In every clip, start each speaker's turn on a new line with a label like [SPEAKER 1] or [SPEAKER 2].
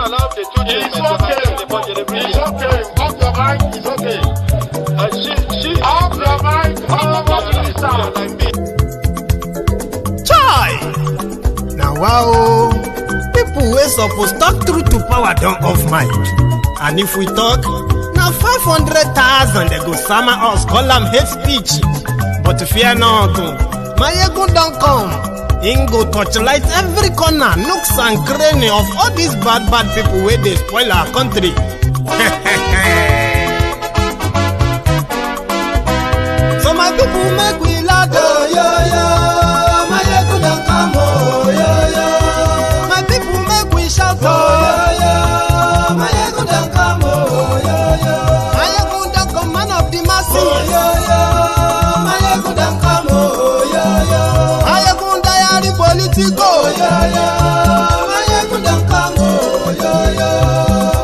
[SPEAKER 1] allow the two children to have the budget. It's okay. Off your mind. It's okay. She off your mind. Like me.
[SPEAKER 2] Chai! Now wow, people wey suppose talk through to power don't off mind. And if we talk, now 500,000 they go summer us, call them hate speech. But fear not, Mayegun don't come. Ingo torchlight every corner, nooks and cranny of all these bad people where they spoil our country. So my people make we laugh, oh, yo, yo. Mayegun don't come, oh, yo, yo. My people make we shout, oh, yo, yo. Mayegun don't come, oh, yo, yo. Mayegun don't come, man of the masses, oh, yo, yo. Mayegun don't come, oh, yo, yo. Mayegun diary politico, yo, yo. Mayegun don't come, oh, yo, yo.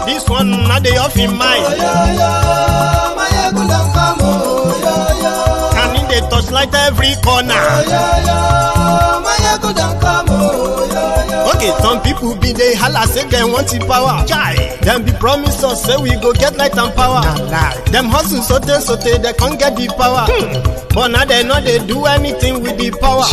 [SPEAKER 2] This one not the off in mind, oh, yo, yo. Mayegun don't come, oh, yo, yo. And in the touchlight every corner, oh, yo, yo. Mayegun don't come, oh, yo, yo. Okay, some people be they holla say they want the power. Chai, them be promise us say we go get light and power. Nah. Them hustle sote they can't get the power. But now they know they do anything with the power.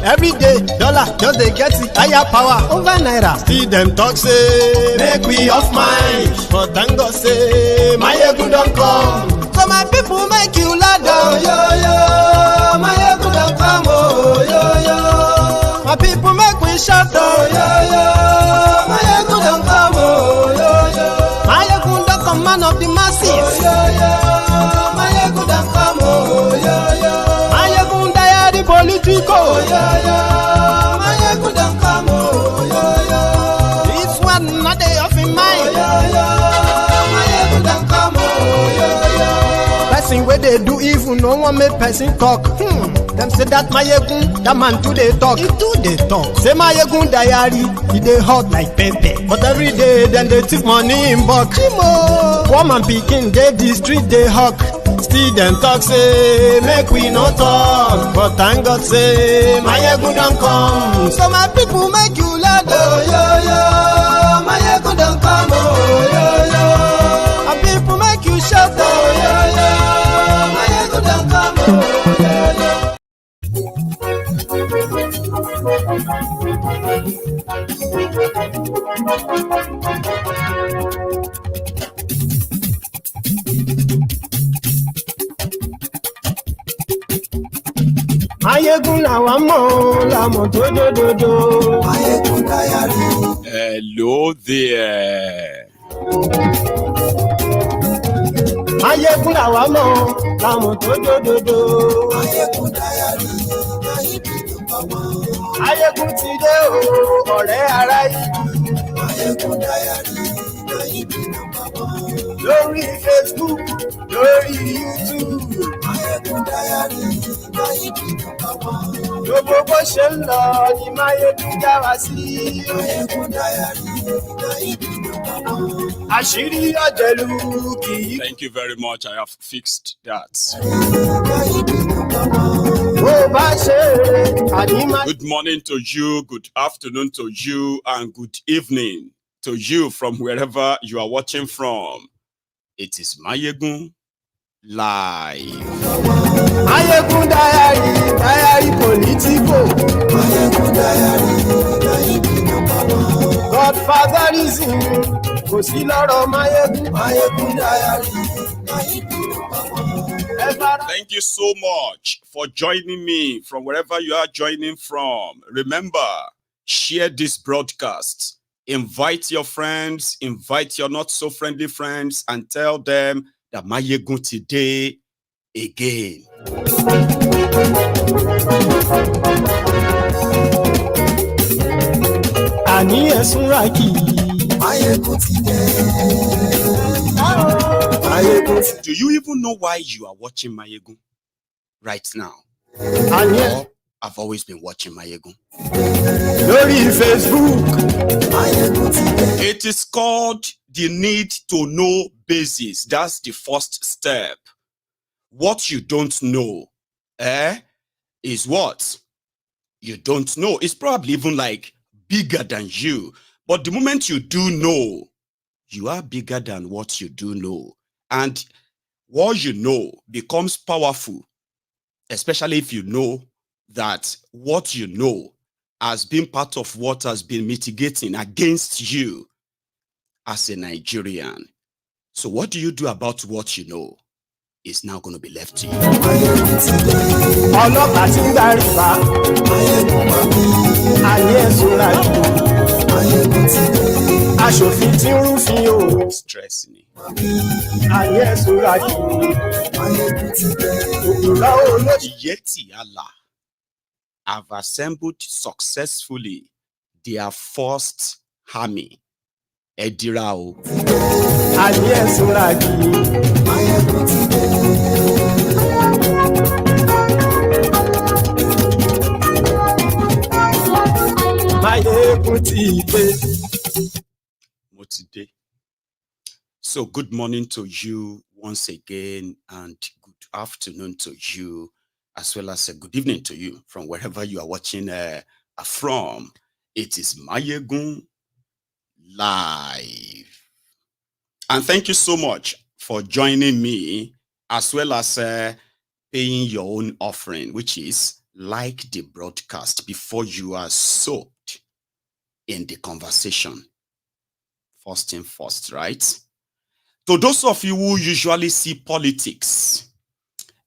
[SPEAKER 2] Every day, dollar just they get the higher power over Naira. See them talk say make we off mind, but thank God say Mayegun don't come. So my people make you lie down, yo yo. Mayegun don't come, oh yo yo. My people make we shout, oh yo yo. Mayegun don't come, oh yo yo. Mayegun don't come, man of the masses, oh yo yo. Mayegun don't come, oh yo yo. Mayegun diary politico, oh yo yo. Mayegun don't come, oh yo yo. This one not they off in mind, oh yo yo. Mayegun don't come, oh yo yo. Person where they do evil, no one make person talk. Them say that Mayegun, that man too they talk. He too they talk. Say Mayegun diary, he they hot like pepper. But every day then they take money in bulk. Woman picking, they the street they hawk. Still them talk say make we no talk. But thank God say Mayegun don't come. So my people make you laugh, oh yo yo. Mayegun don't come, oh yo yo. My people make you shout, oh yo yo. Mayegun don't come, oh yo yo. Mayegun làwa mọ̀ làmọ̀ tó dòdòdò. Mayegun diary.
[SPEAKER 3] Hello there.
[SPEAKER 2] Mayegun làwa mọ̀ làmọ̀ tó dòdòdò.
[SPEAKER 4] Mayegun diary.
[SPEAKER 2] Mayegun ti dé o, ọ̀rẹ́ ara yìí.
[SPEAKER 4] Mayegun diary.
[SPEAKER 2] Lórí Facebook, lórí YouTube.
[SPEAKER 4] Mayegun diary.
[SPEAKER 2] Gbogbo bó ṣe ń lọ ni Mayegun já wa sí.
[SPEAKER 4] Mayegun diary.
[SPEAKER 2] Àṣírí ọ̀jẹ̀lú kì í.
[SPEAKER 3] Thank you very much. I have fixed that. Good morning to you, good afternoon to you, and good evening to you from wherever you are watching from. It is Mayegun Live.
[SPEAKER 2] Mayegun diary politico.
[SPEAKER 4] Mayegun diary.
[SPEAKER 2] Godfatherism kò sí lọ́rọ̀ Mayegun.
[SPEAKER 4] Mayegun diary.
[SPEAKER 3] Thank you so much for joining me from wherever you are joining from. Remember, share this broadcast. Invite your friends, invite your not so friendly friends, and tell them that Mayegun today again.
[SPEAKER 2] Ani esunraki.
[SPEAKER 4] Mayegun today.
[SPEAKER 3] Do you even know why you are watching Mayegun right now?
[SPEAKER 2] Or
[SPEAKER 3] I've always been watching Mayegun.
[SPEAKER 2] Lórí Facebook.
[SPEAKER 3] It is called the need to know basis. That's the first step. What you don't know, is what you don't know. It's probably even like bigger than you. But the moment you do know, You are bigger than what you do know. And what you know becomes powerful, especially if you know that what you know has been part of what has been mitigating against you as a Nigerian. So what do you do about what you know is now going to be left to you. Stressing it. Miyetti Allah have assembled successfully their first army. Edirao. Motide. So good morning to you once again, and good afternoon to you, as well as a good evening to you from wherever you are watching from. It is Mayegun Live. And thank you so much for joining me, as well as paying your own offering, which is like the broadcast before you are soaked in the conversation. First thing first, right? To those of you who usually see politics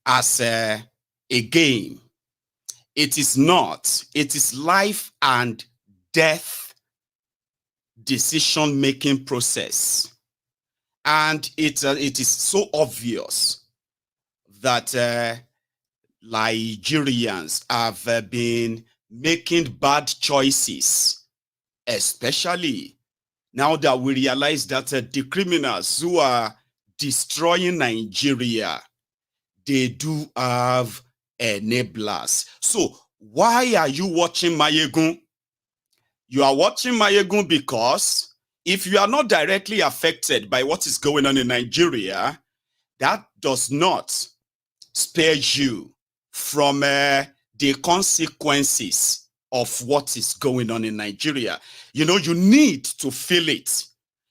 [SPEAKER 3] as a game, it is not. It is life and death decision-making process. And it is so obvious that Nigerians have been making bad choices, especially now that we realize that the criminals who are destroying Nigeria, they do have enablers. So why are you watching Mayegun? You are watching Mayegun because if you are not directly affected by what is going on in Nigeria, that does not spare you from the consequences of what is going on in Nigeria. You know, you need to feel it.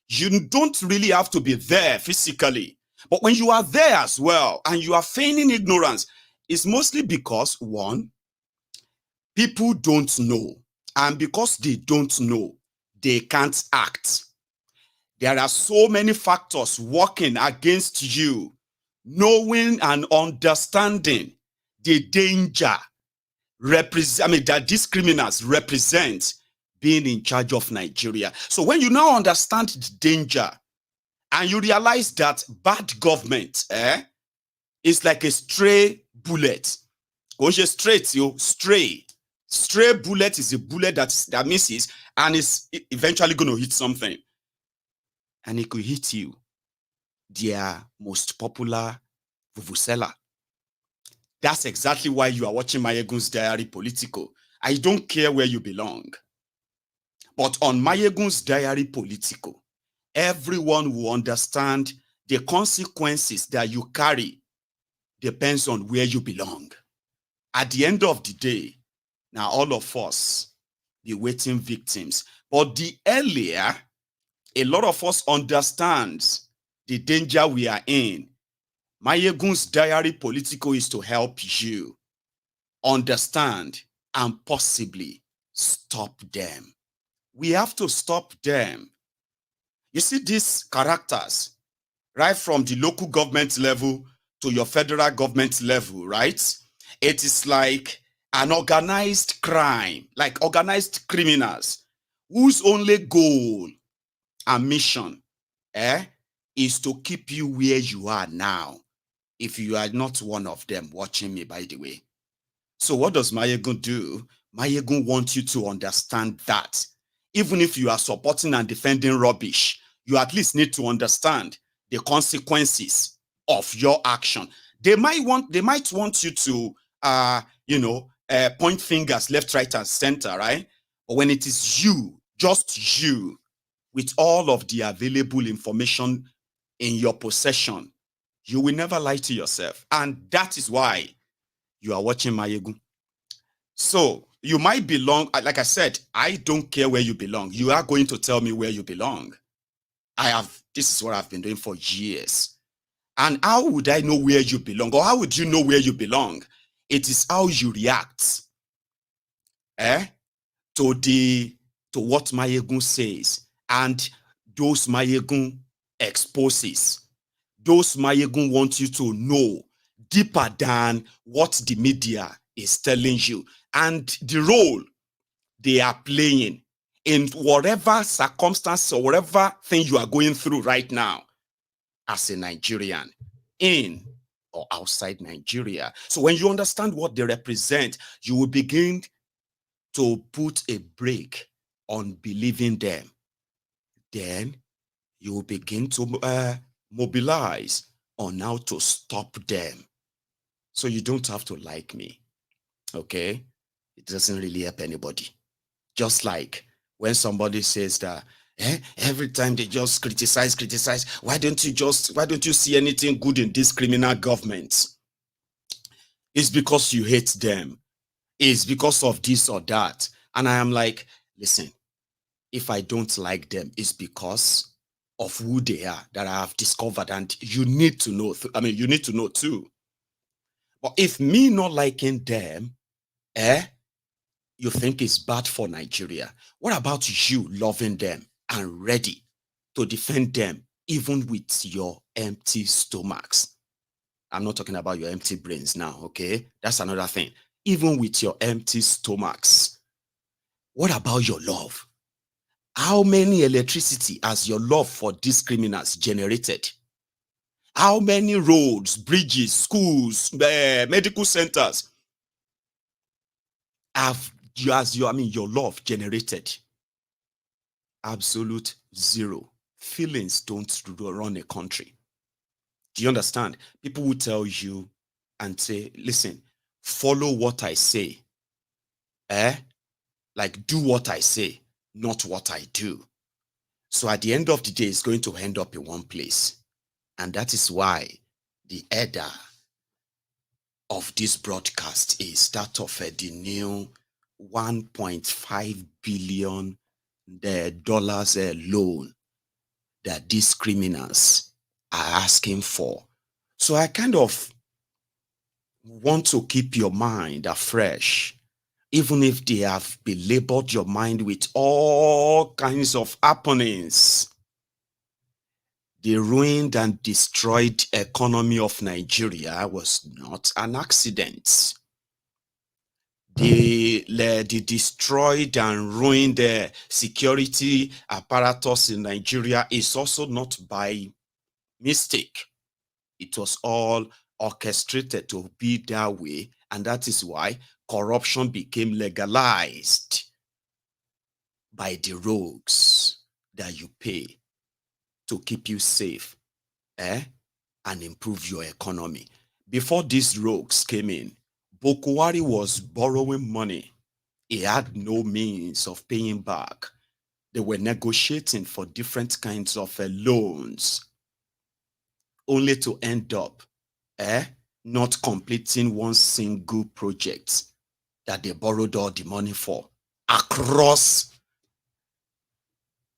[SPEAKER 3] You don't really have to be there physically. But when you are there as well and you are feigning ignorance, it's mostly because, one, people don't know. And because they don't know, they can't act. There are so many factors working against you, knowing and understanding the danger that these criminals represent being in charge of Nigeria. So when you now understand the danger and you realize that bad government is like a stray bullet. Stray bullet is a bullet that misses and is eventually going to hit something. And it could hit you. Their most popular vuvuzela. That's exactly why you are watching Mayegun's Diary Political. I don't care where you belong. But on Mayegun's Diary Political, everyone will understand the consequences that you carry depends on where you belong. At the end of the day, now all of us be waiting victims. But the earlier a lot of us understands the danger we are in, Mayegun's Diary Political is to help you understand and possibly stop them. We have to stop them. You see these characters, right from the local government level to your federal government level, right? It is like an organized crime, like organized criminals, whose only goal and mission is to keep you where you are now, if you are not one of them watching me, by the way. So what does Mayegun do? Mayegun wants you to understand that even if you are supporting and defending rubbish, you at least need to understand the consequences of your action. They might want you to point fingers left, right, and center, right? But when it is you, just you, with all of the available information in your possession, you will never lie to yourself. And that is why you are watching Mayegun. So you might belong, like I said, I don't care where you belong. You are going to tell me where you belong. This is what I've been doing for years. And how would I know where you belong? Or how would you know where you belong? It is how you react to what Mayegun says, and those Mayegun exposes. Those Mayegun want you to know deeper than what the media is telling you, and the role they are playing in whatever circumstance or whatever thing you are going through right now as a Nigerian, in or outside Nigeria. So when you understand what they represent, you will begin to put a break on believing them. Then you will begin to mobilize on how to stop them. So you don't have to like me, okay? It doesn't really help anybody. Just like when somebody says that every time they just criticize, why don't you see anything good in this criminal government? It's because you hate them. It's because of this or that. And I am like, listen, if I don't like them, it's because of who they are that I have discovered, and you need to know. You need to know too. But if me not liking them, you think it's bad for Nigeria, what about you loving them and ready to defend them even with your empty stomachs? I'm not talking about your empty brains now, okay? That's another thing. Even with your empty stomachs, what about your love? How many electricity has your love for these criminals generated? How many roads, bridges, schools, medical centers have your love generated? Absolute zero. Feelings don't run a country. Do you understand? People will tell you and say, listen, follow what I say. Like, do what I say, not what I do. So at the end of the day, it's going to end up in one place. And that is why the header of this broadcast is that of the new $1.5 billion loan that these criminals are asking for. So I kind of want to keep your mind afresh, even if they have belabored your mind with all kinds of happenings. The ruined and destroyed economy of Nigeria was not an accident. The destroyed and ruined security apparatus in Nigeria is also not by mistake. It was all orchestrated to be that way, and that is why corruption became legalized by the rogues that you pay to keep you safe and improve your economy. Before these rogues came in, Bokwari was borrowing money. He had no means of paying back. They were negotiating for different kinds of loans, only to end up not completing one single project that they borrowed all the money for across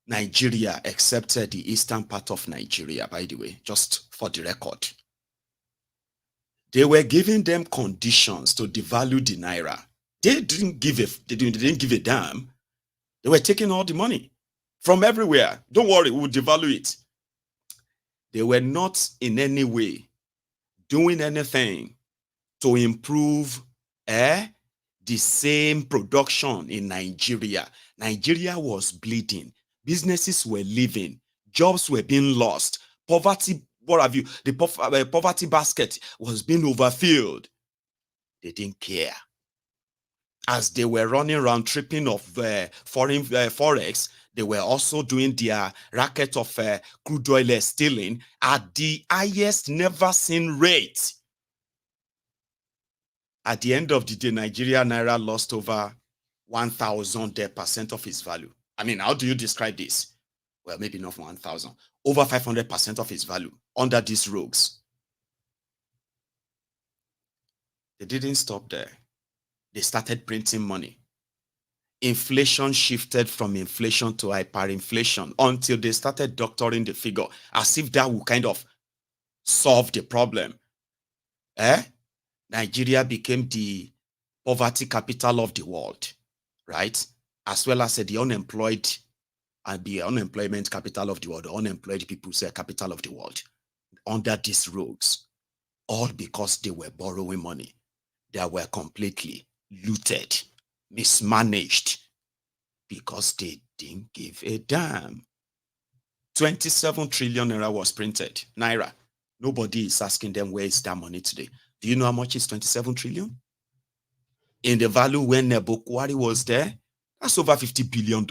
[SPEAKER 3] Nigeria, except the eastern part of Nigeria, by the way, just for the record. They were giving them conditions to devalue the Naira. They didn't give a damn. They were taking all the money from everywhere. Don't worry, we'll devalue it. They were not in any way doing anything to improve the same production in Nigeria. Nigeria was bleeding. Businesses were leaving. Jobs were being lost. Poverty, what have you? The poverty basket was being overfilled. They didn't care. As they were running around tripping of foreign forex, they were also doing their racket of crude oil stealing at the highest never seen rate. At the end of the day, Nigeria Naira lost over 1,000% of its value. I mean, how do you describe this? Well, maybe not 1,000. Over 500% of its value under these rogues. They didn't stop there. They started printing money. inflation shifted from inflation to hyperinflation until they started doctoring the figure as if that would kind of solve the problem. Nigeria became the poverty capital of the world, right? As well as the unemployed and the unemployment capital of the world, the unemployed people's capital of the world, under these roads, all because they were borrowing money. They were completely looted, mismanaged, because they didn't give a damn. 27 trillion naira was printed. Naira. Nobody is asking them where is that money today. Do you know how much is 27 trillion? In the value when Bukwari was there, that's over $50 billion.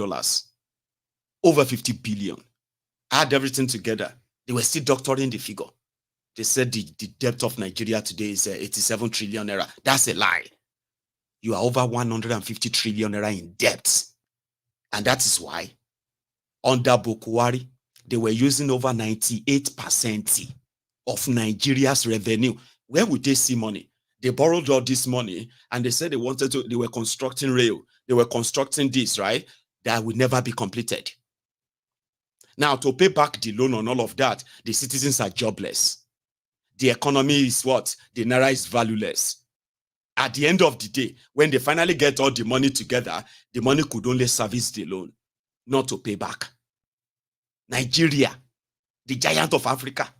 [SPEAKER 3] Over 50 billion. Add everything together. They were still doctoring the figure. They said the debt of Nigeria today is 87 trillion naira. That's a lie. You are over 150 trillion naira in debt. And that is why, under Bukwari, they were using over 98% of Nigeria's revenue. Where would they see money? They borrowed all this money and they said they were constructing rail. They were constructing this, right? That would never be completed. Now, to pay back the loan on all of that, the citizens are jobless. The economy is what? The Naira is valueless. At the end of the day, when they finally get all the money together, the money could only service the loan, not to pay back. Nigeria, the giant of Africa,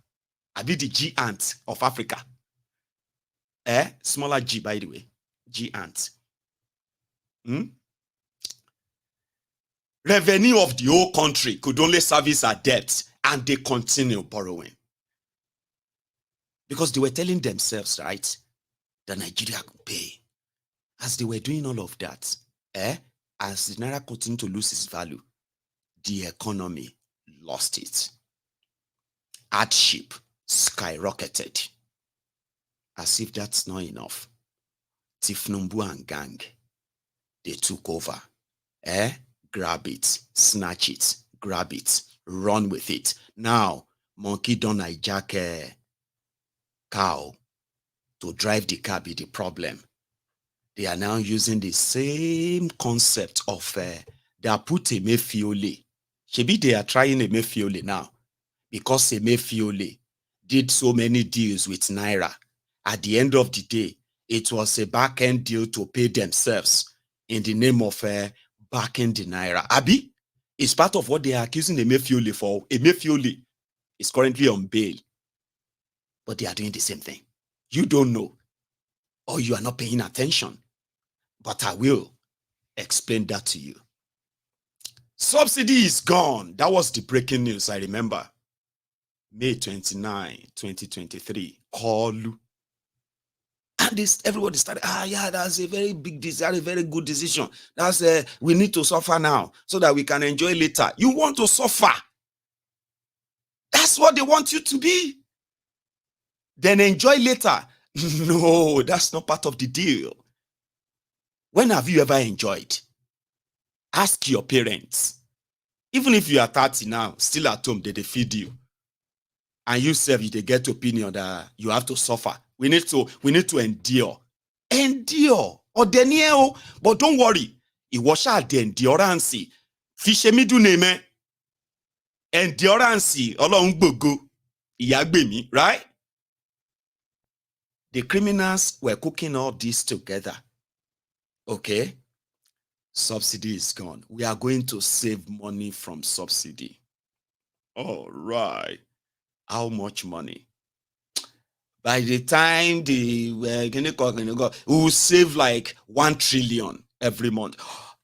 [SPEAKER 3] I be the G-ant of Africa. Smaller G, by the way. G-ant. Revenue of the whole country could only service our debt, and they continue borrowing. Because they were telling themselves, right, that Nigeria could pay. As they were doing all of that, as the Naira continued to lose its value, the economy lost it. Hardship skyrocketed. As if that's not enough, Tinubu and gang, they took over. Grab it, snatch it, grab it, run with it. Now, monkey don't hijack a cow. To drive the car be the problem. They are now using the same concept of they are put Emefiole. Maybe they are trying Emefiole now because Emefiole did so many deals with Naira. At the end of the day, it was a back-end deal to pay themselves in the name of backing the Naira. Abi, it's part of what they are accusing Emefiole for. Emefiole is currently on bail, but they are doing the same thing. You don't know, or you are not paying attention, but I will explain that to you. Subsidy is gone. That was the breaking news, I remember. May 29, 2023. Kolu. And everybody started, yeah, that's a very big decision, a very good decision. That's we need to suffer now so that we can enjoy later. You want to suffer. That's what they want you to be. Then enjoy later. No, that's not part of the deal. When have you ever enjoyed? Ask your parents. Even if you are 30 now, still at home, they feed you. And you say they get opinion that you have to suffer. We need to endure. Endure. Or denial. But don't worry. It was the endurance. Fish do name. Endurance. Along bogo. Iyagbemi, right? The criminals were cooking all this together. Okay? Subsidy is gone. We are going to save money from subsidy. All right. How much money? By the time we will save like 1 trillion every month.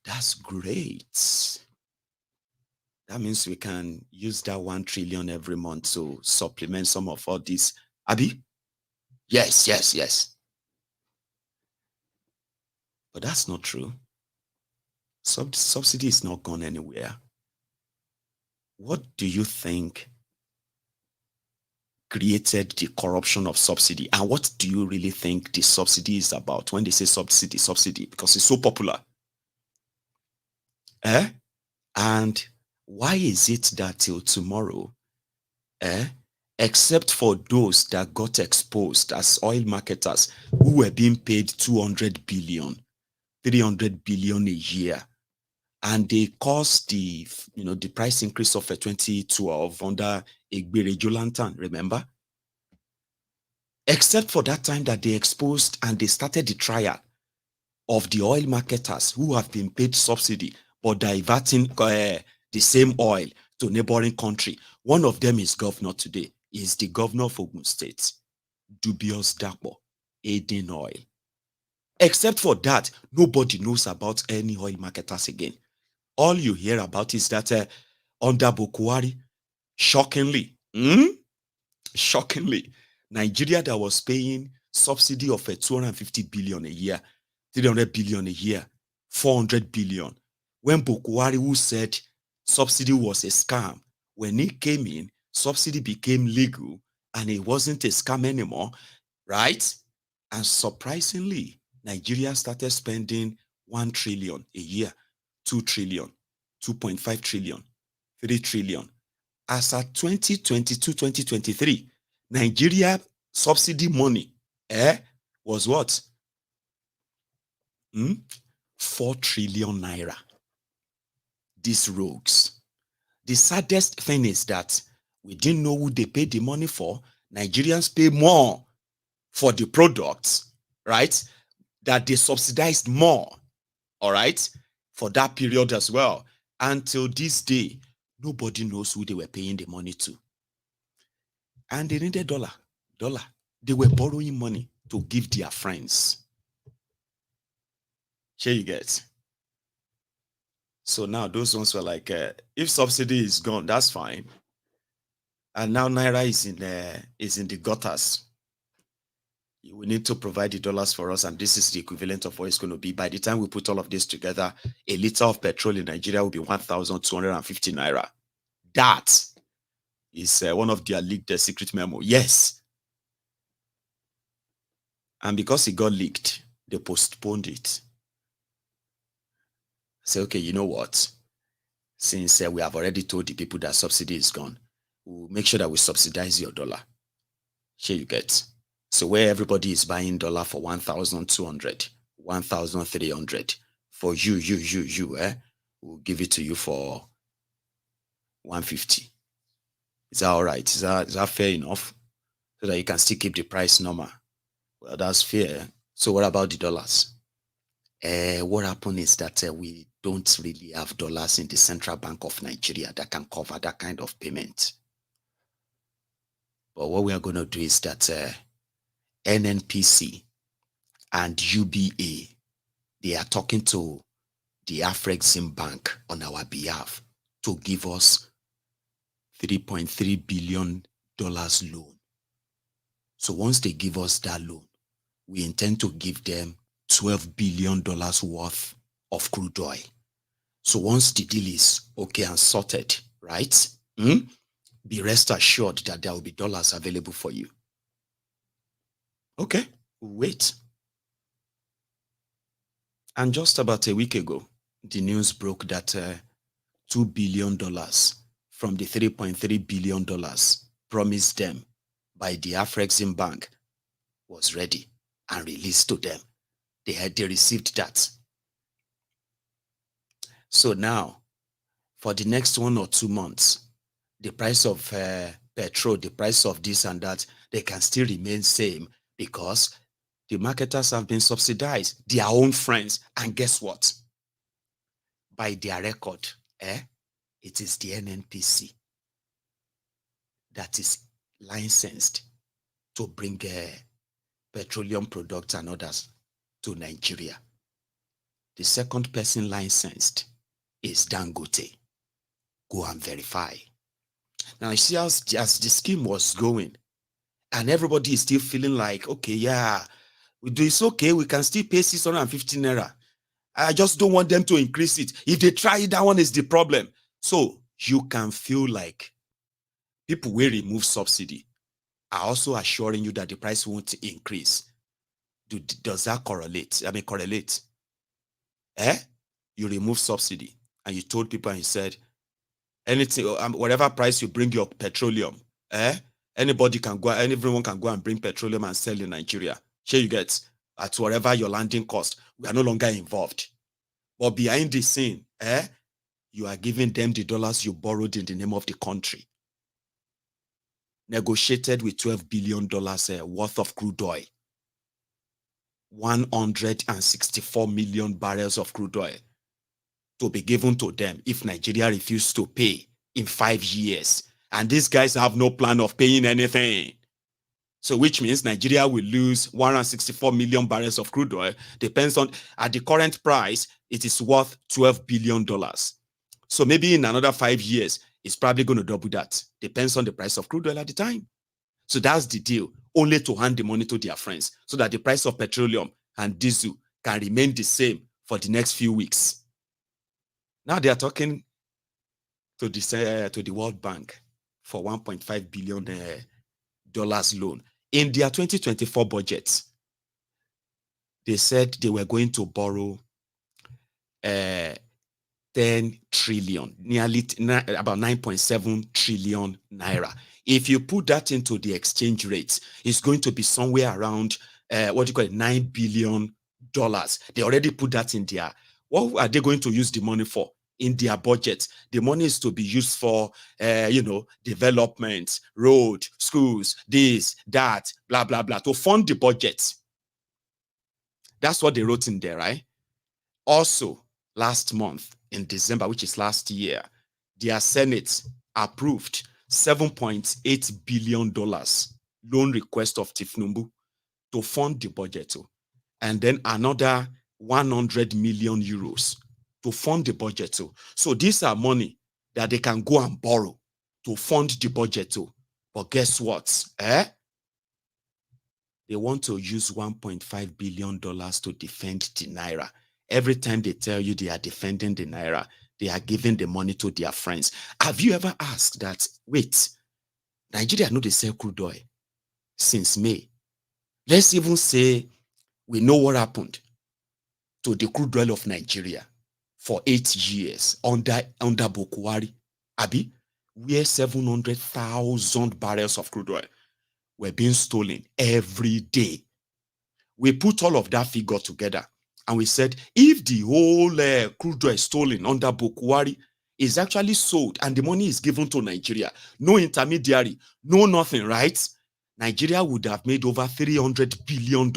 [SPEAKER 3] That's great. That means we can use that 1 trillion every month to supplement some of all this. Abi? Yes. But that's not true. Subsidy is not gone anywhere. What do you think created the corruption of subsidy? And what do you really think the subsidy is about when they say subsidy? Because it's so popular. And why is it that till tomorrow, except for those that got exposed as oil marketers who were being paid 200 billion, 300 billion a year And they caused the price increase of 2012 under Vigilante, remember? Except for that time that they exposed and they started the trial of the oil marketers who have been paid subsidy but diverting the same oil to neighboring country. One of them is governor today, is the governor of Ogun State, Dubious Dapo, Aiding Oil. Except for that, nobody knows about any oil marketers again. All you hear about is that under Bukwari, shockingly, Nigeria that was paying subsidy of 250 billion a year, 300 billion a year, 400 billion. When Bukwari, who said subsidy was a scam, when he came in, subsidy became legal and it wasn't a scam anymore, right? And surprisingly, Nigeria started spending 1 trillion a year, 2 trillion, 2.5 trillion, 3 trillion. As at 2022-2023, Nigeria subsidy money was what? 4 trillion naira. These rogues. The saddest thing is that we didn't know who they paid the money for. Nigerians pay more for the products, right? That they subsidized more, all right, for that period as well. Until this day, nobody knows who they were paying the money to. And they needed dollar. They were borrowing money to give their friends. Here you get. So now those ones were like, if subsidy is gone, that's fine. And now Naira is in the gutters. We need to provide the dollars for us, and this is the equivalent of what it's going to be. By the time we put all of this together, a liter of petrol in Nigeria will be 1,250 naira. That is one of their leaked secret memo. Yes. And because it got leaked, they postponed it. Say, okay, you know what? Since we have already told the people that subsidy is gone, we'll make sure that we subsidize your dollar. Here you get. So where everybody is buying dollar for 1,200, 1,300, for you, we'll give it to you for 150. Is that all right? Is that fair enough? So that you can still keep the price normal. Well, that's fair. So what about the dollars? What happened is that we don't really have dollars in the Central Bank of Nigeria that can cover that kind of payment. But what we are going to do is that NNPC and UBA, they are talking to the Afrexim Bank on our behalf to give us $3.3 billion loan. So once they give us that loan, we intend to give them $12 billion worth of crude oil. So once the deal is okay and sorted, right? Be rest assured that there will be dollars available for you. Okay, wait. And just about a week ago, the news broke that $2 billion from the $3.3 billion promised them by the Afrexim Bank was ready and released to them. They received that. So now, for the next 1 or 2 months, the price of petrol, the price of this and that, they can still remain same because the marketers have been subsidized, their own friends. And guess what? By their record, it is the NNPC that is licensed to bring petroleum products and others to Nigeria. The second person licensed is Dangote. Go and verify. Now, you see as the scheme was going, and everybody is still feeling like, okay, yeah, it's okay, we can still pay 650 naira. I just don't want them to increase it. If they try it, that one is the problem. So you can feel like people will remove subsidy are also assuring you that the price won't increase. Does that correlate? I mean, correlate. You remove subsidy and you told people and you said, anything, whatever price you bring your petroleum, anybody can go, everyone can go and bring petroleum and sell in Nigeria. Here you get at whatever your landing cost. We are no longer involved. But behind the scene, you are giving them the dollars you borrowed in the name of the country. Negotiated with $12 billion worth of crude oil. 164 million barrels of crude oil to be given to them if Nigeria refused to pay in 5 years. And these guys have no plan of paying anything. So which means Nigeria will lose 164 million barrels of crude oil. Depends on, at the current price, it is worth $12 billion. So maybe in another 5 years, it's probably going to double that. Depends on the price of crude oil at the time. So that's the deal, only to hand the money to their friends so that the price of petroleum and diesel can remain the same for the next few weeks. Now they are talking to the World Bank for $1.5 billion loan. In their 2024 budget, they said they were going to borrow 10 trillion, nearly about 9.7 trillion naira. If you put that into the exchange rate, it's going to be somewhere around $9 billion. They already put that in there. What are they going to use the money for? In their budget, the money is to be used for, development, road, schools, this, that, blah, blah, blah, to fund the budget. That's what they wrote in there, right? Also, last month, in December, which is last year, their Senate approved $7.8 billion loan request of Tinubu to fund the budget. And then another 100 million euros to fund the budget. So these are money that they can go and borrow to fund the budget. But guess what? They want to use $1.5 billion to defend the Naira. Every time they tell you they are defending the Naira, they are giving the money to their friends. Have you ever asked that, wait, Nigeria know they sell crude oil since May. Let's even say we know what happened to the crude oil of Nigeria for 8 years under Bukwari, Abi, where 700,000 barrels of crude oil were being stolen every day. We put all of that figure together and we said, if the whole crude oil stolen under Bukwari is actually sold and the money is given to Nigeria, no intermediary, no nothing, right? Nigeria would have made over $300 billion.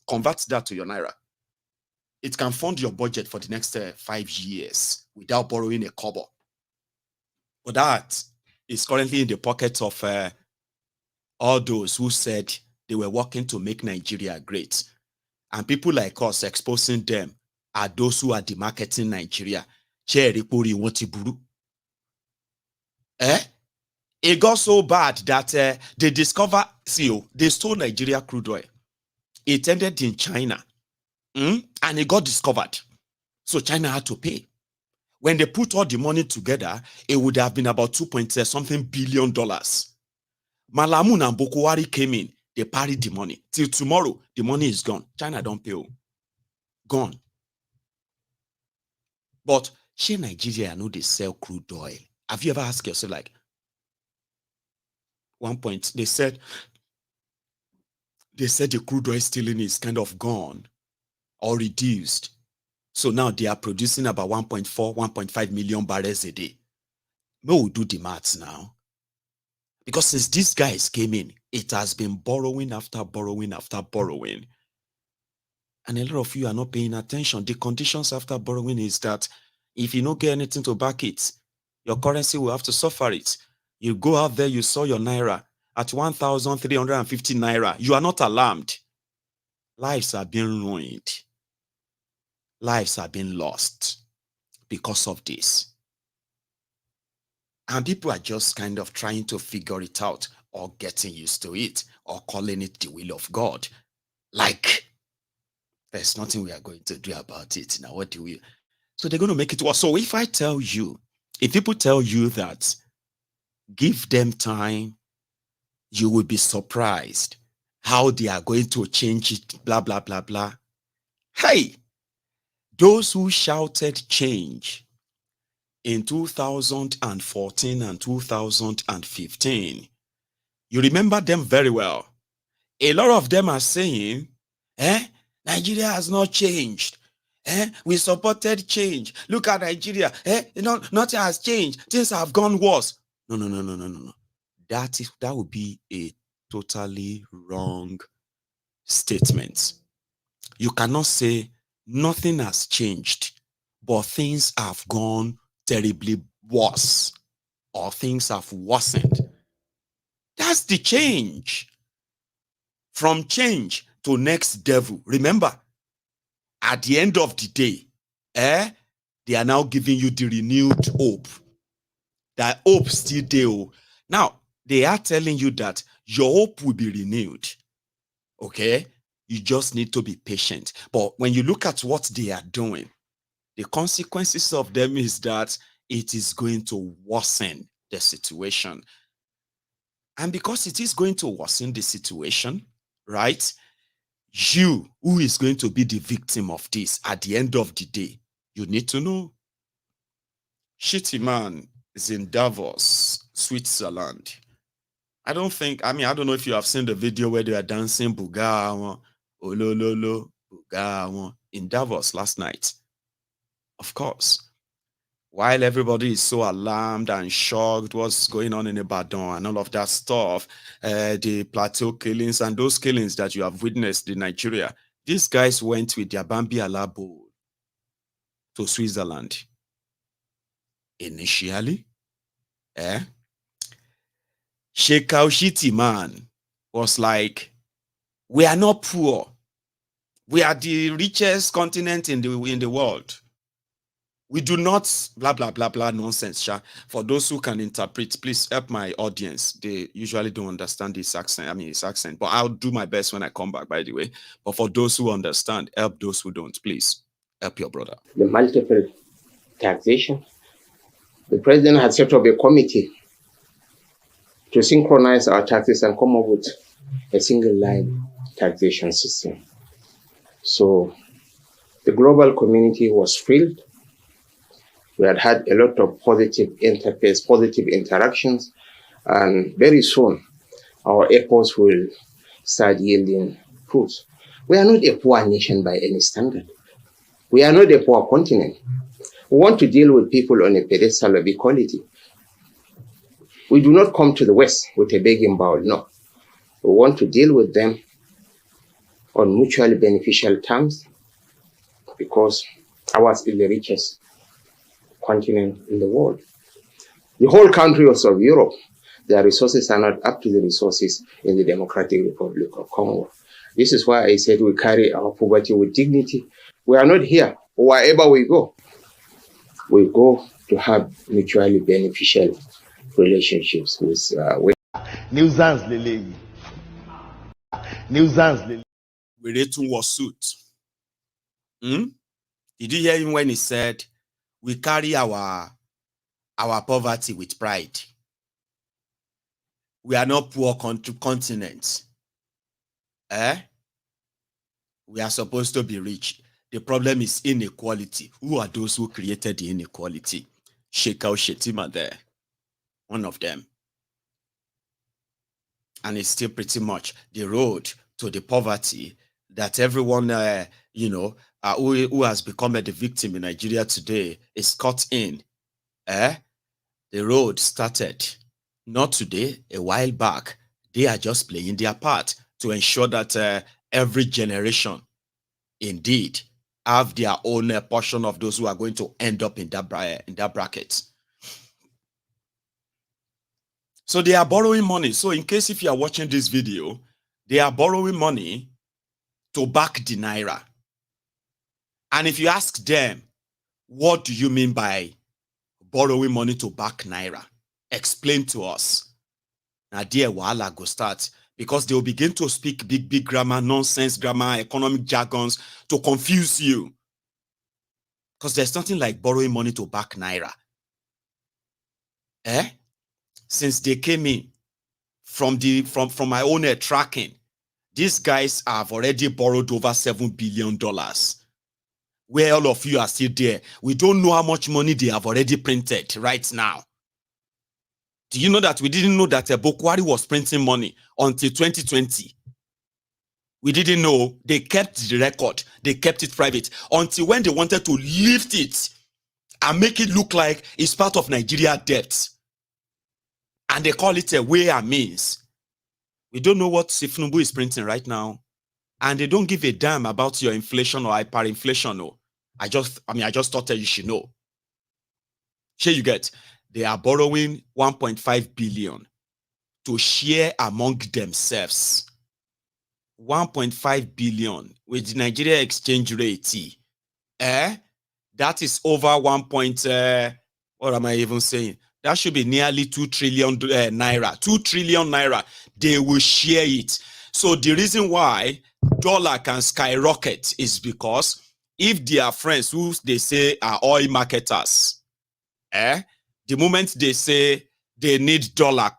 [SPEAKER 3] Convert that to your Naira. It can fund your budget for the next 5 years without borrowing a kobo. But that is currently in the pockets of all those who said they were working to make Nigeria great. And people like us exposing them are those who are demarketing Nigeria. It got so bad that they discovered, they stole Nigeria crude oil. It ended in China. And it got discovered. So China had to pay. When they put all the money together, it would have been about $2.something billion. Malamun and Bukwari came in. They parried the money. Till tomorrow, the money is gone. China don't pay. Gone. But Nigeria know they sell crude oil. Have you ever asked yourself, like, one point, they said the crude oil stealing is kind of gone or reduced. So now they are producing about 1.5 million barrels a day. We'll do the maths now. Because since these guys came in, it has been borrowing after borrowing after borrowing. And a lot of you are not paying attention. The conditions after borrowing is that if you don't get anything to back it, your currency will have to suffer it. You go out there, you saw your Naira at 1,350 Naira. You are not alarmed. Lives are being ruined. Lives are being lost because of this. And people are just kind of trying to figure it out or getting used to it or calling it the will of God. Like, there's nothing we are going to do about it. Now, what do we? So they're going to make it worse. So if people tell you that, give them time, you will be surprised how they are going to change it, blah, blah, blah, blah. Hey, those who shouted change in 2014 and 2015, you remember them very well. A lot of them are saying, Nigeria has not changed. We supported change. Look at Nigeria. Nothing has changed. Things have gone worse. No. That would be a totally wrong statement. You cannot say nothing has changed, but things have gone terribly worse, or things have worsened. That's the change. From change to next devil. Remember, at the end of the day, they are now giving you the renewed hope. That hope still there. Now, they are telling you that your hope will be renewed. Okay? You just need to be patient. But when you look at what they are doing, the consequences of them is that it is going to worsen the situation. And because it is going to worsen the situation, right? You, who is going to be the victim of this at the end of the day, you need to know. Shitty man is in Davos, Switzerland. I don't know if you have seen the video where they are dancing Buga, Olololo, Buga, in Davos last night. Of course. While everybody is so alarmed and shocked what's going on in Ibadan and all of that stuff, the plateau killings and those killings that you have witnessed in Nigeria, these guys went with their Bambi Alabo to Switzerland. Initially, Sheikh Kaushiti man was like, we are not poor. We are the richest continent in the world. We do not blah, blah, blah, blah nonsense. For those who can interpret, please help my audience. They usually don't understand his accent. His accent. But I'll do my best when I come back, by the way. But for those who understand, help those who don't. Please help your brother.
[SPEAKER 5] The multiple taxation. The president has set up a committee to synchronize our taxes and come up with a single line taxation system. So the global community was thrilled. We had a lot of positive interface, positive interactions, and very soon our efforts will start yielding fruits. We are not a poor nation by any standard. We are not a poor continent. We want to deal with people on a pedestal of equality. We do not come to the West with a begging bowl, no. We want to deal with them on mutually beneficial terms because ours is the richest continent in the world. The whole countries of Europe, their resources are not up to the resources in the Democratic Republic of Congo. This is why I said we carry our poverty with dignity. We are not here. Wherever we go to have mutually beneficial relationships with
[SPEAKER 6] Nuisance Lele.
[SPEAKER 3] We read to war suit. Did you hear him when he said, we carry our poverty with pride? We are not poor continents. We are supposed to be rich. The problem is inequality. Who are those who created the inequality? Sheikh Shetima there, one of them. And it's still pretty much the road to the poverty that everyone, who has become the victim in Nigeria today is caught in. The road started not today, a while back. They are just playing their part to ensure that every generation indeed have their own portion of those who are going to end up in that bracket. So they are borrowing money. So in case if you are watching this video, they are borrowing money to back the Naira. And if you ask them, what do you mean by borrowing money to back Naira? Explain to us. Now, dear Wahala go start because they will begin to speak big grammar, nonsense grammar, economic jargons to confuse you. Because there's nothing like borrowing money to back Naira. Since they came in from my own tracking, these guys have already borrowed over $7 billion. Where all of you are still there. We don't know how much money they have already printed right now. Do you know that we didn't know that Bokwari was printing money until 2020? We didn't know. They kept the record. They kept it private until when they wanted to lift it and make it look like it's part of Nigeria debt. And they call it a way and means. We don't know what Tinubu is printing right now. And they don't give a damn about your inflation or hyperinflation. No. I just thought that you should know. Here you get. They are borrowing 1.5 billion to share among themselves. 1.5 billion with the Nigeria exchange rate. That is over 1. What am I even saying? That should be nearly 2 trillion naira. 2 trillion naira. They will share it. So the reason why dollar can skyrocket is because if their friends who they say are oil marketers, the moment they say they need dollar,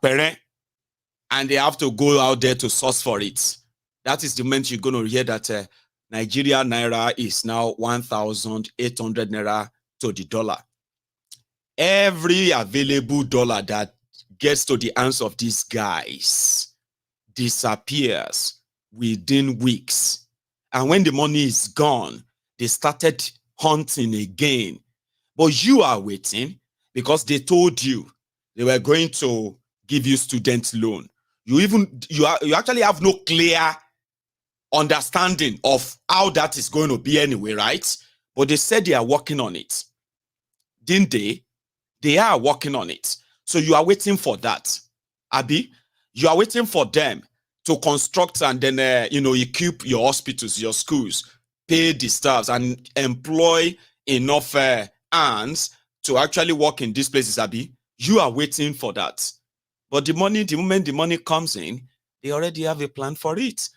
[SPEAKER 3] and they have to go out there to source for it, that is the moment you're going to hear that Nigeria Naira is now 1,800 Naira to the dollar. Every available dollar that gets to the hands of these guys disappears within weeks. And when the money is gone, they started hunting again. But you are waiting because they told you they were going to give you student loan. You actually have no clear understanding of how that is going to be anyway, right? But they said they are working on it. Didn't they? They are working on it. So you are waiting for that. Abi, you are waiting for them to construct and then, equip your hospitals, your schools, pay the staffs and employ enough hands to actually work in these places, Abi. You are waiting for that. But the moment the money comes in, they already have a plan for it.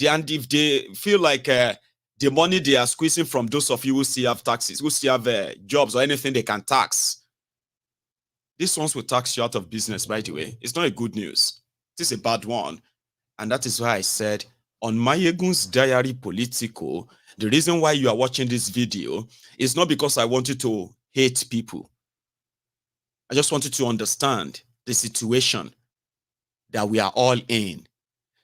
[SPEAKER 3] And if they feel like the money they are squeezing from those of you who still have taxes, who still have jobs or anything they can tax, these ones will tax you out of business, by the way. It's not a good news. This is a bad one. And that is why I said on Mayegun's Diary Politico, the reason why you are watching this video is not because I want you to hate people. I just want you to understand the situation that we are all in.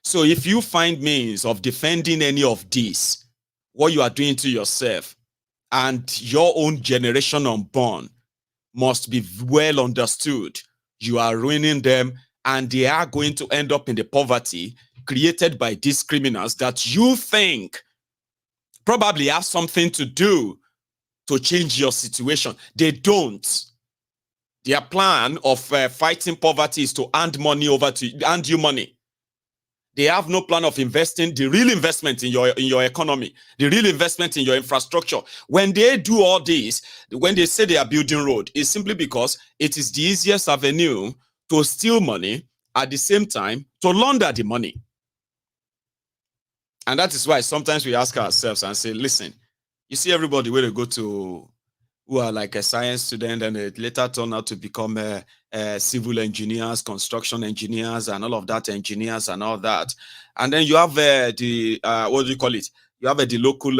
[SPEAKER 3] So if you find means of defending any of this, what you are doing to yourself and your own generation unborn must be well understood. You are ruining them and they are going to end up in the poverty created by these criminals that you think probably have something to do to change your situation. They don't. Their plan of fighting poverty is to hand you money. They have no plan of investing, the real investment in your economy, the real investment in your infrastructure. When they do all this, when they say they are building road, it's simply because it is the easiest avenue to steal money at the same time to launder the money. And that is why sometimes we ask ourselves and say, listen, you see everybody where they go to who are like a science student and they later turn out to become civil engineers, construction engineers, and all of that, engineers and all that. And then you have what do you call it? You have the local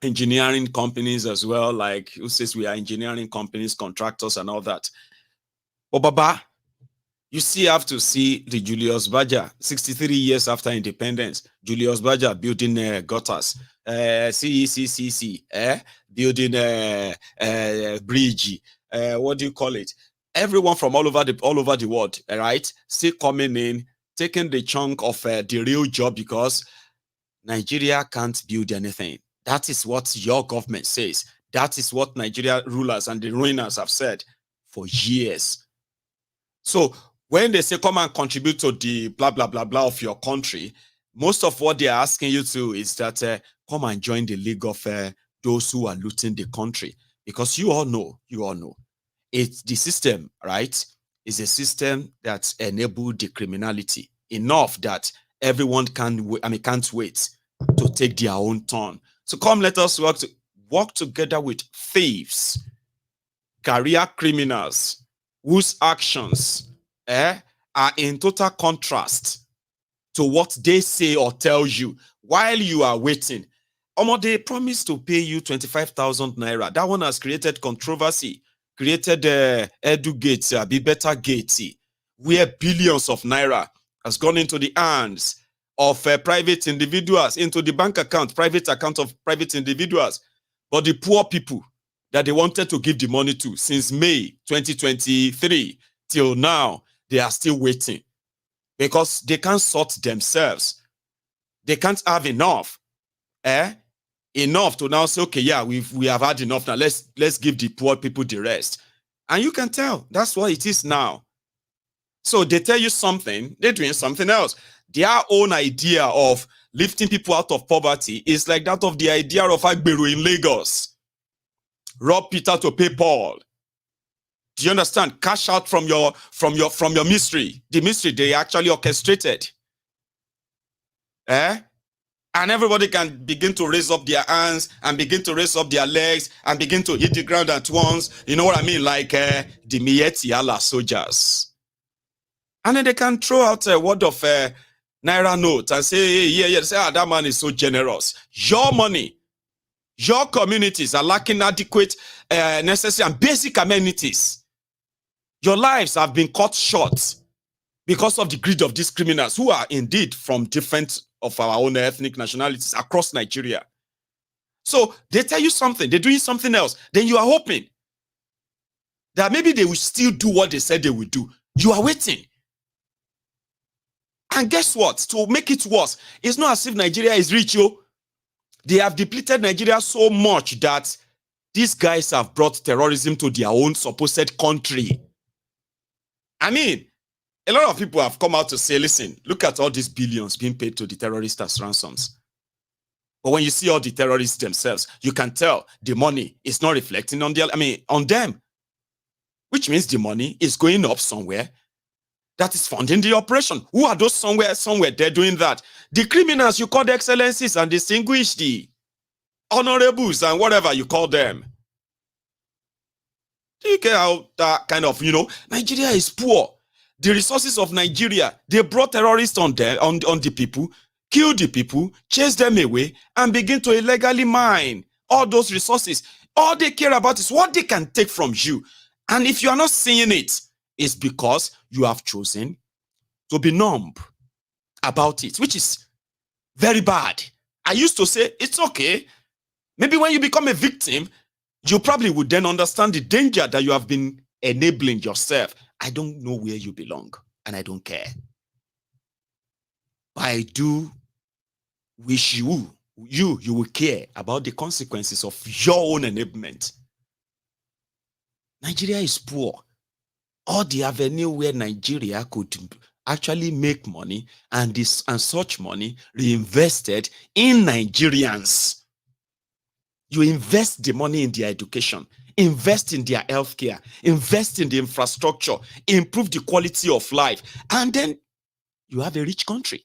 [SPEAKER 3] engineering companies as well, like who says we are engineering companies, contractors and all that. Oh, Baba, you still have to see the Julius Baja, 63 years after independence, Julius Baja building gutters, CECCC, building bridge, what do you call it? Everyone from all over the world, right? Still coming in, taking the chunk of the real job because Nigeria can't build anything. That is what your government says. That is what Nigeria rulers and the ruiners have said for years. So when they say come and contribute to the blah, blah, blah, blah of your country, most of what they are asking you to is that come and join the league of those who are looting the country. Because you all know, it's the system, right? Is a system that enabled the criminality enough that everyone can't wait to take their own turn. So come, let us work together with thieves, career criminals, whose actions are in total contrast to what they say or tell you while you are waiting. They promise to pay you 25,000 naira. That one has created controversy, created Edu Gates, Be Better Gates, where billions of naira has gone into the hands of private individuals into the bank account, private account of private individuals. But the poor people that they wanted to give the money to since May 2023 till now, they are still waiting because they can't sort themselves. They can't have enough. Enough to now say, okay, yeah, we have had enough now. Let's give the poor people the rest. And you can tell that's what it is now. So they tell you something, they're doing something else. Their own idea of lifting people out of poverty is like that of the idea of Agbero in Lagos. Rob Peter to pay Paul. Do you understand? Cash out from your mystery. The mystery they actually orchestrated. And everybody can begin to raise up their hands and begin to raise up their legs and begin to hit the ground at once. You know what I mean? Like the Miyetti Allah soldiers. And then they can throw out a word of Naira note and say, hey, yeah, say, that man is so generous. Your money, your communities are lacking adequate, necessary and basic amenities. Your lives have been cut short because of the greed of these criminals who are indeed from different of our own ethnic nationalities across Nigeria. So they tell you something, they're doing something else. Then you are hoping that maybe they will still do what they said they will do. You are waiting. And guess what? To make it worse, it's not as if Nigeria is rich, yo. They have depleted Nigeria so much that these guys have brought terrorism to their own supposed country. I mean, a lot of people have come out to say, listen, look at all these billions being paid to the terrorists as ransoms. But when you see all the terrorists themselves, you can tell the money is not reflecting on on them. Which means the money is going up somewhere that is funding the operation. Who are those somewhere they're doing that? The criminals you call the excellencies and distinguish the honorables and whatever you call them. Do you care how that kind of, Nigeria is poor. The resources of Nigeria, they brought terrorists on the people, kill the people, chase them away, and begin to illegally mine all those resources. All they care about is what they can take from you. And if you are not seeing it, it's because you have chosen to be numb about it, which is very bad. I used to say, it's okay. Maybe when you become a victim, you probably would then understand the danger that you have been enabling yourself. I don't know where you belong, and I don't care. But I do wish you will care about the consequences of your own enablement. Nigeria is poor. All the avenue where Nigeria could actually make money and such money reinvested in Nigerians. You invest the money in their education, invest in their healthcare, invest in the infrastructure, improve the quality of life, and then you have a rich country.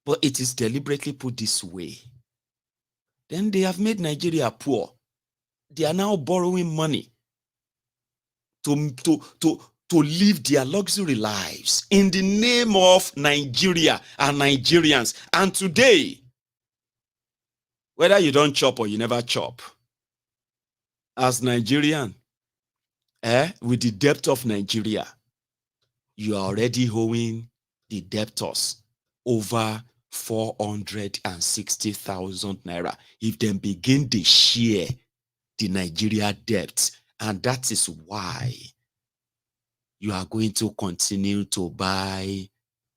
[SPEAKER 3] But it is deliberately put this way. Then they have made Nigeria poor. They are now borrowing money to live their luxury lives in the name of Nigeria and Nigerians. And today, whether you don't chop or you never chop, as Nigerian, with the debt of Nigeria, you are already owing the debtors over 460,000 naira. If they begin to share the Nigeria debt, and that is why you are going to continue to buy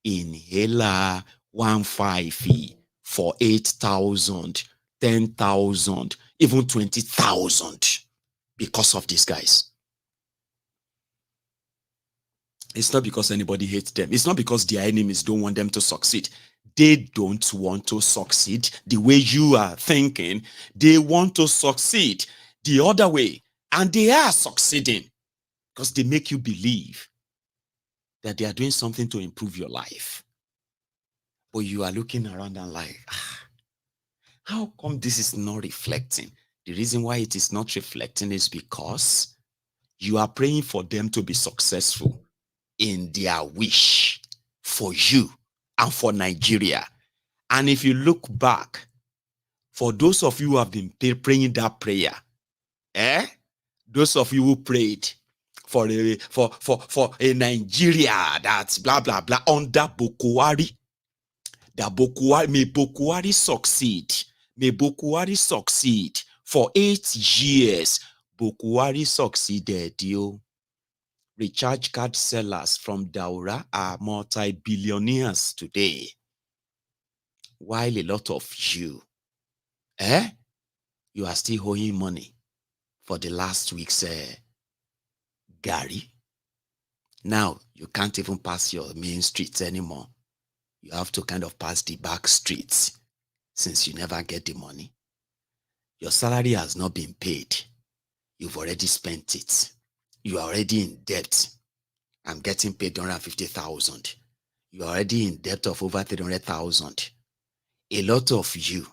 [SPEAKER 3] inhaler 150 for 8,000, 10,000, even 20,000 because of these guys. It's not because anybody hates them. It's not because their enemies don't want them to succeed. They don't want to succeed the way you are thinking. They want to succeed the other way. And they are succeeding because they make you believe that they are doing something to improve your life. But you are looking around and like, how come this is not reflecting? The reason why it is not reflecting is because you are praying for them to be successful in their wish for you and for Nigeria. And if you look back, for those of you who have been praying that prayer, those of you who prayed for a Nigeria that's blah blah blah under Bokuwari. That Bokuwari, may Bokuwari succeed. May Bokuwari succeed. For 8 years, Bokuwari succeeded, yo. Recharge card sellers from Daura are multi-billionaires today. While a lot of you, you are still owing money for the last week's Gary. Now, you can't even pass your main streets anymore. You have to kind of pass the back streets since you never get the money. Your salary has not been paid. You've already spent it. You are already in debt. I'm getting paid 150,000. You are already in debt of over 300,000. A lot of you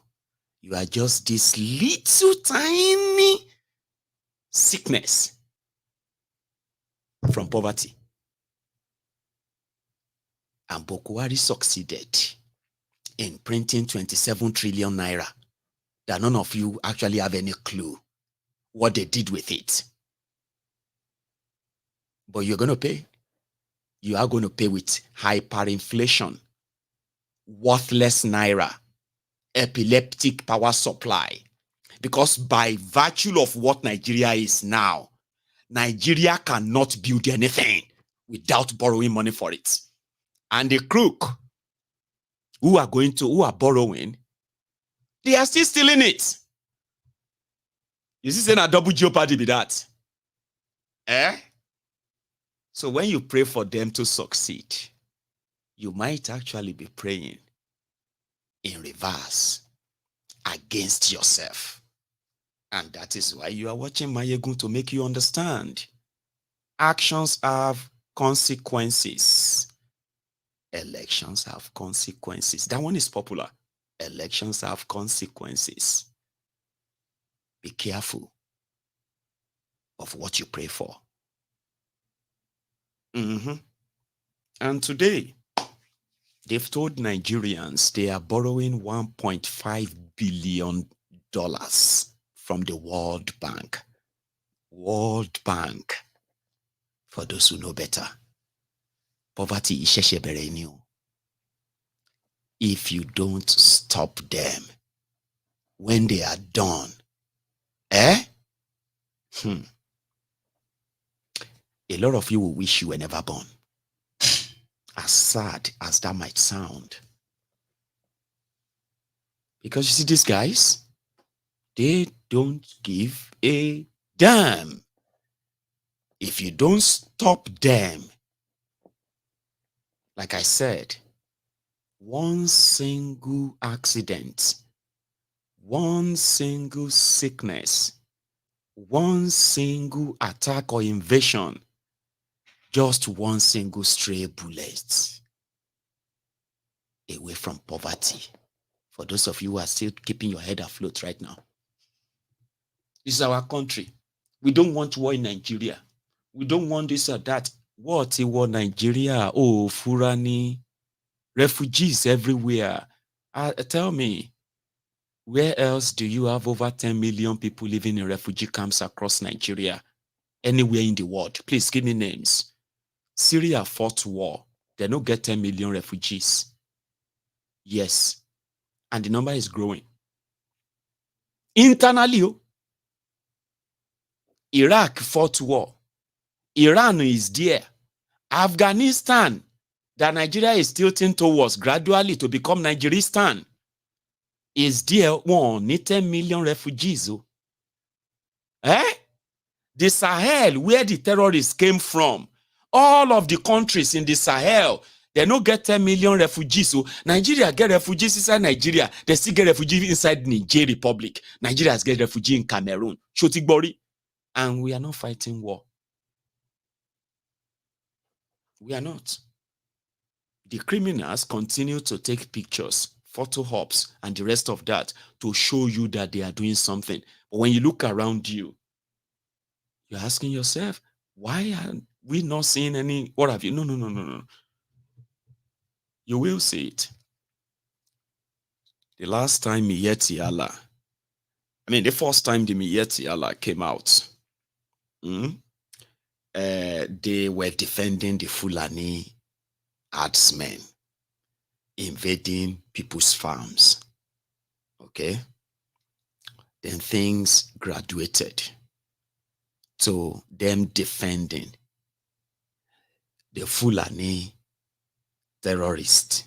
[SPEAKER 3] are just this little tiny sickness from poverty. And Bokuwari succeeded in printing 27 trillion naira that none of you actually have any clue what they did with it. But you're going to pay. You are going to pay with hyperinflation, worthless naira, epileptic power supply. Because by virtue of what Nigeria is now, Nigeria cannot build anything without borrowing money for it. And the crook who are borrowing, they are still stealing it. You see, saying a double jeopardy be that. So when you pray for them to succeed, you might actually be praying in reverse against yourself. And that is why you are watching Mayegun, to make you understand. Actions have consequences. Elections have consequences. That one is popular. Elections have consequences. Be careful of what you pray for. And today, they've told Nigerians they are borrowing $1.5 billion from the World Bank. World Bank. For those who know better. Poverty is sheshebereniu. If you don't stop them when they are done, a lot of you will wish you were never born. As sad as that might sound. Because you see, these guys, they don't give a damn. If you don't stop them, like I said, one single accident, one single sickness, one single attack or invasion, just one single stray bullet away from poverty. For those of you who are still keeping your head afloat right now, this is our country. We don't want war in Nigeria. We don't want this or that. What a war Nigeria? Oh, Fulani, refugees everywhere. Tell me, where else do you have over 10 million people living in refugee camps across Nigeria? Anywhere in the world? Please give me names. Syria fought war. They don't get 10 million refugees. Yes. And the number is growing. Internally, Iraq fought war. Iran is there. Afghanistan, that Nigeria is tilting towards gradually to become Nigeristan, is there. One, 10 million refugees. The Sahel, where the terrorists came from, all of the countries in the Sahel, they don't get 10 million refugees. So Nigeria get refugees inside Nigeria. They still get refugees inside Niger Republic. Nigeria has get refugees in Cameroon. Shotigbori. And we are not fighting war. We are not. The criminals continue to take pictures, photo ops, and the rest of that to show you that they are doing something. But when you look around you, you're asking yourself, why are we not seeing any? What have you? No. You will see it. The last time Miyetti Allah, the first time the Miyetti Allah came out, they were defending the Fulani herdsmen invading people's farms. Okay. Then things graduated to them defending the Fulani terrorists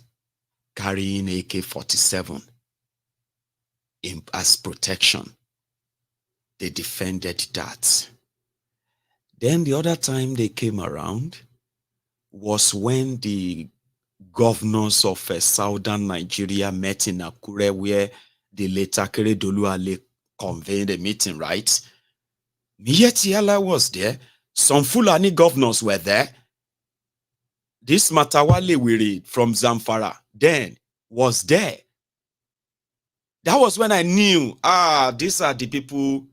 [SPEAKER 3] carrying AK-47 as protection. They defended that. Then the other time they came around was when the governors of southern Nigeria met in Akure, where the late Akeredolu convened a meeting, right? Miyetti Allah was there. Some Fulani governors were there. This Matawale Wiri from Zamfara then was there. That was when I knew, these are the people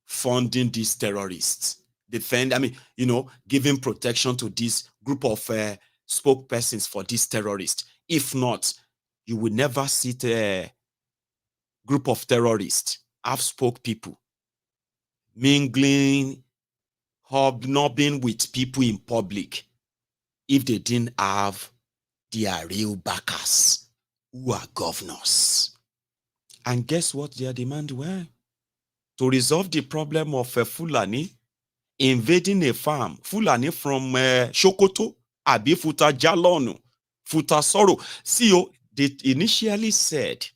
[SPEAKER 3] funding these terrorists. Giving protection to this group of spokespersons for these terrorists. If not, you would never see a group of terrorists have spoke people mingling, hobnobbing with people in public if they didn't have their real backers who are governors. And guess what their demand were? To resolve the problem of Fulani invading a farm. Fulani from Sokoto, Abi Futa Jalonu, Futa Soro. See, they initially said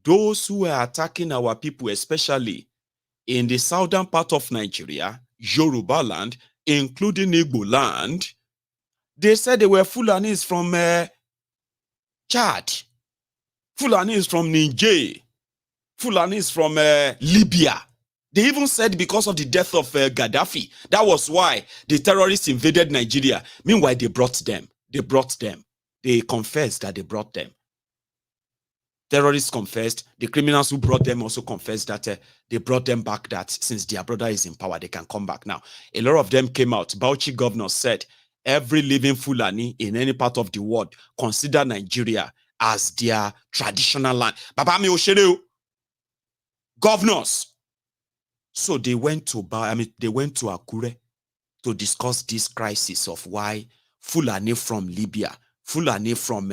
[SPEAKER 3] those who were attacking our people, especially in the southern part of Nigeria, Yoruba land, including Igbo land, they said they were Fulanis from Chad, Fulanis from Niger, Fulanis from Libya. They even said because of the death of Gaddafi, that was why the terrorists invaded Nigeria. Meanwhile, they brought them. They confessed that they brought them. Terrorists confessed. The criminals who brought them also confessed that they brought them back, that since their brother is in power, they can come back now. A lot of them came out. Bauchi governor said, every living Fulani in any part of the world consider Nigeria as their traditional land. Baba mi oshere, governors. So they went to Akure to discuss this crisis of why Fulani from Libya, Fulani from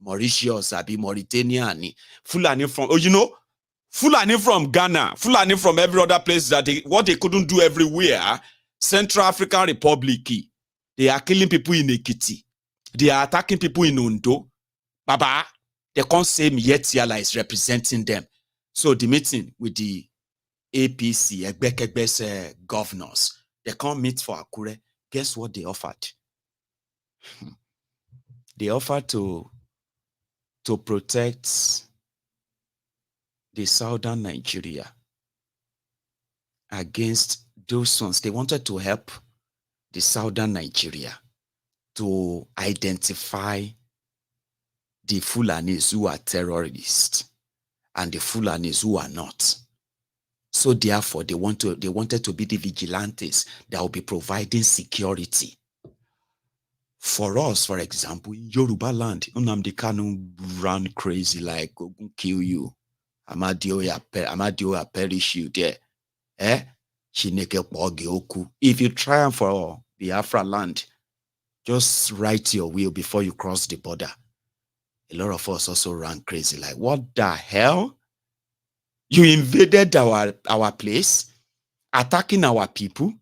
[SPEAKER 3] Mauritius, Mauritania, Fulani from, Fulani from Ghana, Fulani from every other place, that what they couldn't do everywhere, Central African Republic, they are killing people in Ekiti, they are attacking people in Ondo. Baba, they can't say Miyetti Allah is representing them. So the meeting with the APC, Egbekegbe's governors, they can't meet for Akure. Guess what they offered? They offered to protect the southern Nigeria against those ones. They wanted to help the southern Nigeria to identify the Fulanis who are terrorists and the Fulanis who are not. So therefore, they wanted to be the vigilantes that will be providing security. For us, for example, in Yoruba land, Nnamdi Kanu ran crazy like, kill you. Amadioya perish you there. If you triumph for the Afra land, just write your will before you cross the border. A lot of us also ran crazy like, what the hell? You invaded our place, attacking our people.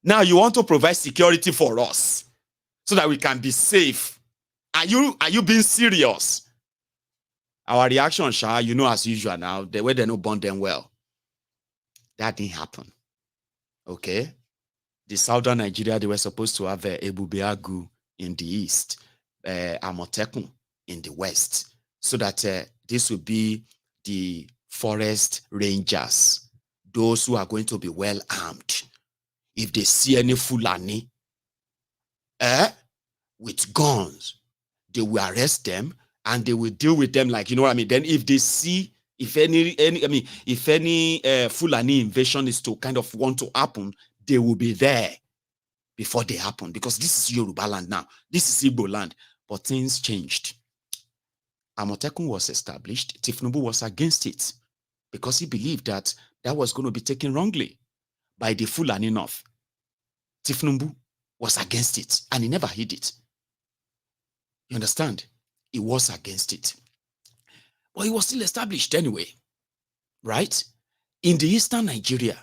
[SPEAKER 3] Now you want to provide security for us so that we can be safe. Are you being serious? Our reaction, as usual now, the way they don't bond them well. That didn't happen. Okay? The southern Nigeria, they were supposed to have Ebubeagu in the east, Amotekun in the west, so that this would be the forest rangers, those who are going to be well armed. If they see any Fulani with guns, they will arrest them and they will deal with them like, Then if they see, if any Fulani invasion is to kind of want to happen, they will be there before they happen, because this is Yoruba land now. This is Igbo land. But things changed. Amotekun was established. Tinubu was against it because he believed that was going to be taken wrongly by the Fulani North. Tinubu was against it, and he never hid it. You understand? He was against it. But it was still established anyway, right? In the eastern Nigeria,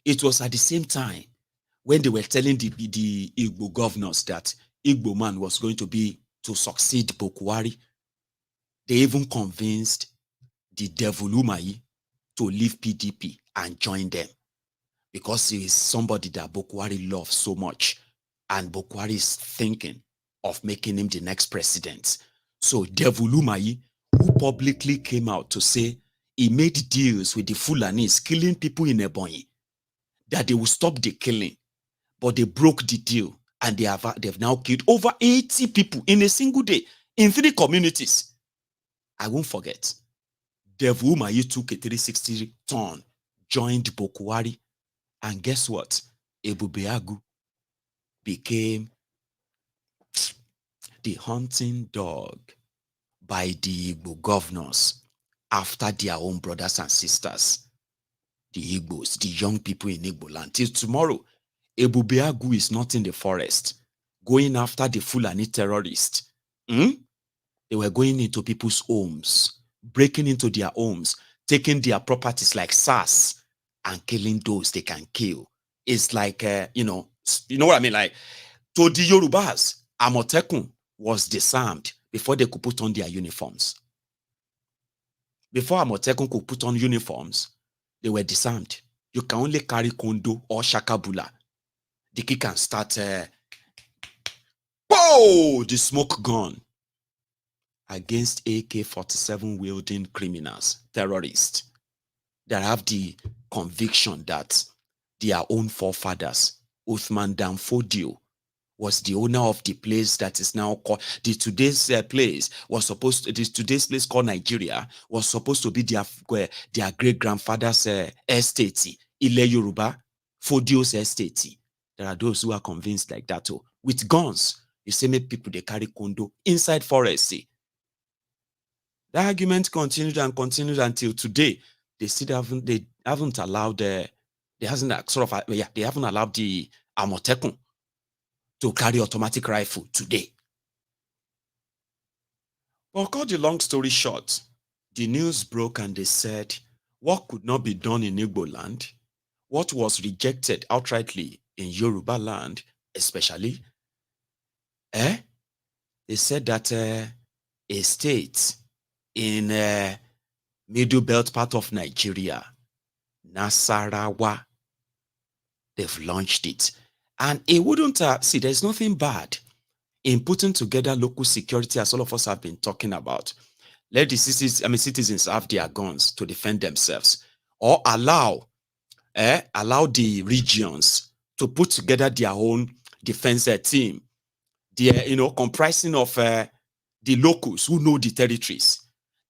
[SPEAKER 3] it was at the same time when they were telling the Igbo governors that Igbo man was going to succeed Bokwari. They even convinced the devaluing to leave PDP and join them, because he is somebody that Bokwari loves so much, and Bokwari is thinking of making him the next president. So devaluing, who publicly came out to say he made deals with the Fulanis killing people in Ebonyi, that they will stop the killing, but they broke the deal, and they've now killed over 80 people in a single day in 3 communities. I won't forget. Devaluing took a 360 turn, joined Bokwari, and guess what? Ebubeagu became the hunting dog by the Igbo governors after their own brothers and sisters, the Igbos, the young people in Igbo land. Till tomorrow, Ebubeagu is not in the forest going after the Fulani terrorists. They were going into people's homes, breaking into their homes, taking their properties like SARS, and killing those they can kill. It's like, you know what I mean? Like, to the Yorubas, Amotekun was disarmed before they could put on their uniforms. Before Amotekun could put on uniforms, they were disarmed. You can only carry Kondo or Shakabula. The kid can start, the smoke gun against AK-47 wielding criminals, terrorists, that have the conviction that their own forefathers, Uthman Dan Fodio, was the owner of the place that is now called today's place called Nigeria was supposed to be their great grandfather's estate, Ile Yoruba, Fodio's estate. There are those who are convinced like that too. With guns, the same people they carry Kondo inside forest. The argument continued and continued until today. They haven't allowed the Amotekun to carry automatic rifle today. Well, cut the long story short, the news broke and they said what could not be done in Igbo land, what was rejected outrightly in Yoruba land, especially, they said that a state in middle belt part of Nigeria, Nassarawa, they've launched it. And it wouldn't, there's nothing bad in putting together local security, as all of us have been talking about. Let the citizens have their guns to defend themselves, or allow the regions to put together their own defense team, comprising of the locals who know the territories.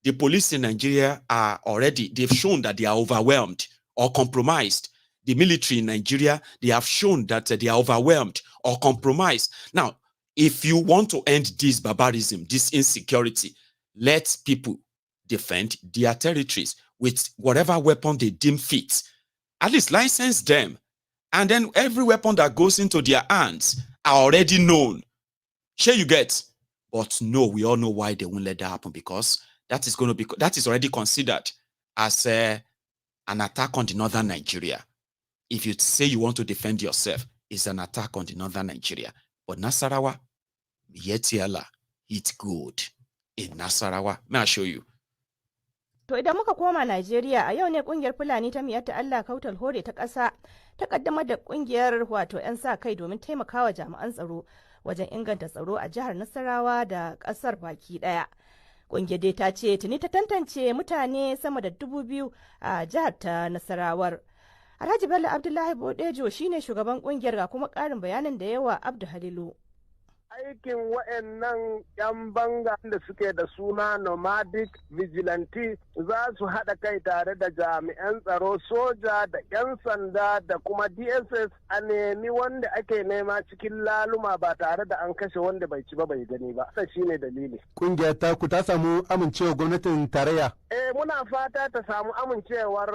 [SPEAKER 3] The police in Nigeria they've shown that they are overwhelmed or compromised. The military in Nigeria, they have shown that they are overwhelmed or compromised. Now, if you want to end this barbarism, this insecurity, let people defend their territories with whatever weapon they deem fit. At least license them. And then every weapon that goes into their hands are already known. Sure you get. But no, we all know why they won't let that happen, because that is already considered as an attack on the northern Nigeria. If you say you want to defend yourself, it's an attack on the northern Nigeria. But Nassarawa, Miyetti Allah, it's good. In Nassarawa, may I show you?
[SPEAKER 7] To idan muka koma Najeriya, a yau ne kungiyar Fulani ta Miyetti Allah kautal hore ta ƙasa ta kaddamar da kungiyar wato 'yan sa kai domin taimakawa jami'an tsaro wajen inganta tsaro a jihar Nassarawa da ƙasar baki ɗaya. Kungiyar dai ta ce tuni ta tantance mutane sama da 2,000 a jihar ta Nassarawar. Alhaji Bello Abdullahi Bodejo shine shugaban kungiyar, ga kuma ƙarin bayanin da yawa Abdu Halilu.
[SPEAKER 1] aikin wa'annan 'yan banga da suke da suna nomadic vigilante za su haɗa kai tare da jami'an tsaro soja da 'yan sanda da kuma DSS a nemi wanda ake nema cikin laluma ba tare da an kashe wanda bai ci ba bai gani ba. Sai shine dalili.
[SPEAKER 8] Kungiyar ta ku ta samu amincewa gwamnatin tarayya?
[SPEAKER 1] Muna fata ta samu amincewar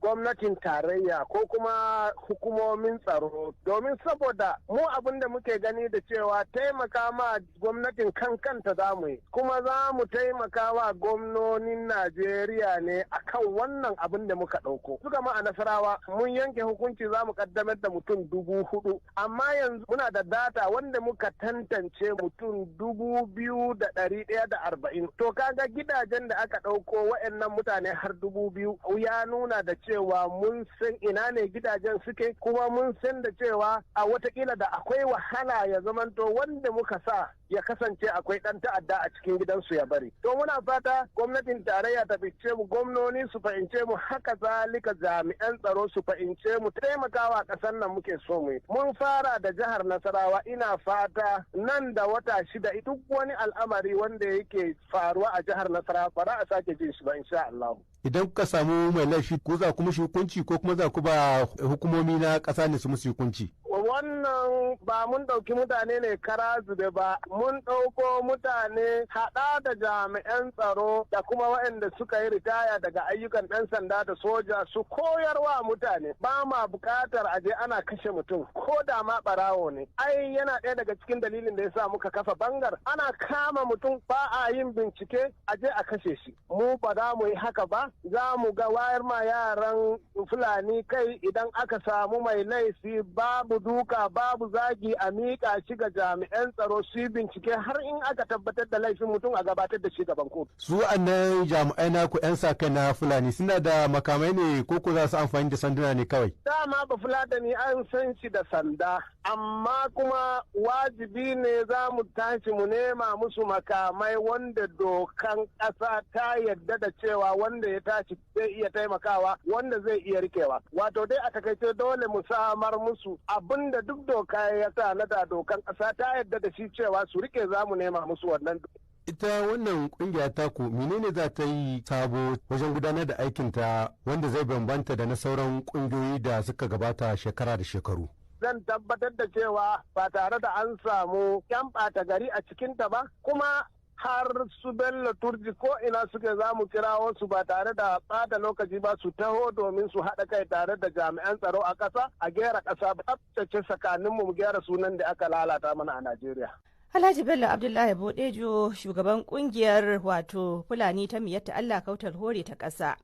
[SPEAKER 1] gwamnatin tarayya ko kuma hukumomin tsaro domin saboda mu abin da muke gani da cewa taimaka ma gwamnatin kanta za mu yi kuma za mu taimaka wa gwamnonin Najeriya ne akan wannan abin da muka ɗauko. Suka ma a Nassarawa mun yanke hukunci za mu kaddamar da mutum 4,000 amma yanzu muna da data wanda muka tantance mutum 2,140. To kaga gidajen da aka ɗauko wa'annan mutane har 2,000 ya nuna da cewa mun san ina ne gidajen suke kuma mun san da cewa a watakila da akwai wahala ya zamanto wanda muka sa ya kasance akwai ɗan ta'adda a cikin gidansu ya bari. To muna fata gwamnatin tarayya ta fice mu, gwamnoni su fahimce mu, haka zalika jami'an tsaro su fahimce mu, taimakawa ƙasar nan muke so mu yi. Mun fara da jihar Nassarawa, ina fata nan da wata 6 duk wani al'amari wanda yake faruwa a jihar Nassarawa ba za a sake jin shi ba insha Allah.
[SPEAKER 8] Idan kuka samu mai laifi ko za ku mishi hukunci ko kuma za ku ba hukumomi na ƙasa ne su musu hukunci?
[SPEAKER 1] Wannan ba mun ɗauki mutane ne kara zube ba, mun ɗauko mutane haɗa da jami'an tsaro da kuma waɗanda suka yi ritaya daga ayyukan ɗan sanda da soja su koyarwa mutane. Ba ma buƙatar aje ana kashe mutum ko da ma ɓarawo ne. Ai yana ɗaya daga cikin dalilin da ya sa muka kafa bangar. Ana kama mutum ba a yin bincike aje a kashe shi. Mu ba za mu yi haka ba, za mu ga wayar ma yaran Fulani kai idan aka samu mai laifi babu duka babu zagi a miƙa shi ga jami'an tsaro su yi bincike har in aka tabbatar da laifin mutum a gabatar da shi gaban kotu.
[SPEAKER 8] Su annan jami'ai na ku 'yan sa kai na Fulani suna da makamai ne ko za su amfani da sanduna ne kawai?
[SPEAKER 1] Dama ba Fulatani an san shi da sanda, amma kuma wajibi ne za mu tashi mu nema musu makamai wanda dokan ƙasa ta yadda da cewa wanda ya tashi zai iya taimakawa wanda zai iya rikewa. Wato dai a takaice dole mu samar musu abinda duk doka ya sa na da dokan ƙasa ta yadda da shi cewa su rike za mu nema musu wannan.
[SPEAKER 8] Ita wannan kungiya taku menene za ta yi sabo wajen gudanar da aikinta wanda zai bambanta da na sauran kungiyoyi da suka gabata shekara da shekaru?
[SPEAKER 1] Zan tabbatar da cewa ba tare da an samu yan ɓata gari a cikinta ba, kuma har su Bello Turji ko ina suke za mu kirawo su ba tare da ɓata lokaci ba su taho domin su haɗa kai tare da jami'an tsaro a ƙasa a gera ƙasa ba, tsaftace tsakaninmu mu gyara sunan da aka lalata mana a Najeriya.
[SPEAKER 7] Alhaji Bello Abdullahi Bodejo, shugaban kungiyar wato Fulani ta Miyyetti Allah kautal hore ta ƙasa.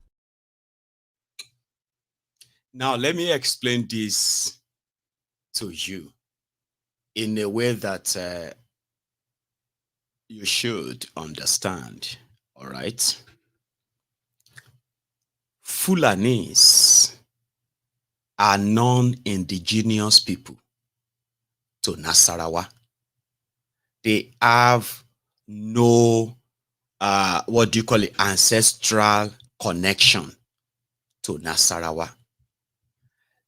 [SPEAKER 3] Now let me explain this to you in a way that you should understand, all right? Fulanis are non-indigenous people to Nassarawa. They have no, ancestral connection to Nassarawa.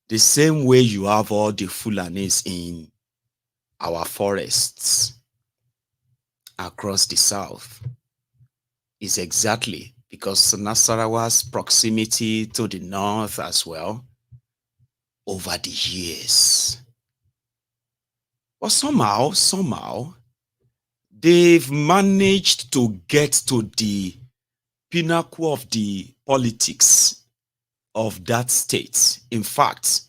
[SPEAKER 3] The same way you have all the Fulanis in our forests across the south is exactly because Nassarawa's proximity to the north as well over the years. But somehow, they've managed to get to the pinnacle of the politics of that state. In fact,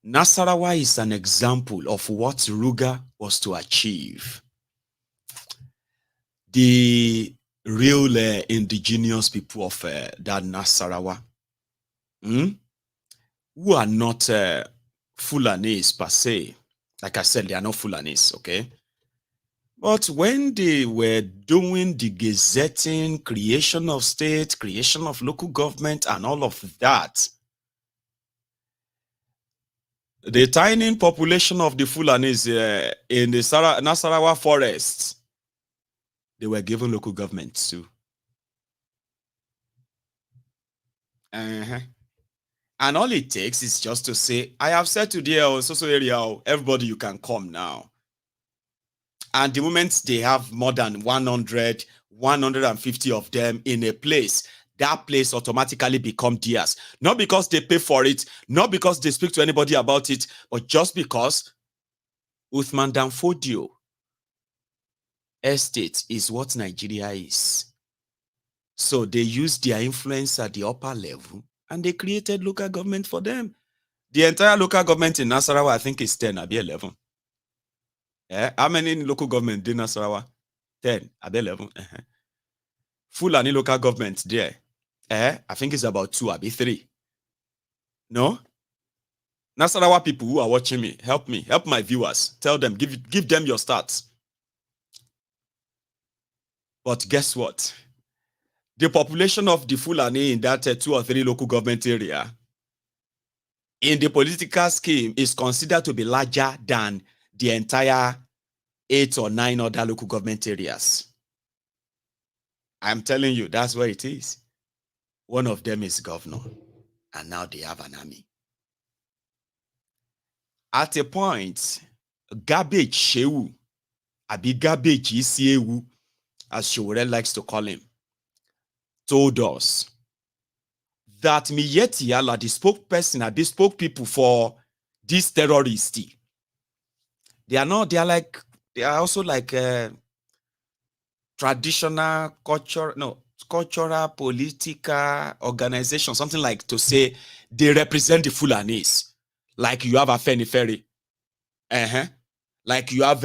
[SPEAKER 3] Nassarawa is an example of what Ruga was to achieve. The real indigenous people of that Nassarawa, who are not Fulanis per se. Like I said, they are not Fulanis, okay? But when they were doing the gazetting, creation of state, creation of local government, and all of that, the tiny population of the Fulanis in the Nassarawa forests, they were given local governments too. And all it takes is just to say, I have said to the so area, everybody, you can come now. And the moment they have more than 100, 150 of them in a place, that place automatically become theirs. Not because they pay for it, not because they speak to anybody about it, but just because Uthman Danfodio estate is what Nigeria is. So they use their influence at the upper level and they created local government for them. The entire local government in Nassarawa, I think, is 10, I'll be 11. How many local government in Nassarawa? 10, I'll be 11. Fulani local government there. I think it's about 2, I'll be 3. No? Nassarawa people who are watching me, help my viewers. Tell them, give them your stats. But guess what? The population of the Fulani in that 2 or 3 local government area in the political scheme is considered to be larger than the entire 8 or 9 other local government areas. I'm telling you, that's where it is. One of them is governor, and now they have an army. At a point, garbage Shehu, Abi garbage Isiewu, as Showore likes to call him, told us that Miyetti Allah, the spokesperson, and the spokespeople for these terrorists, they are also like traditional cultural political organization, something like to say they represent the Fulanis. Like you have a Afenifere, like you have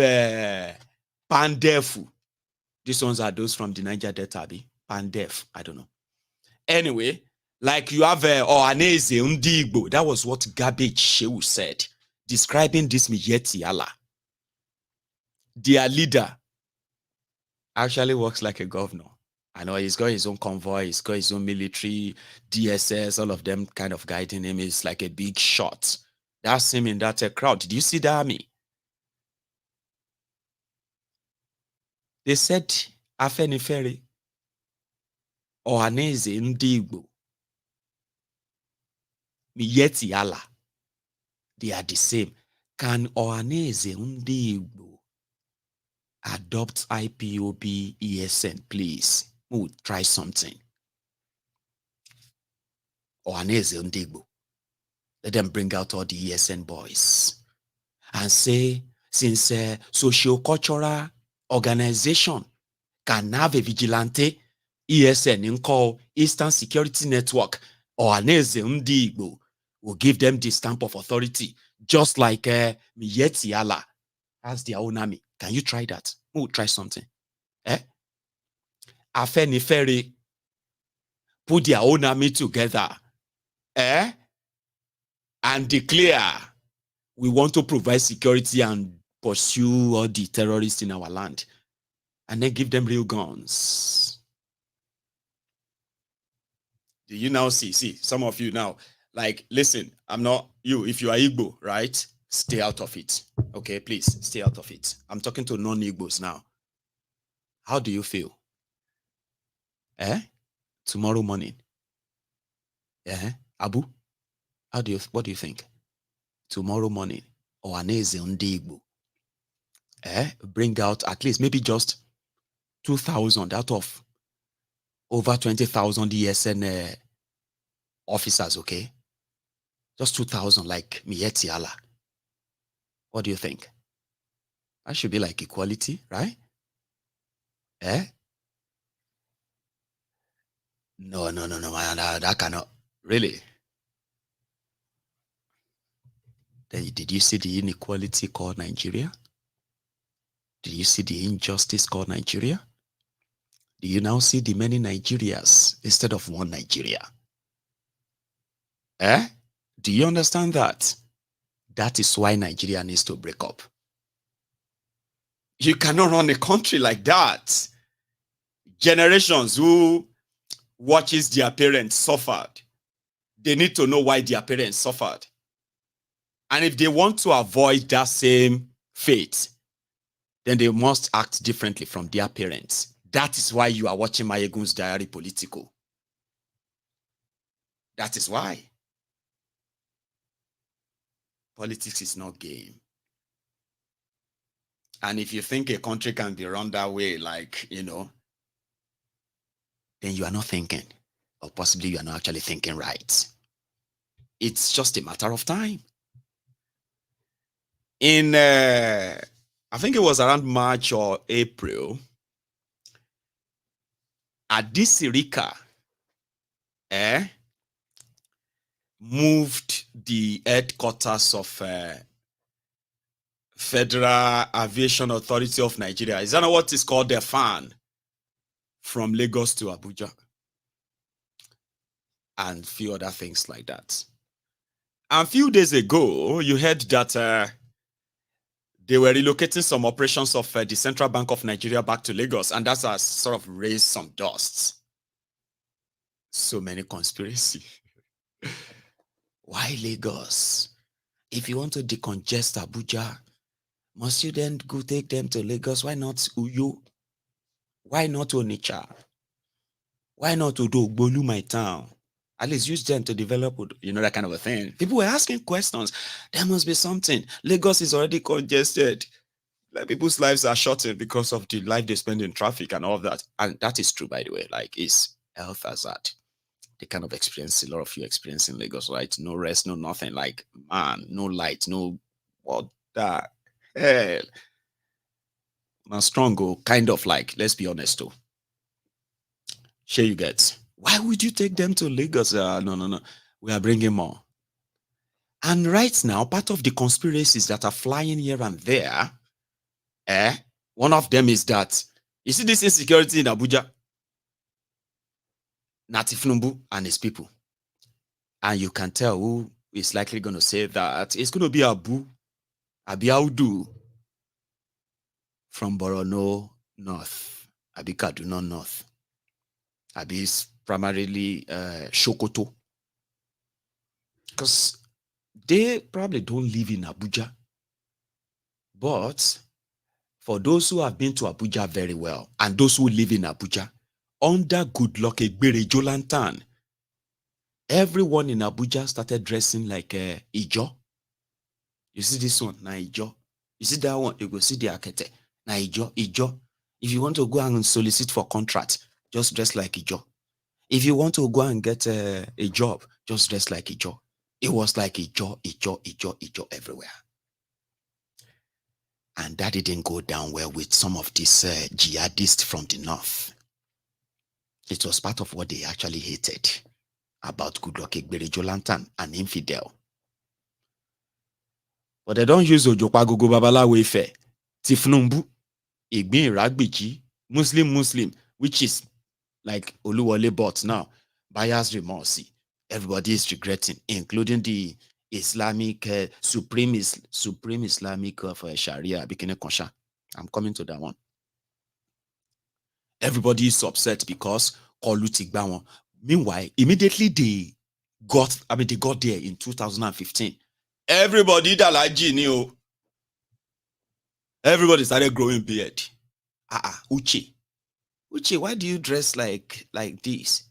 [SPEAKER 3] Pandefu. These ones are those from the Niger Delta, Pandef, I don't know. Anyway, like you have Ohaneze Ndigbo. That was what Garbage Shehu said, describing this Miyetti Allah. Their leader actually works like a governor. I know he's got his own convoy, he's got his own military, DSS, all of them kind of guiding him. He's like a big shot. That's him in that crowd. Did you see the army? They said Afenifere, Ohaneze Ndigbo, Miyetti Allah. They are the same. Can Ohaneze Ndigbo adopt IPOB ESN, please? We'll try something. Ohaneze Ndigbo. Let them bring out all the ESN boys and say, since socio-cultural organization can have a vigilante ESN in call Eastern Security Network, Ohaneze Ndigbo will give them the stamp of authority, just like Miyetti Allah has their own army. Can you try that? We'll try something. Afenifere put their own army together. And declare we want to provide security and pursue all the terrorists in our land. And then give them real guns. Do you now see some of you now, like, listen, I'm not you. If you are Igbo, right? Stay out of it. Okay, please stay out of it. I'm talking to non-Igbos now. How do you feel? Tomorrow morning. Abu? What do you think? Tomorrow morning, Ohaneze Ndigbo, bring out at least maybe just 2,000 out of over 20,000 ESN officers, okay? Just 2,000 like Miyetti Allah. What do you think? That should be like equality, right? No, that cannot. Really? Did you see the inequality called Nigeria? Did you see the injustice called Nigeria? Do you now see the many Nigerias instead of one Nigeria? Do you understand that? That is why Nigeria needs to break up. You cannot run a country like that. Generations who watches their parents suffered. They need to know why their parents suffered. And if they want to avoid that same fate, then they must act differently from their parents. That is why you are watching Mayegun's Diary Political. That is why. Politics is not game. And if you think a country can be run that way, like, then you are not thinking, or possibly you are not actually thinking right. It's just a matter of time. In, I think it was around March or April, Adisirika moved the headquarters of Federal Aviation Authority of Nigeria. Is that not what is called the FAN? From Lagos to Abuja. And few other things like that. And a few days ago, you heard that they were relocating some operations of the Central Bank of Nigeria back to Lagos, and that has sort of raised some dust. So many conspiracy. Why Lagos? If you want to decongest Abuja, must you then go take them to Lagos? Why not Uyo? Why not Onitsha? Why not Odogbolu, my town? At least use them to develop, that kind of a thing. People were asking questions. There must be something. Lagos is already congested. Like, people's lives are shortened because of the life they spend in traffic and all of that. And that is true, by the way. Like, it's health hazard. They kind of experience, a lot of you experience in Lagos, right? No rest, no nothing. Like, man, no light, no, what the hell? Now, strong, kind of like, let's be honest, though. Sure you get. Why would you take them to Lagos? No. We are bringing more. And right now, part of the conspiracies that are flying here and there, one of them is that, you see this insecurity in Abuja? Tinubu and his people. And you can tell who is likely going to say that. It's going to be Abiaudu from Borono North, Abi Kaduna North. Abi is primarily Sokoto. Because they probably don't live in Abuja. But for those who have been to Abuja very well, and those who live in Abuja, under Goodluck Egbere Jolantan, everyone in Abuja started dressing like Ijo. You see this one, na Ijo. You see that one, you go see the Akete. Na Ijo. If you want to go and solicit for contract, just dress like Ijo. If you want to go and get a job, just dress like Ijo. It was like Ijo everywhere. And that didn't go down well with some of these jihadists from the north. It was part of what they actually hated about Goodluck Egbere Jolantan, an infidel. But they don't use Ojokwagogo Babalawo Ife, Tifnumbu, Igbin Ragbiji, Muslim, which is like Oluwole bought now, buyer's remorse. Everybody is regretting, including the Islamic Supreme Islamic of Sharia, Bikini Konsha. I'm coming to that one. Everybody is upset because Kolutigba. Meanwhile, immediately they got there in 2015. Everybody everybody started growing beard. Uche, why do you dress like this?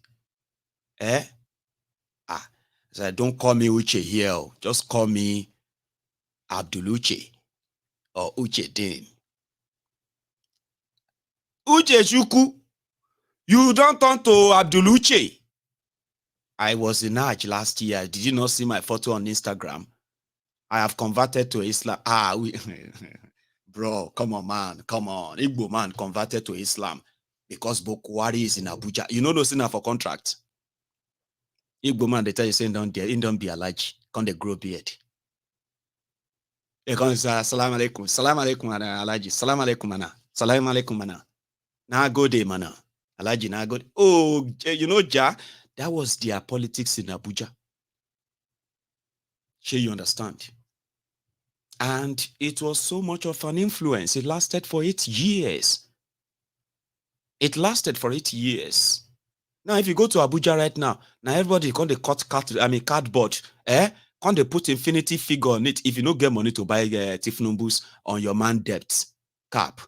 [SPEAKER 3] So don't call me Uche here. Just call me Abdul Uche or Uche Din. Uche Shuku, you don't turn to Abdul Uche. I was in Hajj last year. Did you not see my photo on Instagram? I have converted to Islam. Bro, come on, man. Come on. Igbo man converted to Islam because Bokwari is in Abuja. You know those things are for contract. Igbo man, they tell you, saying don't be allergic. Can't they grow beard? They can say, Salam alaikum. Salam alaikum, mana, allergy. Salam alaikum, mana. Salam alaikum, mana. Na go day, mana. Allergy, na go. Oh, you know, Ja, that was their politics in Abuja. Sure, you understand? And it was so much of an influence. It lasted for 8 years. Now, if you go to Abuja right now everybody can they cut cardboard, can they put infinity figure on it? If you don't get money to buy Tifnumbu's on your man debt cap,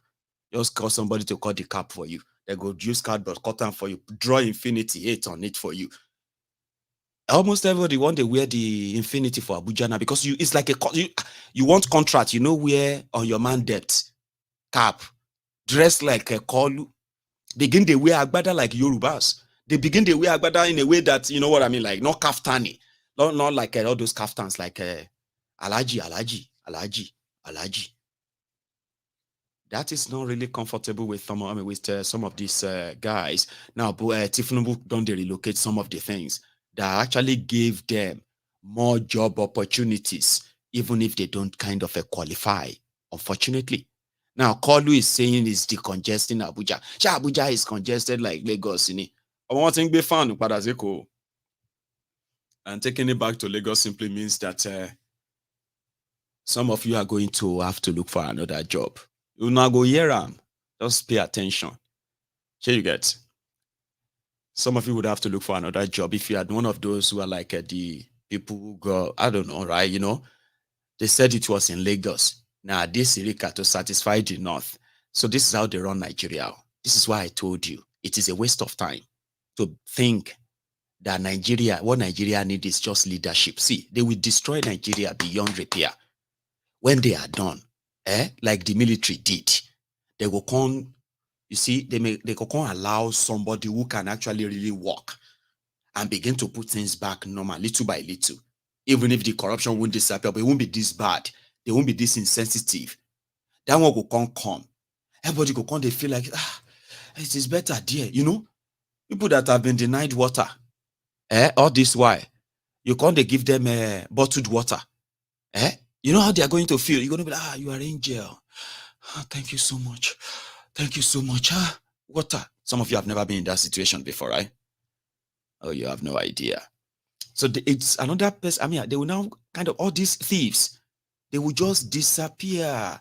[SPEAKER 3] just call somebody to cut the cap for you. They go use cardboard, cut them for you, draw infinity 8 on it for you. Almost everybody want to wear the infinity for Abuja now because it's like you want contract, where on your man debt. cap, dress like a kolu, begin they wear agbada like Yorubas. They begin they wear agbada in a way that, you know what I mean, like not kaftani, not like all those kaftans like alaji. That is not really comfortable with some, some of these guys. Now, Tinubu don't they relocate some of the things that actually gave them more job opportunities, even if they don't kind of qualify, unfortunately. Now, Kolu is saying is decongesting Abuja. Abuja is congested like Lagos. I want to be found, and taking it back to Lagos simply means that some of you are going to have to look for another job. You now go hear them. Just pay attention. Here you get. Some of you would have to look for another job if you had one of those who are like the people who go, I don't know, right? They said it was in Lagos. Now, this Irika to satisfy the North. So this is how they run Nigeria. This is why I told you it is a waste of time to think that what Nigeria needs is just leadership. See, they will destroy Nigeria beyond repair. When they are done, like the military did, they will come, you see, they can allow somebody who can actually really work and begin to put things back normal, little by little. Even if the corruption won't disappear, but it won't be this bad. They won't be this insensitive. That one will come. Everybody will come, they feel like, it is better there. People that have been denied water, all this while, you can't they give them bottled water. You know how they are going to feel? You're going to be like, you are an angel. Thank you so much. Thank you so much. Water. Some of you have never been in that situation before, right? Oh, you have no idea. So it's another person. They will now kind of, all these thieves, they will just disappear.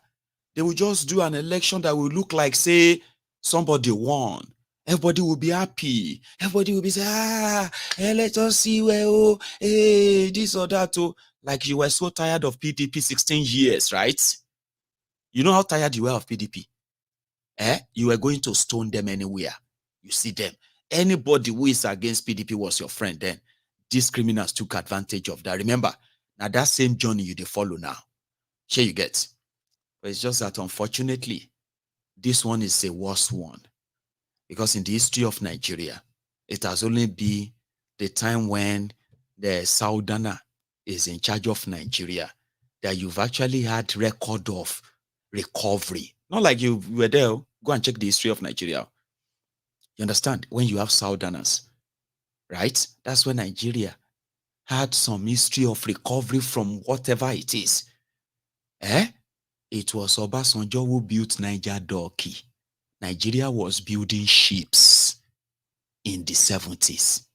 [SPEAKER 3] They will just do an election that will look like, say, somebody won. Everybody will be happy. Everybody will be saying, let us see where, this or that. Like you were so tired of PDP 16 years, right? You know how tired you were of PDP? You were going to stone them anywhere. You see them. Anybody who is against PDP was your friend then. These criminals took advantage of that. Remember, now that same journey you follow now. Here you get. But it's just that unfortunately, this one is a worse one. Because in the history of Nigeria, it has only been the time when the Southerner is in charge of Nigeria that you've actually had record of recovery. Not like you were there. Go and check the history of Nigeria. You understand? When you have Southerners, right? That's when Nigeria had some history of recovery from whatever it is. It was Obasanjo who built Niger Donkey. Nigeria was building ships in the 70s.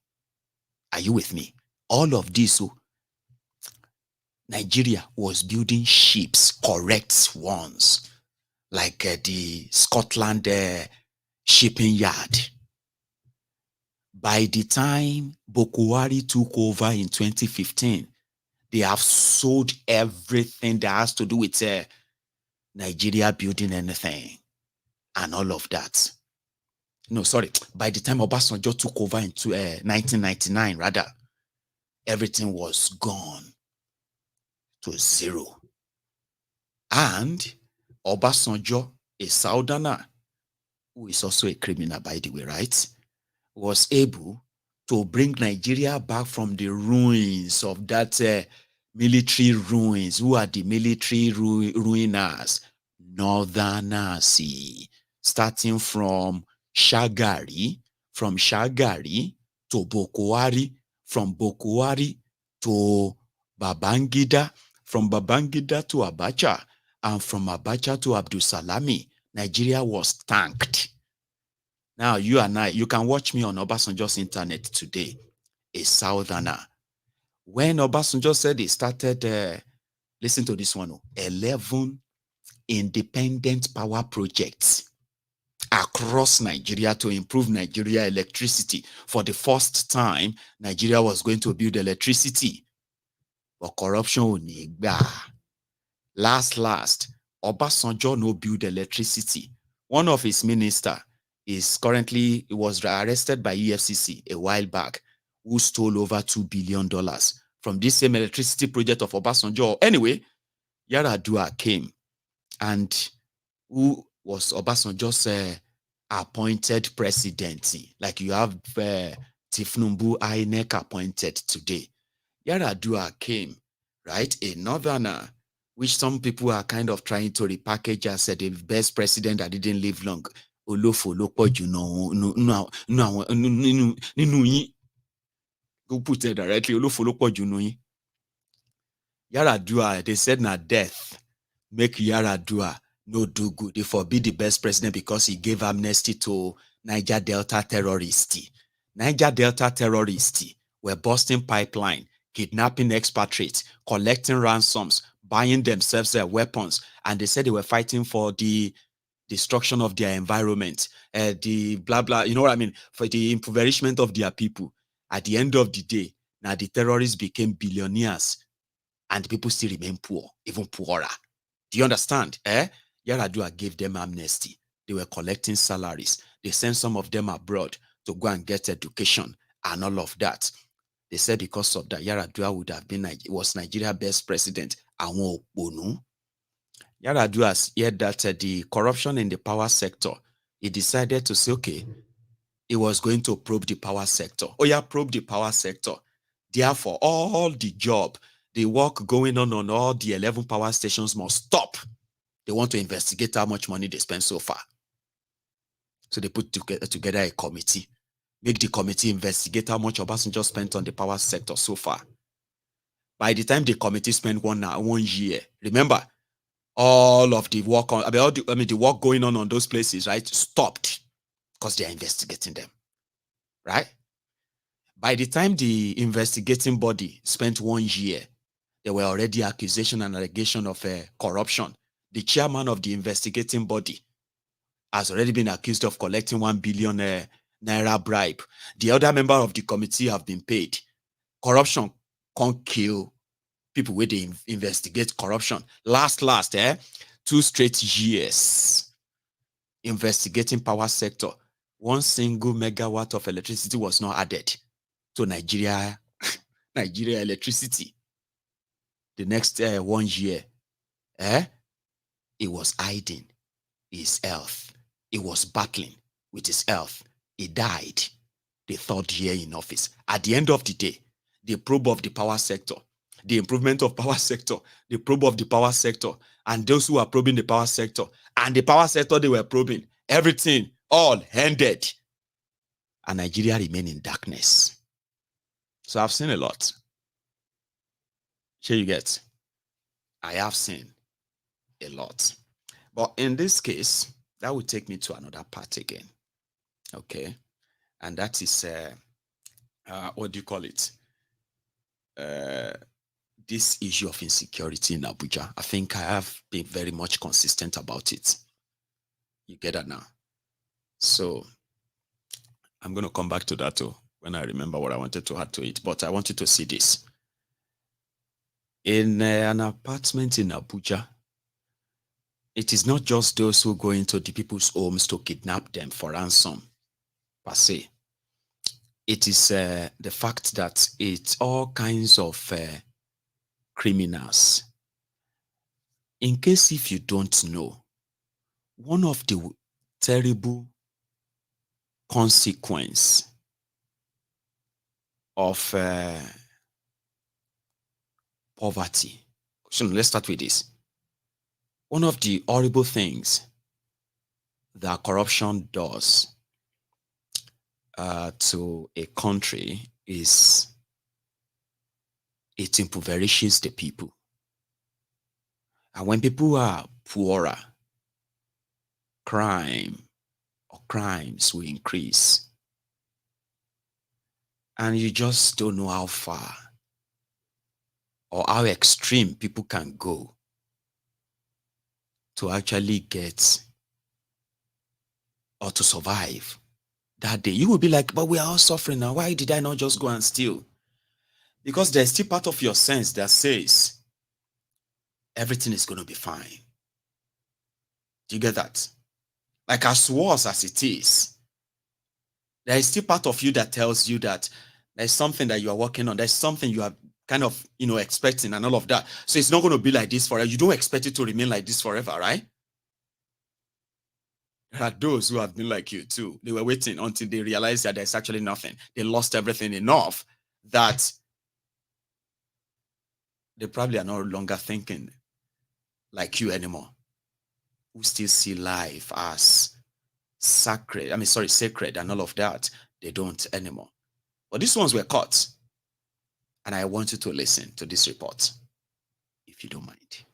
[SPEAKER 3] Are you with me? All of this, Nigeria was building ships, correct ones, like the Scotland shipping yard. By the time Bokwari took over in 2015, they have sold everything that has to do with Nigeria building anything and all of that. No, sorry. By the time Obasanjo took over in 1999, rather, everything was gone to zero. And Obasanjo, a Southerner, who is also a criminal, by the way, right, was able to bring Nigeria back from the ruins of that military ruins. Who are the military ruiners? Northerners, starting from Shagari to Bokwari, from Bokwari to Babangida, from Babangida to Abacha, and from Abacha to Abdul Salami. Nigeria was tanked. Now, you and I, you can watch me on Obasanjo's internet today, a Southerner. When Obasanjo said he started, listen to this one, 11 independent power projects across Nigeria to improve Nigeria electricity. For the first time, Nigeria was going to build electricity. But corruption, last, Obasanjo no build electricity. One of his ministers he was arrested by EFCC a while back, who stole over $2 billion from this same electricity project of Obasanjo. Anyway, Yaradua came, and who was Obasanjo's appointed presidency, like you have Tinubu INEC appointed today. Yaradua came, right? A northerner, which some people are kind of trying to repackage as the best president that didn't live long. Olofo lopo, you know, go put it directly. Olofo lopo, you know. Yaradua, they said na death make Yaradua no do good. They forbid the best president because he gave amnesty to Niger Delta terrorists. Niger Delta terrorists were busting pipeline, kidnapping expatriates, collecting ransoms, buying themselves their weapons, and they said they were fighting for the destruction of their environment, the blah blah, you know what I mean, for the impoverishment of their people. At the end of the day, now the terrorists became billionaires, and the people still remain poor, even poorer. Do you understand? Yaradua gave them amnesty. They were collecting salaries. They sent some of them abroad to go and get education and all of that. They said because of that, Yaradua would have been, was Nigeria's best president. Yaradua heard that the corruption in the power sector, he decided to say, okay, he was going to probe the power sector. Oh yeah, probe the power sector. Therefore, all the job, the work going on all the 11 power stations must stop. They want to investigate how much money they spent so far. So they put together a committee. Make the committee investigate how much Obasanjo spent on the power sector so far. By the time the committee spent 1 year, remember, all of the work on, the work going on those places, right, stopped because they are investigating them, right? By the time the investigating body spent 1 year, there were already accusation and allegation of corruption. The chairman of the investigating body has already been accused of collecting 1 billion Naira bribe. The other member of the committee have been paid. Corruption can't kill people where they investigate corruption. Last, 2 straight years investigating power sector. 1 single megawatt of electricity was not added to Nigeria electricity. The next 1 year, he was hiding his health. He was battling with his health. He died the 3rd year in office. At the end of the day, the probe of the power sector, the improvement of power sector, the probe of the power sector, and those who are probing the power sector, and the power sector they were probing, everything all ended. And Nigeria remained in darkness. So I've seen a lot. Here you get. I have seen a lot. But in this case, that would take me to another part again. Okay. And that is, what do you call it? This issue of insecurity in Abuja. I think I have been very much consistent about it. You get that now? So I'm going to come back to that too when I remember what I wanted to add to it. But I want you to see this. In an apartment in Abuja, it is not just those who go into the people's homes to kidnap them for ransom, per se. It is the fact that it's all kinds of criminals. In case if you don't know, one of the terrible consequences of poverty. So let's start with this. One of the horrible things that corruption does to a country is it impoverishes the people. And when people are poorer, crime or crimes will increase. And you just don't know how far or how extreme people can go to actually get or to survive that day. You will be like, but we are all suffering now. Why did I not just go and steal? Because there's still part of your sense that says everything is going to be fine. Do you get that? Like as worse as it is, there is still part of you that tells you that there's something that you are working on. There's something you are kind of, expecting and all of that. So it's not going to be like this forever. You don't expect it to remain like this forever, right? there are those who have been like you too. They were waiting until they realized that there's actually nothing. They lost everything enough that they probably are no longer thinking like you anymore. Who still see life as sacred and all of that. They don't anymore. But these ones were caught. And I want you to listen to this report, if you don't mind.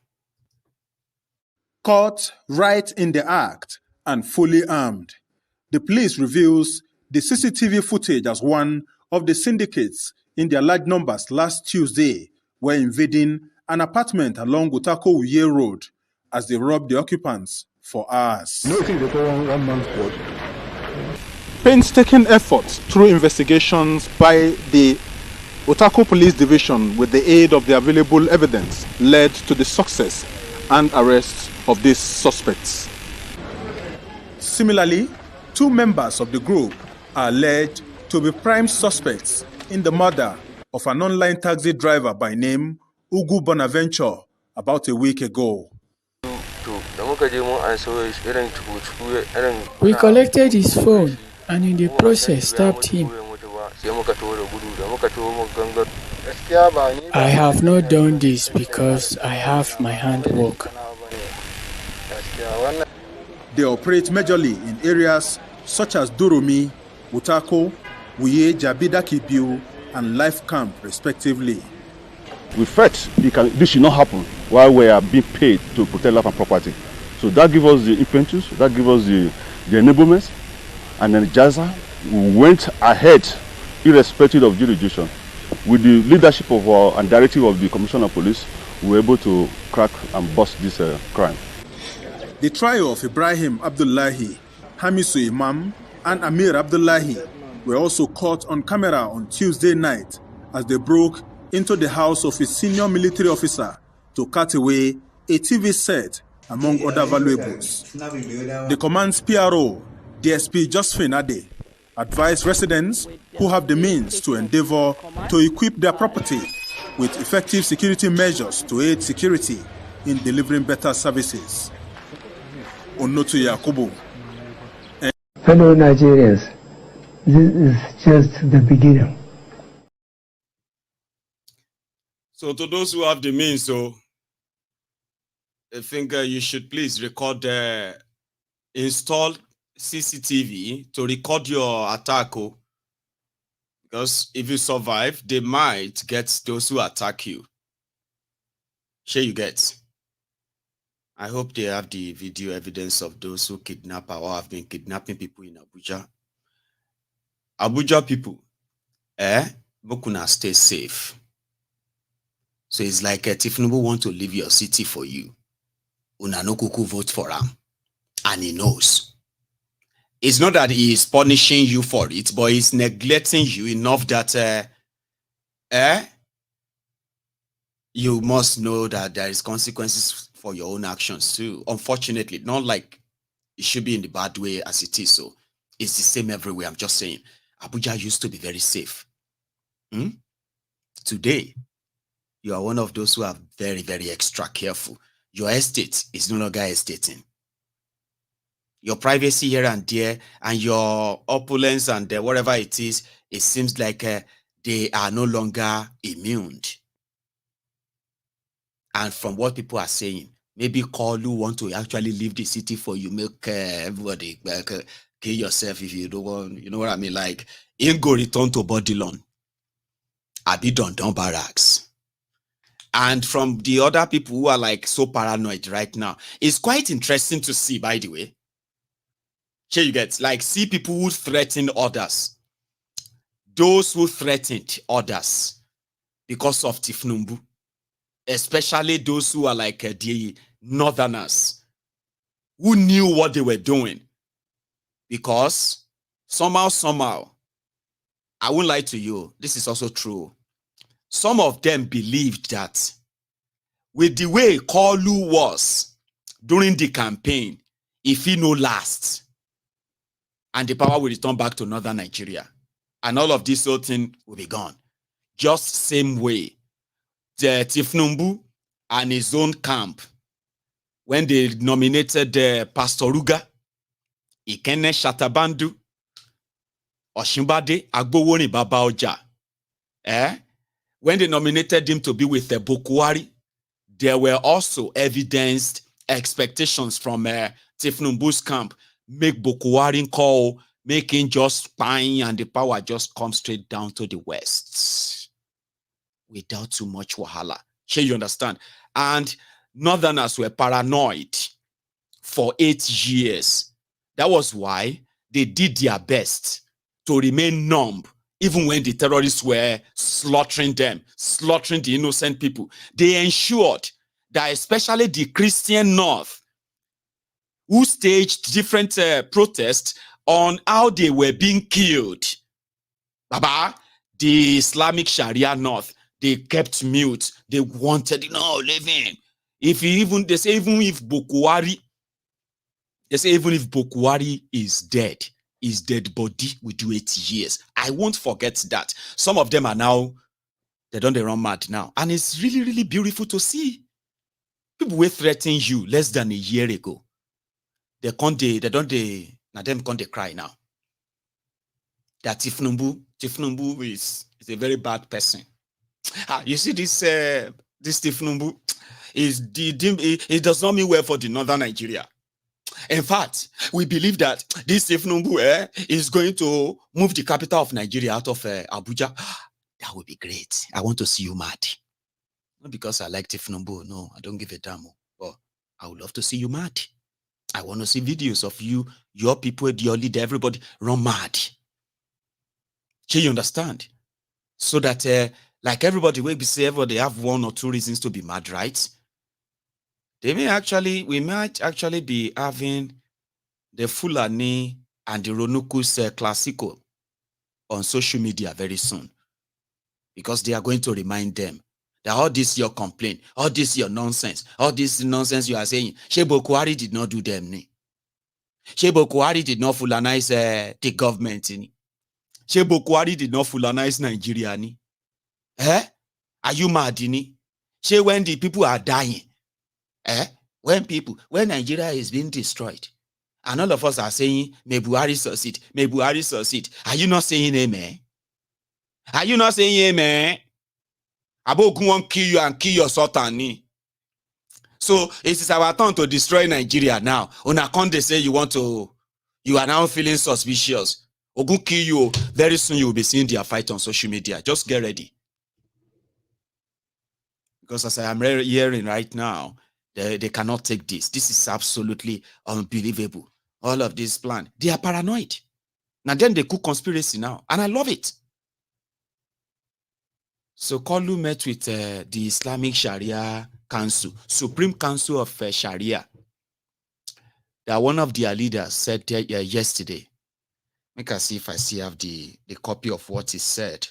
[SPEAKER 9] Caught right in the act and fully armed. The police reveals the CCTV footage as one of the syndicates in their large numbers last Tuesday were invading an apartment along Utako Uye Road as they robbed the occupants for hours. Painstaking efforts through investigations by the Utako Police Division with the aid of the available evidence led to the success and arrest of these suspects. Similarly, 2 members of the group are alleged to be prime suspects in the murder of an online taxi driver by name Ugu Bonaventure about a week ago.
[SPEAKER 10] We collected his phone and in the process stabbed him. I have not done this because I have my handwork.
[SPEAKER 9] They operate majorly in areas such as Duromi, Utako, Wuye, Jabida Kibiu, and Life Camp, respectively.
[SPEAKER 6] We felt this should not happen while we are being paid to protect life and property. So that gives us the impetus, that gives us the enablement, and then Jaza went ahead, irrespective of jurisdiction. With the leadership of and directive of the Commissioner of Police, we were able to crack and bust this crime.
[SPEAKER 9] The trio of Ibrahim Abdullahi, Hamisu Imam, and Amir Abdullahi were also caught on camera on Tuesday night as they broke into the house of a senior military officer to cut away a TV set, among other valuables. The command's PRO, DSP Josephine Ade, advised residents who have the means to endeavor to equip their property with effective security measures to aid security in delivering better services. Onotu Yakubu.
[SPEAKER 11] Fellow Nigerians, this is just the beginning.
[SPEAKER 3] So to those who have the means, I think you should please record, install CCTV to record your attack. Because if you survive, they might get those who attack you. Sure you get. I hope they have the video evidence of those who kidnap or have been kidnapping people in Abuja. Abuja people, Bokuna stay safe. So it's like Tinubu want to leave your city for you. Unanokuku vote for him. And he knows. It's not that he is punishing you for it, but he's neglecting you enough that you must know that there is consequences for your own actions too. Unfortunately, not like it should be in the bad way as it is. So it's the same everywhere. I'm just saying, Abuja used to be very safe. Today, you are one of those who are very, very extra careful. Your estate is no longer estating. Your privacy here and there, and your opulence and whatever it is, it seems like they are no longer immune. And from what people are saying, maybe Kalu want to actually leave the city for you, make everybody kill yourself if you don't want, you know what I mean? Like, in go return to Bodilon, Abi Don Barracks. And from the other people who are like so paranoid right now, it's quite interesting to see, by the way. Here you get, like, see people who threaten others. Those who threatened others because of Tifnumbu. Especially those who are like the northerners who knew what they were doing. Because somehow, I won't lie to you, this is also true. Some of them believed that with the way Kalu was during the campaign, if he no lasts, and the power will return back to northern Nigeria, and all of this whole thing will be gone. Just same way. The Tifnumbu and his own camp, when they nominated Pastor Ruga Ikene Shatabandu, Oshimbade, Agboworin Baba Oja. When they nominated him to be with the Bokwari, there were also evidenced expectations from Tinubu's camp, make Bokwari call, making just spying and the power just come straight down to the west without too much wahala. Sure, you understand? And Northerners were paranoid for 8 years. That was why they did their best to remain numb, even when the terrorists were slaughtering them, slaughtering the innocent people. They ensured that especially the Christian North, who staged different protests on how they were being killed. Baba, the Islamic Sharia North, they kept mute. They wanted, living. They say even if Bokwari is dead, his dead body will do 8 years. I won't forget that. Some of them are now, they run mad now. And it's really, really beautiful to see. People were threatening you less than a year ago. Now them can't cry now. That Tinubu is a very bad person. You see this Tinubu, it does not mean well for the northern Nigeria. In fact, we believe that this Tinubu is going to move the capital of Nigeria out of Abuja. That would be great. I want to see you mad. Not because I like Tinubu. No, I don't give a damn. But I would love to see you mad. I want to see videos of you, your people, your leader, everybody run mad. Do you understand? So that, like everybody will be say, they have 1 or 2 reasons to be mad, right? We might actually be having the Fulani and the Ronukus Classical on social media very soon. Because they are going to remind them that all this your complaint, all this your nonsense, all this nonsense you are saying, Shebo Buhari did not do them. Shebo Buhari did not Fulanize the government. Shebo Buhari did not Fulanize Nigeria. Are you mad? She when the people are dying, when Nigeria is being destroyed, and all of us are saying, may Buhari succeed, may Buhari succeed. Are you not saying amen? Are you not saying amen? Abogun won't kill you and kill your sultan. So it is our turn to destroy Nigeria now. On account they say you are now feeling suspicious. Ogun kill you. Very soon you will be seeing their fight on social media. Just get ready. Because as I am hearing right now, they cannot take this. This is absolutely unbelievable. All of this plan. They are paranoid. Now then they cook conspiracy now. And I love it. So Kolu met with the Islamic Sharia Council, Supreme Council of Sharia. That one of their leaders said yesterday. Make us see if I have the copy of what he said.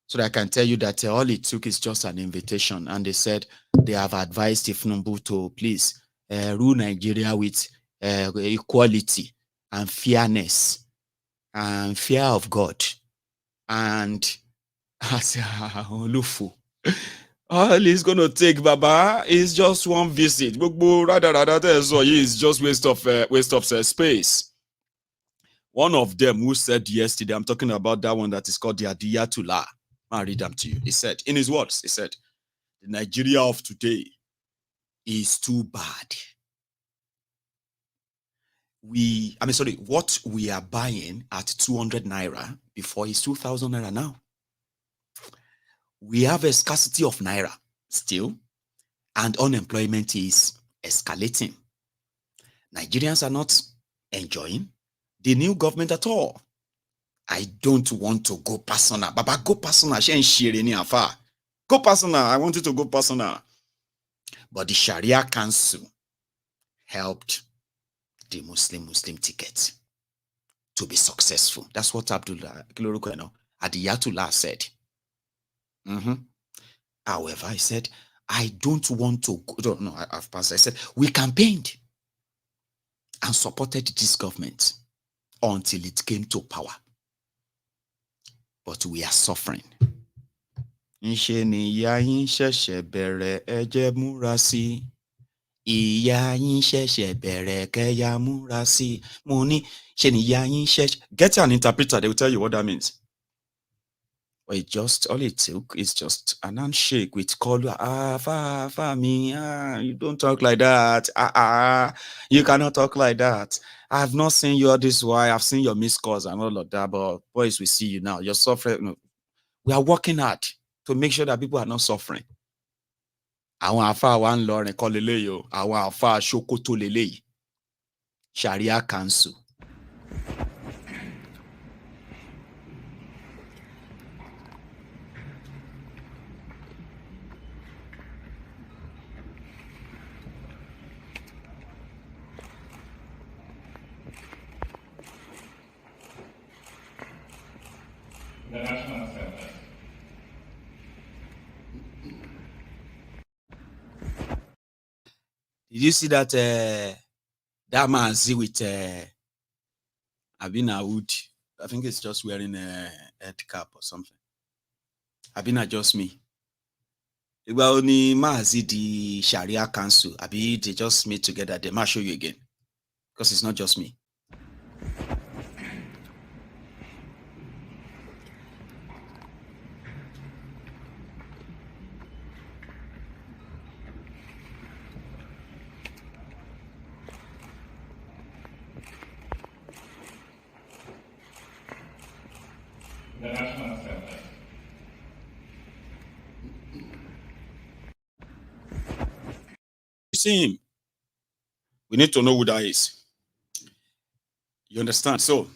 [SPEAKER 3] So that I can tell you that all it took is just an invitation. And they said they have advised Tinubu to please rule Nigeria with equality and fairness and fear of God. And I said, all he's going to take, Baba, is just one visit. It's just waste of space. One of them who said yesterday, I'm talking about that one that is called the Adiyatullah. I'll read them to you. He said, in his words, he said, the Nigeria of today is too bad. What we are buying at 200 Naira before is 2,000 Naira now. We have a scarcity of Naira still, and unemployment is escalating. Nigerians are not enjoying the new government at all. I don't want to go personal. Baba, go personal. Go personal. I want you to go personal. But the Sharia Council helped the Muslim ticket to be successful. That's what Adiyatullah said. However, I said, I don't want to go. No, I've passed. I said, we campaigned and supported this government until it came to power. But we are suffering. ìyá yín ṣẹ̀ṣẹ̀ bẹ̀rẹ̀ kẹ́yà múra sí mo ní ṣe ni ìyá yín ṣẹ̀ṣẹ̀. Get an interpreter, they will tell you what that means. But all it took is just an handshake with call. Me, you don't talk like that. You cannot talk like that. I have not seen you all this while. I've seen your missed calls and all of that, but boys, we see you now. You're suffering. We are working hard to make sure that people are not suffering. Àwọn àfáà wa ń lọrin kọ́ leléyìí o. Àwọn àfáà Sokoto leléyìí. Sharia Council.
[SPEAKER 12] The National Assembly.
[SPEAKER 3] Did you see that that man see with Abina Wood? I think it's just wearing a head cap or something. Abina just me. Well, only Mazi the Sharia Council. Abi they just meet together. They might show you again. Because it's not just me.
[SPEAKER 12] The National Assembly.
[SPEAKER 3] You see him. We need to know who that is. You understand? So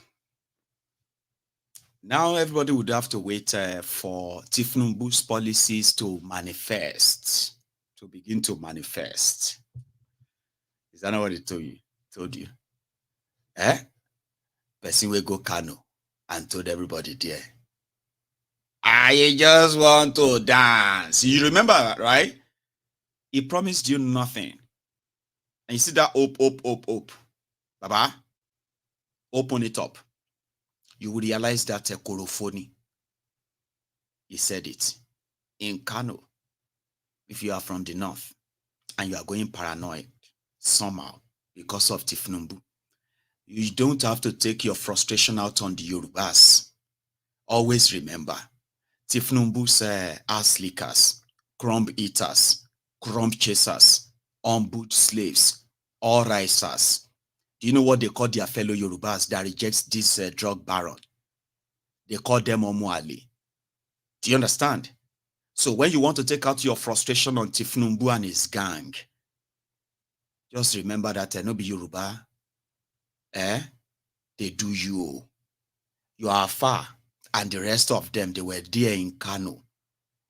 [SPEAKER 3] now everybody would have to wait for Tinubu's policies to manifest, to begin to manifest. Is that not what he told you? Person will go Kano and told everybody there, I just want to dance. You remember that, right? He promised you nothing. And you see that hope. Baba, open it up. You will realize that a Korofoni. He said it. In Kano, if you are from the north and you are going paranoid somehow because of Tinubu, you don't have to take your frustration out on the Yorubas. Always remember, Tinubu's ass lickers, crumb eaters, crumb chasers, on-boot slaves, all risers. Do you know what they call their fellow Yorubas that rejects this drug baron? They call them Omuali. Do you understand? So when you want to take out your frustration on Tinubu and his gang, just remember that no be Yoruba. They do you. You are far, and the rest of them, they were there in Kano.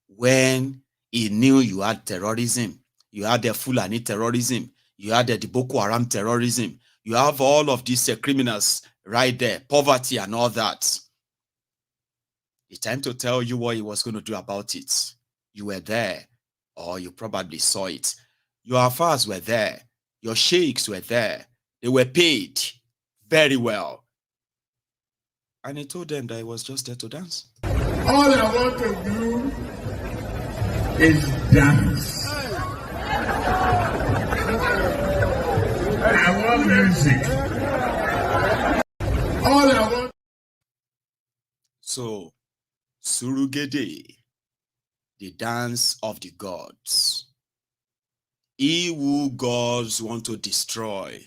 [SPEAKER 3] When he knew you had terrorism, you had the Fulani terrorism, you had the Boko Haram terrorism, you have all of these criminals right there, poverty and all that. It's time to tell you what he was going to do about it. You were there, or you probably saw it. Your Afars were there. Your sheikhs were there. They were paid very well. And he told them that he was just there to dance.
[SPEAKER 12] All I want to do is dance. I want music. All I want.
[SPEAKER 3] So, Surugede, the dance of the gods. He who gods want to destroy,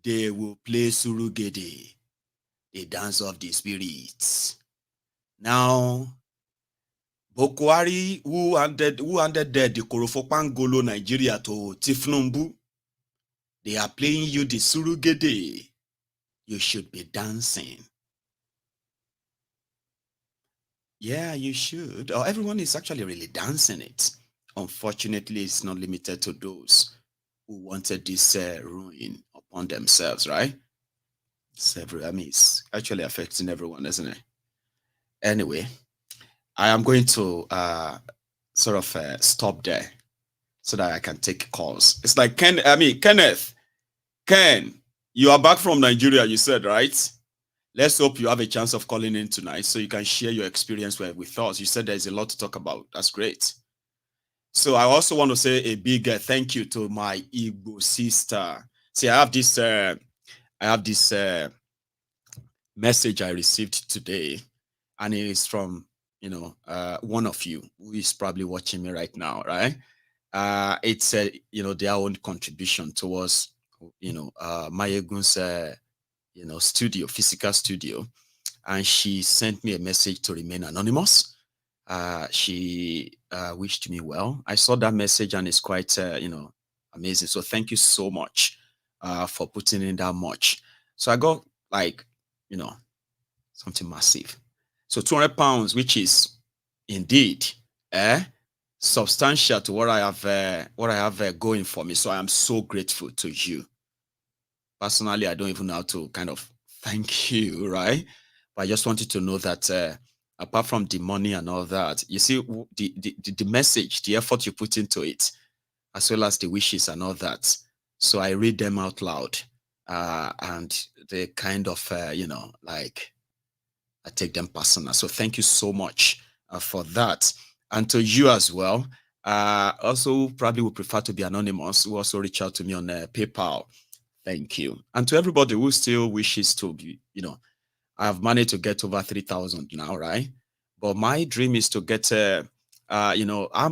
[SPEAKER 3] they will play Surugede, the dance of the spirits. Now, Bokwari, who handed the Korofopangolo Nigeria to Tinubu, they are playing you the Surugede. You should be dancing. Yeah, you should. Or everyone is actually really dancing it. Unfortunately, it's not limited to those who wanted this ruin upon themselves, right? It's actually affecting everyone, isn't it? Anyway, I am going to stop there so that I can take calls. It's like Kenneth, you are back from Nigeria, you said, right? Let's hope you have a chance of calling in tonight so you can share your experience with us. You said there's a lot to talk about. That's great. So I also want to say a big thank you to my Igbo sister. See, I have this message I received today, and it is from one of you who is probably watching me right now, right? It's their own contribution towards Mayegun's studio, physical studio, and she sent me a message to remain anonymous. She wished me well. I saw that message and it's quite amazing. So thank you so much for putting in that much. So I got something massive. So 200 pounds, which is indeed substantial to what I have going for me. So I am so grateful to you. Personally, I don't even know how to kind of thank you, right? But I just wanted to know that apart from the money and all that, you see the message, the effort you put into it, as well as the wishes and all that. So I read them out loud, and they kind of, I take them personal. So thank you so much for that. And to you as well. Also, probably would prefer to be anonymous, who also reach out to me on PayPal. Thank you. And to everybody who still wishes to be, I've managed to get over 3,000 now, right? But my dream is to get, I'm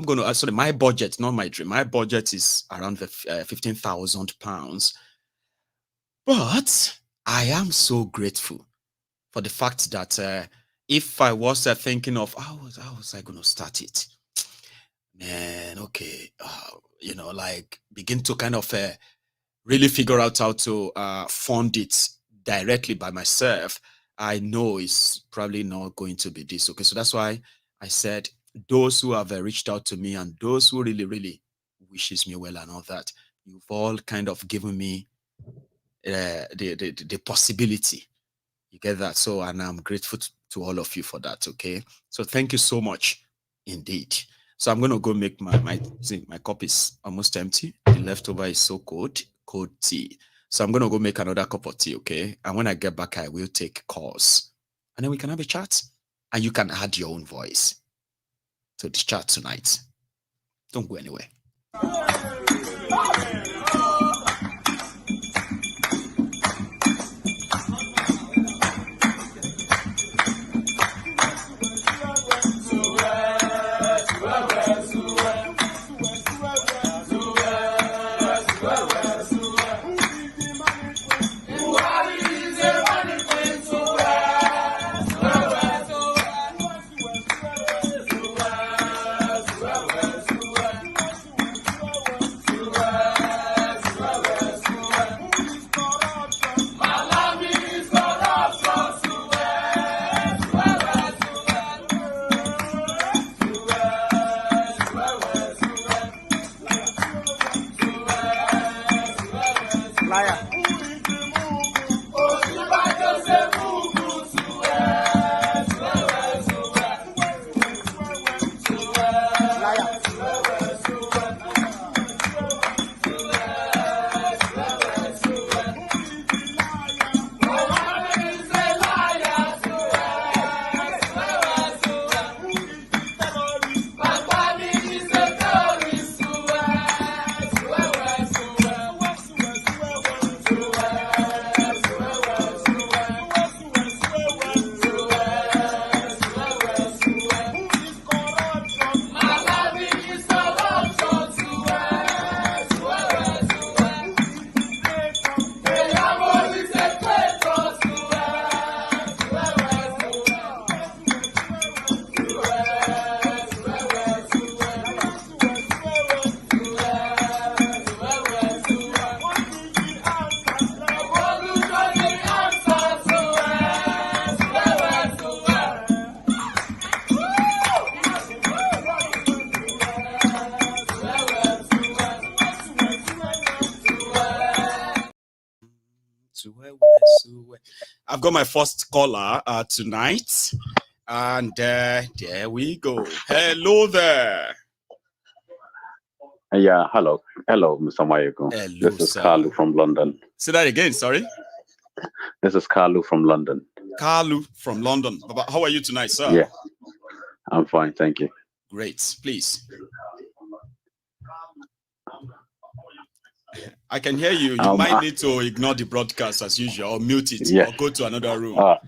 [SPEAKER 3] going to, sorry, my budget, not my dream. My budget is around £15,000. But I am so grateful for the fact that if I was thinking of how was I going to start it, man, okay, begin to kind of really figure out how to fund it directly by myself, I know it's probably not going to be this. Okay, so that's why I said those who have reached out to me and those who really, really wishes me well and all that, you've all kind of given me the possibility. You get that? So, and I'm grateful to all of you for that. Okay, so thank you so much indeed. So I'm going to go make my cup is almost empty. The leftover is so cold tea. So I'm going to go make another cup of tea, okay? And when I get back, I will take calls. And then we can have a chat. And you can add your own voice to the chat tonight. Don't go anywhere. I've got my first caller tonight, and there we go. Hello there.
[SPEAKER 13] Yeah, hello, Mr. Mayeko. This is Carlu from London.
[SPEAKER 3] Say that again. Sorry.
[SPEAKER 13] This is Carlu from London.
[SPEAKER 3] Carlu from London. How are you tonight, sir?
[SPEAKER 13] Yeah, I'm fine, thank you.
[SPEAKER 3] Great. Please. I can hear you. You might need to ignore the broadcast as usual, or mute it, or go to another room, or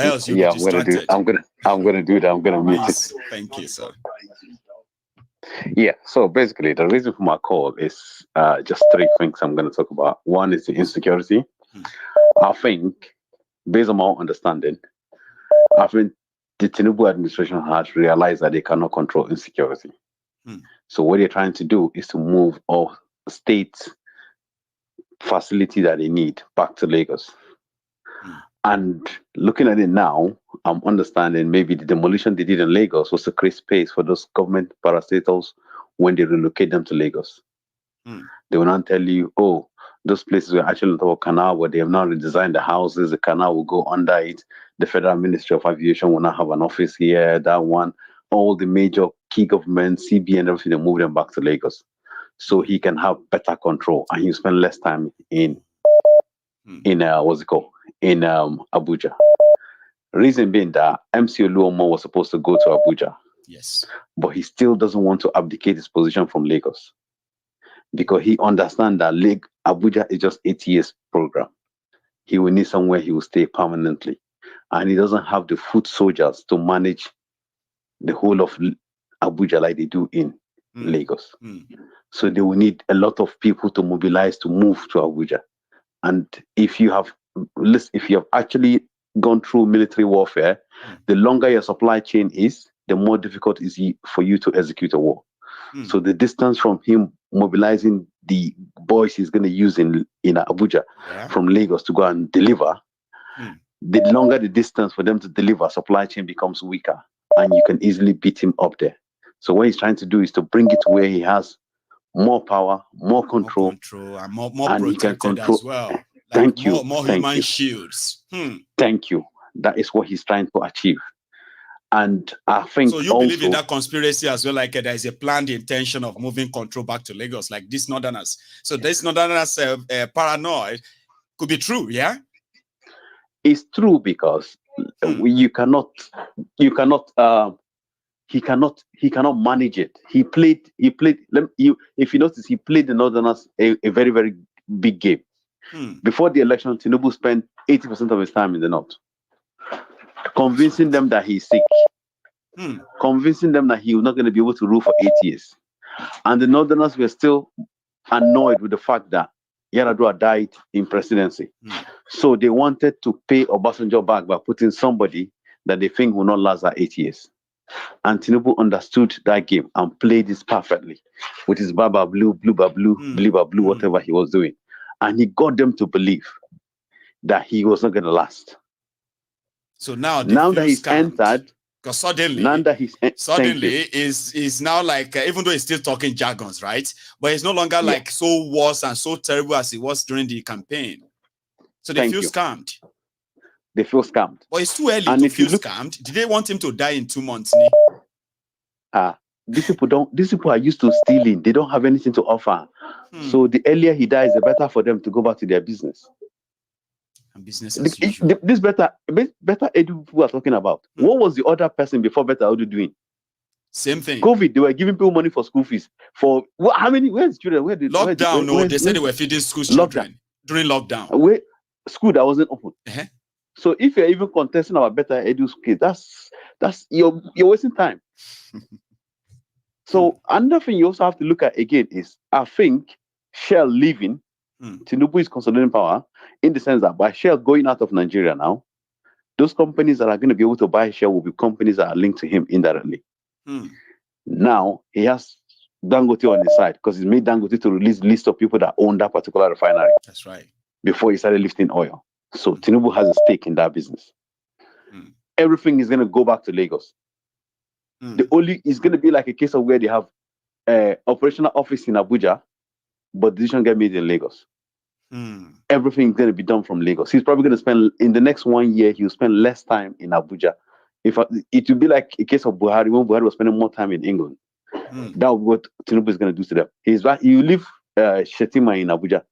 [SPEAKER 3] else you'll be distracted.
[SPEAKER 13] I'm gonna do that. I'm gonna mute it.
[SPEAKER 3] Thank you, sir.
[SPEAKER 13] Yeah. So basically, the reason for my call is just three things I'm going to talk about. One is the insecurity. I think, based on my understanding, I think the Tinubu administration has realized that they cannot control insecurity. So what they're trying to do is to move all state facility that they need back to Lagos. And looking at it now, I'm understanding maybe the demolition they did in Lagos was to create space for those government parastatals when they relocate them to Lagos. They will not tell you, oh, those places were actually on top of canal, but they have now redesigned the houses. The canal will go under it. The Federal Ministry of Aviation will not have an office here, that one. All the major key governments, CBN, and everything, they move them back to Lagos. So he can have better control and he spend less time in Abuja. Reason being that MC Oluomo was supposed to go to Abuja.
[SPEAKER 3] Yes.
[SPEAKER 13] But he still doesn't want to abdicate his position from Lagos because he understands that Abuja is just 8 years program. He will need somewhere he will stay permanently. And he doesn't have the foot soldiers to manage the whole of Abuja like they do in Lagos. So they will need a lot of people to mobilize to move to Abuja. And if you have actually gone through military warfare, the longer your supply chain is, the more difficult it is for you to execute a war. So the distance from him mobilizing the boys he's going to use in Abuja from Lagos to go and deliver, the longer the distance for them to deliver, supply chain becomes weaker and you can easily beat him up there. So what he's trying to do is to bring it to where he has more power, more control,
[SPEAKER 3] and more protected he can control as well. Like
[SPEAKER 13] Thank you.
[SPEAKER 3] More human shields.
[SPEAKER 13] Thank you. That is what he's trying to achieve. And I think
[SPEAKER 3] so. You believe in that conspiracy as well? Like there is a planned intention of moving control back to Lagos, like these Northerners. So this Northerners paranoid could be true, yeah.
[SPEAKER 13] It's true because he cannot manage it. He played. If you notice, he played the Northerners a very, very big game. Before the election, Tinubu spent 80% of his time in the North, convincing them that he's sick, convincing them that he was not going to be able to rule for 8 years. And the Northerners were still annoyed with the fact that Yar'Adua died in presidency. So they wanted to pay Obasanjo back by putting somebody that they think will not last that 8 years. And Tinubu understood that game and played this perfectly with his Baba Blue, Blue, Blue, whatever he was doing. And he got them to believe that he was not going to last.
[SPEAKER 3] So now
[SPEAKER 13] that he's entered,
[SPEAKER 3] because suddenly is now like even though he's still talking jargons, right? But it's no longer like so worse and so terrible as it was during the campaign. So they feel scammed.
[SPEAKER 13] They feel scammed.
[SPEAKER 3] But it's too early to feel scammed. Did they want him to die in 2 months?
[SPEAKER 13] These people are used to stealing. They don't have anything to offer. So the earlier he dies, the better for them to go back to their business.
[SPEAKER 3] And business as usual.
[SPEAKER 13] This better Edu people are talking about. What was the other person before Better Edu doing?
[SPEAKER 3] Same thing.
[SPEAKER 13] COVID, they were giving people money for school fees. For how many? Where's children?
[SPEAKER 3] Lockdown. They said they were feeding school children during lockdown.
[SPEAKER 13] School that wasn't open. So if you're even contesting about Better Edu's case, that's you're wasting time. So another thing you also have to look at again is I think Shell leaving, Tinubu is consolidating power in the sense that by Shell going out of Nigeria now, those companies that are going to be able to buy Shell will be companies that are linked to him indirectly. Now he has Dangote on his side because he's made Dangote to release the list of people that own that particular refinery.
[SPEAKER 3] That's right.
[SPEAKER 13] Before he started lifting oil. So Tinubu has a stake in that business. Everything is going to go back to Lagos. It's going to be like a case of where they have operational office in Abuja, but decision get made in Lagos. Everything is going to be done from Lagos. He's probably going to spend, in the next 1 year, he'll spend less time in Abuja. It will be like a case of Buhari, when Buhari was spending more time in England. That will be what Tinubu is going to do to them. You leave Shetima in Abuja,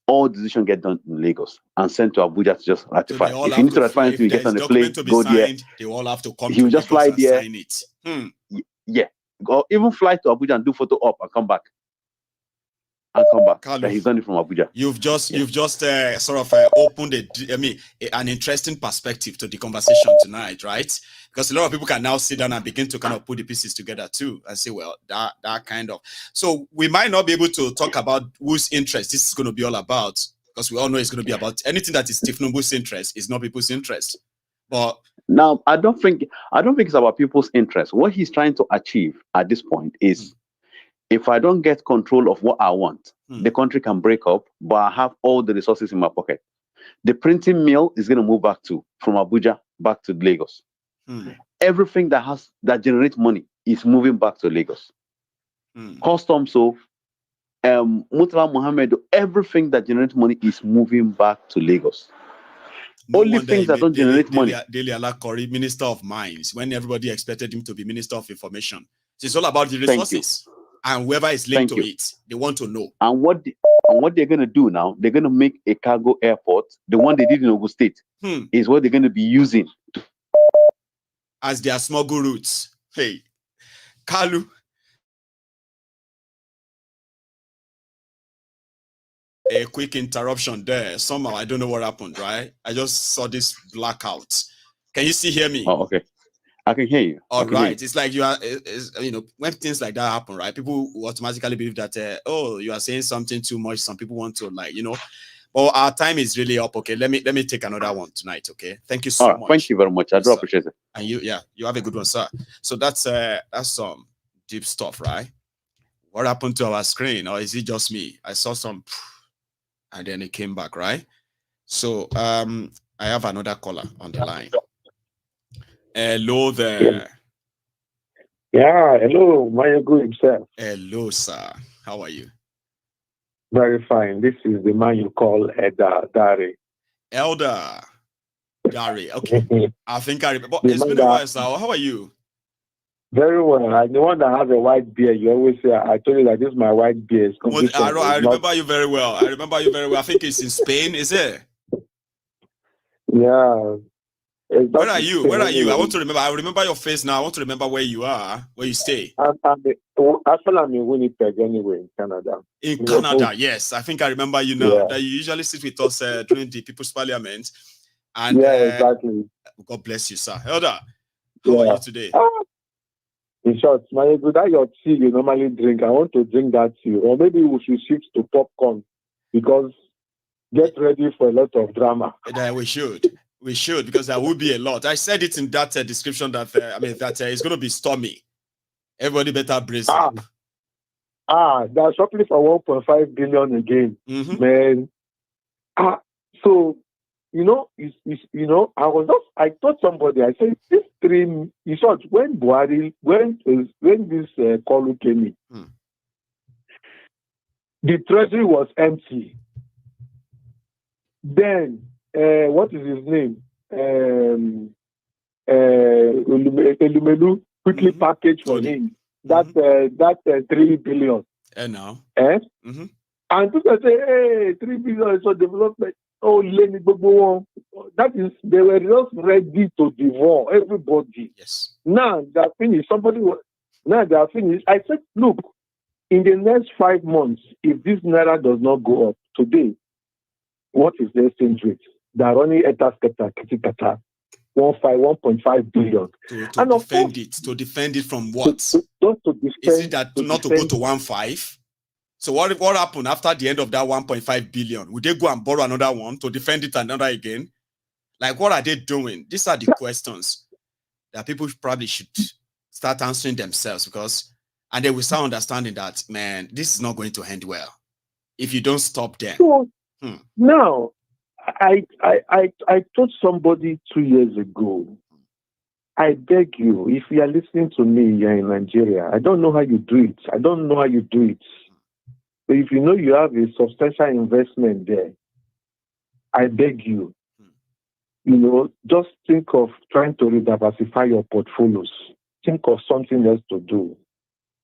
[SPEAKER 13] all decisions get done in Lagos and sent to Abuja to just ratify.
[SPEAKER 3] So
[SPEAKER 13] if you need to ratify anything, you get on the plane, go there.
[SPEAKER 3] They all have to come
[SPEAKER 13] he will just fly there.
[SPEAKER 3] Sign it.
[SPEAKER 13] Yeah. Or even fly to Abuja and do photo op and come back. and come back.
[SPEAKER 3] Carlo,
[SPEAKER 13] That he's done it from Abuja.
[SPEAKER 3] You've just sort of opened an interesting perspective to the conversation tonight, right? Because a lot of people can now sit down and begin to kind of put the pieces together too and say, well, that kind of. So we might not be able to talk about whose interest this is going to be all about, because we all know it's going to be about anything that is Tinubu's interest is not people's interest. But
[SPEAKER 13] now, I don't think it's about people's interest. What he's trying to achieve at this point is, if I don't get control of what I want, the country can break up, but I have all the resources in my pocket. The printing mill is going to move from Abuja back to Lagos. Everything that generates money is moving back to Lagos. Customs, so Murtala Mohammed, everything that generates money is moving back to Lagos. Only things that don't generate money.
[SPEAKER 3] Dele Alakori, Minister of Mines, when everybody expected him to be Minister of Information. So it's all about the resources. And whoever is linked to it, they want to know.
[SPEAKER 13] And what they're going to do now, they're going to make a cargo airport. The one they did in Ogun State is what they're going to be using
[SPEAKER 3] as their smuggle routes. Hey, Kalu. A quick interruption there. Somehow, I don't know what happened, right? I just saw this blackout. Can you still hear me?
[SPEAKER 13] Oh, okay. I can hear you.
[SPEAKER 3] All right. It's like when things like that happen, right? People automatically believe that, you are saying something too much. Some people want to but our time is really up. Okay. Let me take another one tonight. Okay. Thank you so much.
[SPEAKER 13] Thank you very much. I do appreciate it.
[SPEAKER 3] And you have a good one, sir. So that's some deep stuff, right? What happened to our screen? Or is it just me? I saw some, and then it came back, right? So I have another caller on the line. Hello there.
[SPEAKER 14] Yeah, hello, Mayogu himself.
[SPEAKER 3] Hello, sir. How are you?
[SPEAKER 14] Very fine. This is the man you call Elder Dari.
[SPEAKER 3] Elder Dari, okay. I think I remember. It's been a while, sir. How are you?
[SPEAKER 14] Very well. I'm the one that has a white beard. You always say, I told you that this is my white beard.
[SPEAKER 3] I remember you very well. I think it's in Spain, is it?
[SPEAKER 14] Yeah.
[SPEAKER 3] Where are you? I want to remember. I remember your face now. I want to remember where you are, where you stay.
[SPEAKER 14] I'm in Winnipeg anyway, in Canada.
[SPEAKER 3] In Canada, yes. I think I remember you now. Yeah. That you usually sit with us during the People's Parliament. And
[SPEAKER 14] exactly.
[SPEAKER 3] God bless you, sir. Elder, how are you today?
[SPEAKER 14] In short, that your tea you normally drink, I want to drink that tea. Or maybe we should shift to popcorn, because get ready for a lot of drama.
[SPEAKER 3] We should, because there will be a lot. I said it in that description that it's going to be stormy. Everybody better brace up.
[SPEAKER 14] They're shopping for 1.5 billion again, man. So I told somebody, I said, this dream, in short, when this call came in, the treasury was empty. Then, what is his name? Elumelu quickly packaged for him that 3 billion.
[SPEAKER 3] And now?
[SPEAKER 14] And people say, hey, 3 billion is for development. Oh, that is, they were just ready to devour everybody.
[SPEAKER 3] Yes.
[SPEAKER 14] Now they're finished. Now they are finished. I said, look, in the next 5 months, if this Naira does not go up today, what is the exchange rate? They are running 1.5 billion.
[SPEAKER 3] To defend it from what? Is it that not to go to 1.5? So what happened after the end of that 1.5 billion? Would they go and borrow another one to defend it another again? Like, what are they doing? These are the questions that people probably should start answering themselves, and they will start understanding that, man, this is not going to end well if you don't stop them.
[SPEAKER 14] So, now, I told somebody 2 years ago, I beg you, if you are listening to me, you're in Nigeria, I don't know how you do it. But if you know you have a substantial investment there, I beg you, just think of trying to diversify your portfolios. Think of something else to do.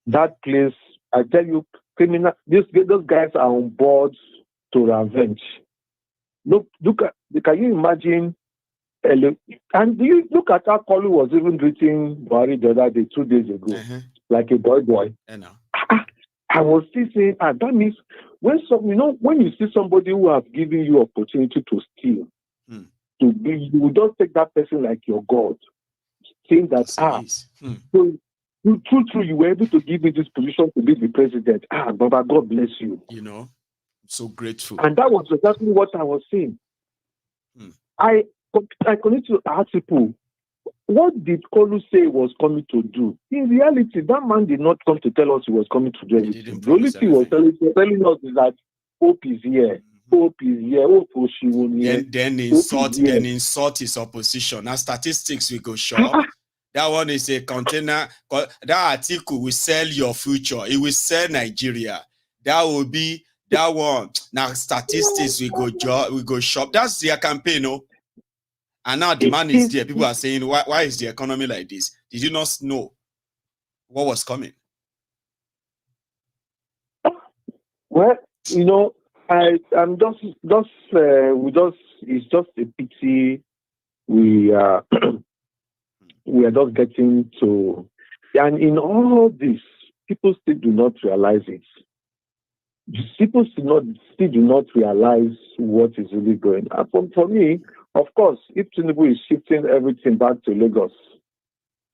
[SPEAKER 14] That place, I tell you, those guys are on board to revenge. Can you imagine? And do you look at how Kolu was even greeting Buhari the other day, 2 days ago, like a boy.
[SPEAKER 3] I know.
[SPEAKER 14] I was still saying, that means when you see somebody who have given you opportunity to steal, you will just take that person like your God, saying that so true, you were able to give me this position to be the president. Baba, God bless you.
[SPEAKER 3] You know, I'm so grateful.
[SPEAKER 14] And that was exactly what I was saying. I continue to ask people, what did Kolu say he was coming to do? In reality, that man did not come to tell us he was coming to do anything. The only thing he was telling us is that hope is here. Hope is here. Hope
[SPEAKER 3] then insult his opposition. Now statistics we go shop. That one is a container. That article will sell your future. It will sell Nigeria. That will be that one. Now statistics we go shop. That's their campaign, no? And now demand is there. People are saying, why is the economy like this? Did you not know what was coming?
[SPEAKER 14] Well, I'm it's just a pity we are just getting to, and in all this, people still do not realize it. People still do not realize what is really going on. For me, of course, if Tinubu is shifting everything back to Lagos,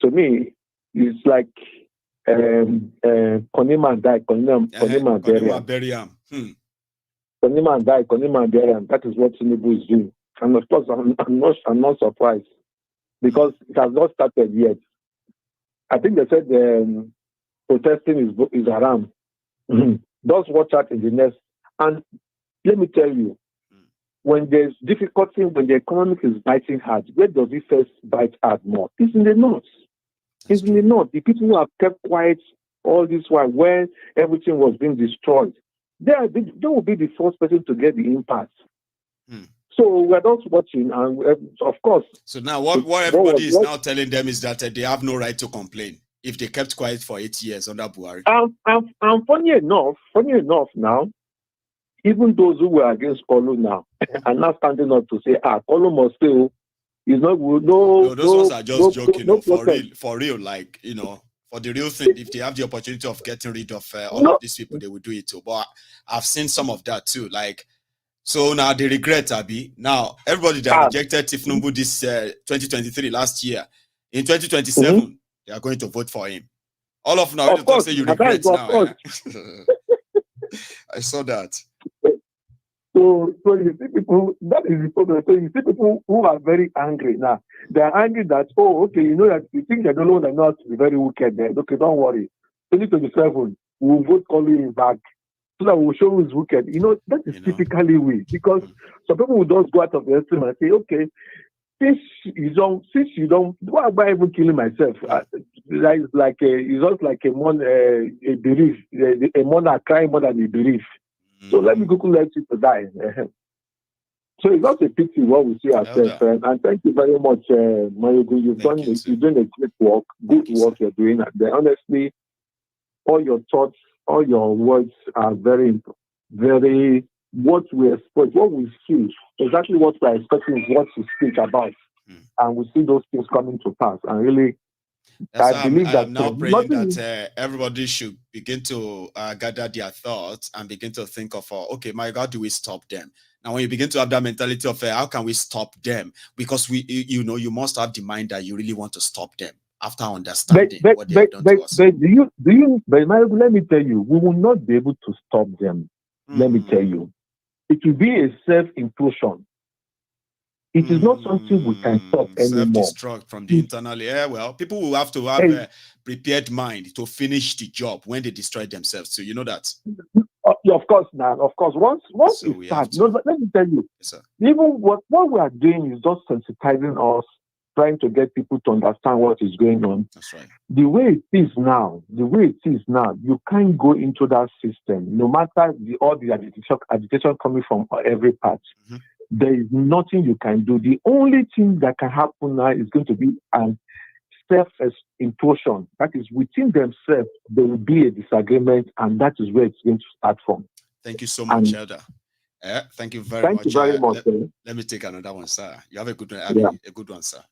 [SPEAKER 14] to me, it's like Konima die, Konima burial. Konima die, Konima burial. That is what Tinubu is doing. And of course, I'm not surprised because it has not started yet. I think they said protesting is around. Just watch out in the next. And let me tell you, when there's difficulty, when the economic is biting hard, where does it first bite hard more? It's in the north. It's in the north. The people who have kept quiet all this while when everything was being destroyed, they will be the first person to get the impact. So we're just watching, and of course.
[SPEAKER 3] So now what everybody is now telling them is that they have no right to complain if they kept quiet for 8 years under Buhari.
[SPEAKER 14] And funny enough now, even those who were against Kolu now are now standing up to say, Kolu must stay. He's not no.
[SPEAKER 3] Those ones are just joking. For real, like, for the real thing, if they have the opportunity of getting rid of all of these people, they will do it too. But I've seen some of that too. Like, so now they regret, Abi. Now, everybody that rejected Tinubu this 2023 last year, in 2027, they are going to vote for him. All of now, you say you regret now. I saw that.
[SPEAKER 14] So you see people, that is the problem. So you see people who are very angry now. They are angry that, that you think they don't know they're not to be very wicked there. Okay, don't worry. 2027, we'll vote calling back so that we'll show who's wicked. That is typically we. Because some people will just go out of their stream and say, okay, since you don't, why am I even killing myself? It's like a belief. A monarch crying more than a belief. So let me go let you to die. So it's not a pity what we see ourselves. And thank you very much, Mayogu. You're doing a great work, good work you're doing. And honestly, all your thoughts, all your words are very, very what we expect, what we see, exactly what we're expecting is what you speak about. And we see those things coming to pass. And really, I believe that
[SPEAKER 3] I'm now praying that everybody should begin to gather their thoughts and begin to think of, okay, my God, do we stop them? Now, when you begin to have that mentality of how can we stop them? Because you must have the mind that you really want to stop them after understanding what they've done to us.
[SPEAKER 14] But let me tell you, we will not be able to stop them. Let me tell you, it will be a self-implosion. It is not something we can stop anymore.
[SPEAKER 3] Self-destruct from the internal. Yeah, well, people will have to have a prepared mind to finish the job when they destroy themselves. So you know that.
[SPEAKER 14] Of course, now. Of course, once it starts, let me tell you. Yes, even what we are doing is just sensitizing us, trying to get people to understand what is going on.
[SPEAKER 3] That's right.
[SPEAKER 14] The way it is now, you can't go into that system, no matter all the agitation coming from every part. There is nothing you can do. The only thing that can happen now is going to be a self-implosion. That is, within themselves, there will be a disagreement, and that is where it's going to start from.
[SPEAKER 3] Thank you so much, Elder. Thank you very much.
[SPEAKER 14] Thank you very much.
[SPEAKER 3] Let me take another one, sir. You have a good one. A good one, sir.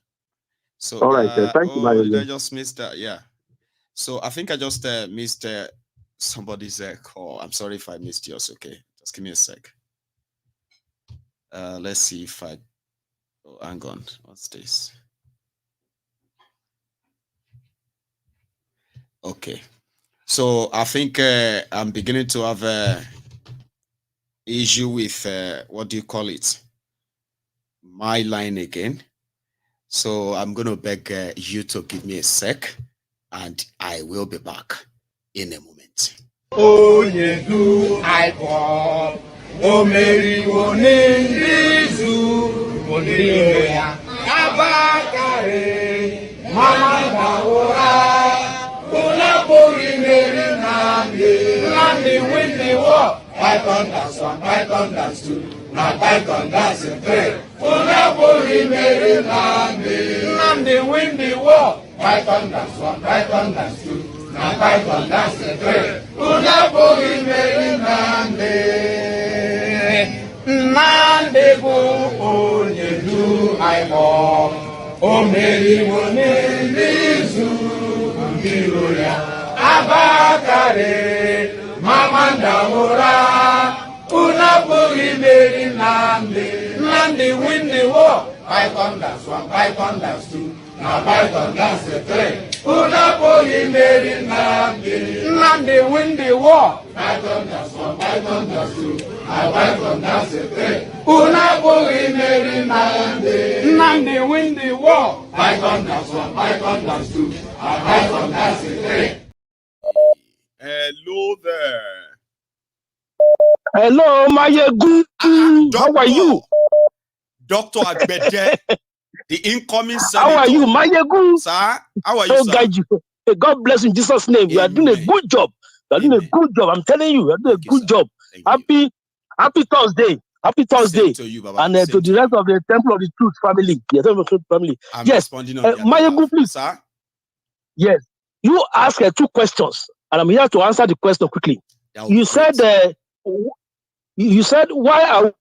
[SPEAKER 3] So,
[SPEAKER 14] all right, thank you, Mario.
[SPEAKER 3] Did I just miss that? Yeah. So I think I just missed somebody's call. I'm sorry if I missed yours. Okay, just give me a sec. Let's see if I. Oh, hang on. What's this? Okay, so I think I'm beginning to have a issue with what do you call it? My line again. So I'm going to beg you to give me a sec, and I will be back in a moment.
[SPEAKER 12] Oh, you do I call. Oh, Mary, Abakare, Mama Daora, Unapuri Mary Nandi, win the war. Python that's one, Python that's two, now Python that's a three. Unapuri Mary Nandi, win the war. Python that's one, Python that's two, now Python that's a three. Unapuri Mary Nandi go onye du aimo o meri woni nizu mbiro ya abakare mamanda ora unapuri meri Nandi win the war. Python that's one, Python that's two, now Python that's a three. Unapuri meri Nandi win the war. Python that's one, Python that's two, now Python that's a three. Unapuri meri Nandi win the war. Python that's one, Python that's two, now Python that's a three.
[SPEAKER 3] Hello there.
[SPEAKER 15] Hello, Mayegun. How are you?
[SPEAKER 3] Dr. Agbede, the incoming senator.
[SPEAKER 15] How are you, Mayegun?
[SPEAKER 3] Sir, how are you, sir?
[SPEAKER 15] Guide you. God bless you in Jesus' name. You are doing a good job. You are doing a good job. I'm telling you, you are doing a good job. Happy Thursday. Happy Thursday.
[SPEAKER 3] To you, Baba.
[SPEAKER 15] And to the rest of the Temple of the Truth family. The Temple of the Truth family.
[SPEAKER 3] I'm
[SPEAKER 15] yes.
[SPEAKER 3] responding on
[SPEAKER 15] Mayegun, please.
[SPEAKER 3] Sir?
[SPEAKER 15] Yes. You asked 2 questions, and I'm here to answer the question quickly. You said, why are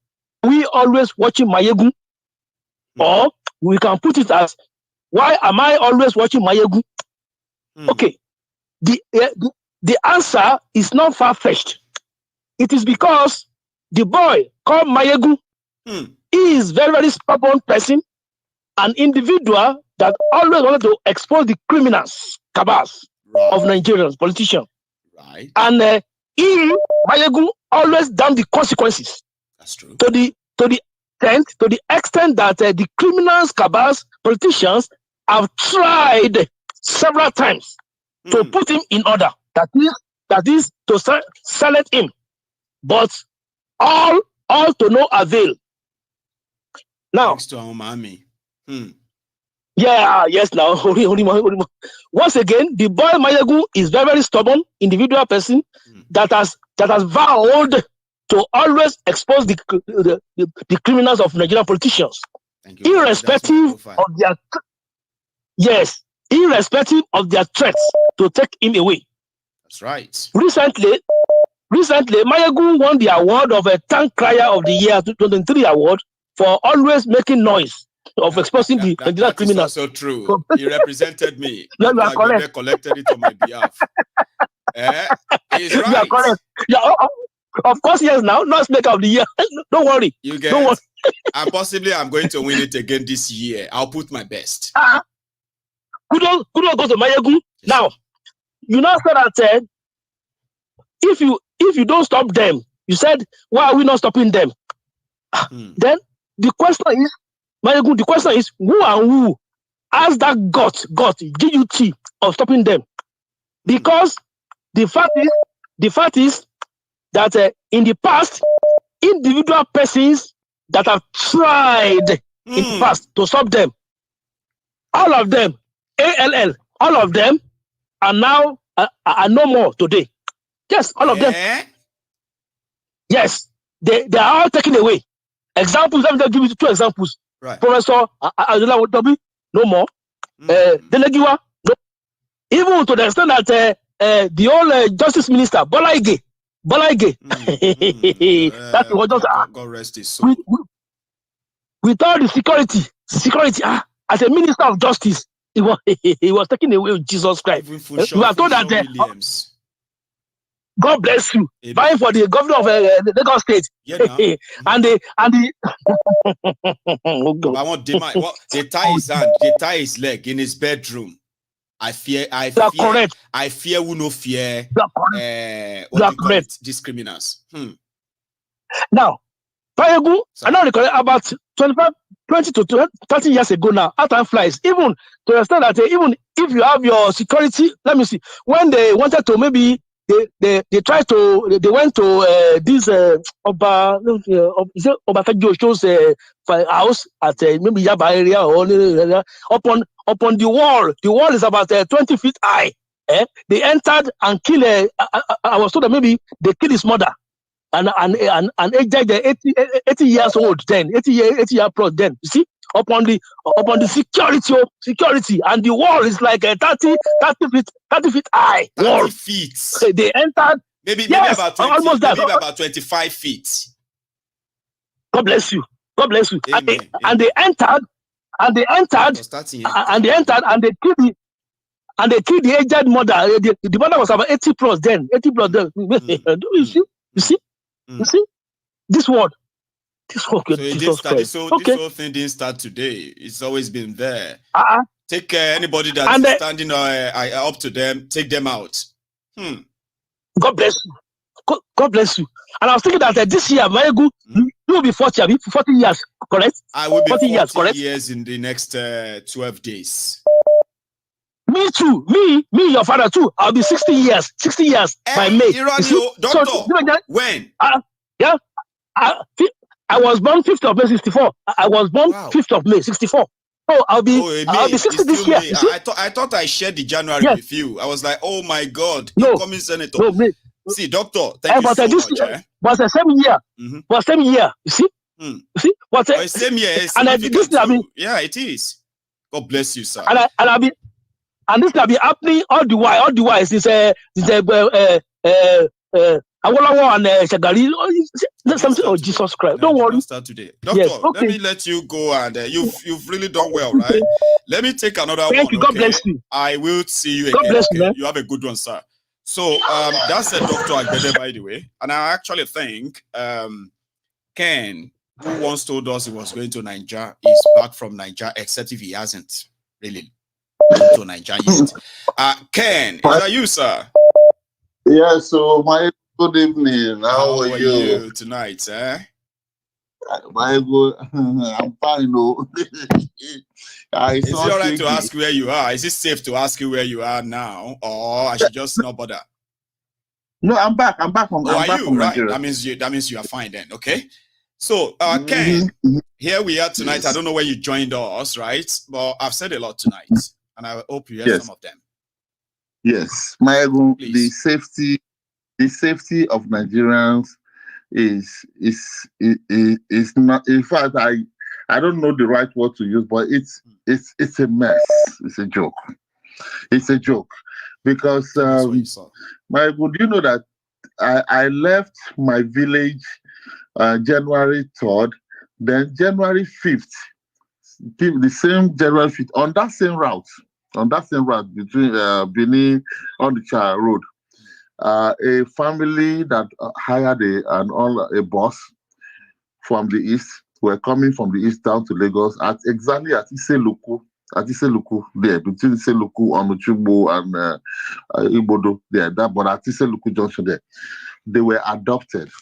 [SPEAKER 15] we always watching Mayegun? Or we can put it as, why am I always watching Mayegun? Okay. The answer is not far-fetched. It is because the boy called Mayegun is very, very stubborn person, an individual that always wanted to expose the criminals, cabals of Nigerians, politicians.
[SPEAKER 3] Right.
[SPEAKER 15] And Mayegun always done the consequences.
[SPEAKER 3] That's true.
[SPEAKER 15] To the extent that the criminals, cabals, politicians have tried several times to put him in order. That is to silence him, but all to no avail. Now,
[SPEAKER 3] thanks to our mommy.
[SPEAKER 15] Yeah, yes. Now, once again, the boy Mayegun is very, very stubborn individual person that has vowed to always expose the criminals of Nigerian politicians, irrespective of their threats to take him away.
[SPEAKER 3] That's right.
[SPEAKER 15] Recently, Mayegun won the award of a Tank Crier of the Year 2023 award for always making noise of exposing the Nigerian criminals.
[SPEAKER 3] That's also true. He represented me.
[SPEAKER 15] You are correct.
[SPEAKER 3] Collected it on my behalf. He's right.
[SPEAKER 15] You are correct. Yeah, of course, yes. Now, not Maker of the Year. Don't worry.
[SPEAKER 3] You get.
[SPEAKER 15] Don't worry.
[SPEAKER 3] And possibly, I'm going to win it again this year. I'll put my best.
[SPEAKER 15] Kudos go to Mayegun. Now, you now said that if you don't stop them, you said, why are we not stopping them? Then the question is, Mayegun, the question is, who has that gut, GUT of stopping them? Because the fact is that in the past, individual persons that have tried in the past to stop them, all of them, all of them are now are no more today. Yes, all of them. Yes, they are all taken away. Examples, let me give you 2 examples.
[SPEAKER 3] Right.
[SPEAKER 15] Professor Adola Wotobi, no more. Delegiwa, no. Even to the extent that the old Justice Minister, Bola Ige, that was just
[SPEAKER 3] God rest his soul.
[SPEAKER 15] With all the security, as a Minister of Justice, he was taken away with Jesus Christ. We are told that God bless you.
[SPEAKER 3] Amen.
[SPEAKER 15] Vying for the governor of Lagos State.
[SPEAKER 3] Yeah, no.
[SPEAKER 15] and the
[SPEAKER 3] oh, God. I want they tie his hand, they tie his leg in his bedroom. I fear who no fear these criminals.
[SPEAKER 15] Now, Payegu, I know about 20 to 30 years ago now, how time flies. Even to understand that even if you have your security, let me see, when they wanted to maybe they went to this Obasanjo's house at maybe Yaba area or upon the wall is about 20 feet high. They entered and killed. I was told that maybe they killed his mother. And aged 80 years old then, 80 year plus then. You see, upon the security, and the wall is like 30 feet high.
[SPEAKER 3] 30 feet.
[SPEAKER 15] They entered.
[SPEAKER 3] Maybe about 20,
[SPEAKER 15] almost
[SPEAKER 3] maybe about 25 feet.
[SPEAKER 15] God bless you. God bless you.
[SPEAKER 3] Amen.
[SPEAKER 15] And they entered. And they killed the aged mother. The mother was about 80 plus then. 80 plus then. You see? You see? This word. This word.
[SPEAKER 3] So this whole thing didn't start today. It's always been there. Take anybody that's standing up to them, take them out.
[SPEAKER 15] God bless you. God bless you. And I was thinking that this year, Mayegu, you will be 40 years, correct?
[SPEAKER 3] I will be 40
[SPEAKER 15] years, correct?
[SPEAKER 3] years in the next 12 days.
[SPEAKER 15] Me too. Me, your father too. I'll be 60 years. 60 years by May.
[SPEAKER 3] Doctor, when?
[SPEAKER 15] Yeah. I was born 5th of May 64. I was born 5th of May 64. So I'll be 60 this year.
[SPEAKER 3] I thought I shared the January with you. I was like, oh my God, incoming senator.
[SPEAKER 15] No, May.
[SPEAKER 3] See, doctor, thank you so much.
[SPEAKER 15] Was the same year. Was same year. You see? You see? Was
[SPEAKER 3] same year. Yeah, it is. God bless you, sir.
[SPEAKER 15] And this will be happening all the while. Since Awolowo and Shagari, something. Oh, Jesus Christ! Don't worry.
[SPEAKER 3] Start today, doctor. Yes, okay. Let me let you go, and you've really done well, right? Let me take another one.
[SPEAKER 15] Thank you. God bless you.
[SPEAKER 3] I will see you again.
[SPEAKER 15] God bless you, man.
[SPEAKER 3] You have a good one, sir. So that's a Dr. Agbede, by the way, and I actually think Ken, who once told us he was going to Nigeria, is back from Nigeria, except if he hasn't really been to Nigeria yet. Ken, how are you, sir?
[SPEAKER 16] Yeah. So good evening. How are you
[SPEAKER 3] tonight,
[SPEAKER 16] I'm fine. No.
[SPEAKER 3] Is it all right to ask where you are? Is it safe to ask you where you are now, or I should just not bother?
[SPEAKER 16] No, I'm back. I'm back from.
[SPEAKER 3] Are you right? That means you are fine then. Okay. So, Ken, here we are tonight. I don't know where you joined us, right? But I've said a lot tonight, and I hope you hear some of them.
[SPEAKER 16] Yes, the safety of Nigerians is not. In fact, I don't know the right word to use, but it's a mess. It's a joke. It's a joke because do you know that I left my village January 3rd, then January 5th, the same January 5th on that same route between Benin on the road. A family that hired a bus from the east were coming from the east down to Lagos exactly at Iseluku there, between Iseluku, Onuchugbo and Ibodo there, but at Iseluku Junction there. They were adopted.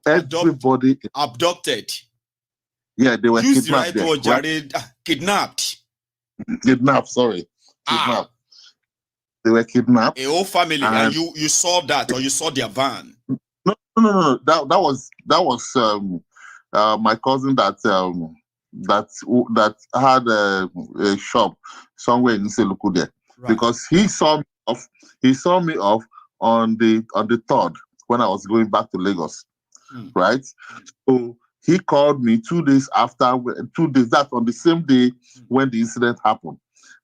[SPEAKER 16] Everybody
[SPEAKER 3] abducted.
[SPEAKER 16] Yeah, they were
[SPEAKER 3] kidnapped.
[SPEAKER 16] Kidnapped, sorry. Kidnapped. They were kidnapped.
[SPEAKER 3] A whole family, and you saw that, or you saw their van?
[SPEAKER 16] No. That was my cousin that had a shop somewhere in Iseluku there, because he saw me off on the 3rd when I was going back to Lagos, right? So he called me 2 days after. 2 days, that's on the same day when the incident happened.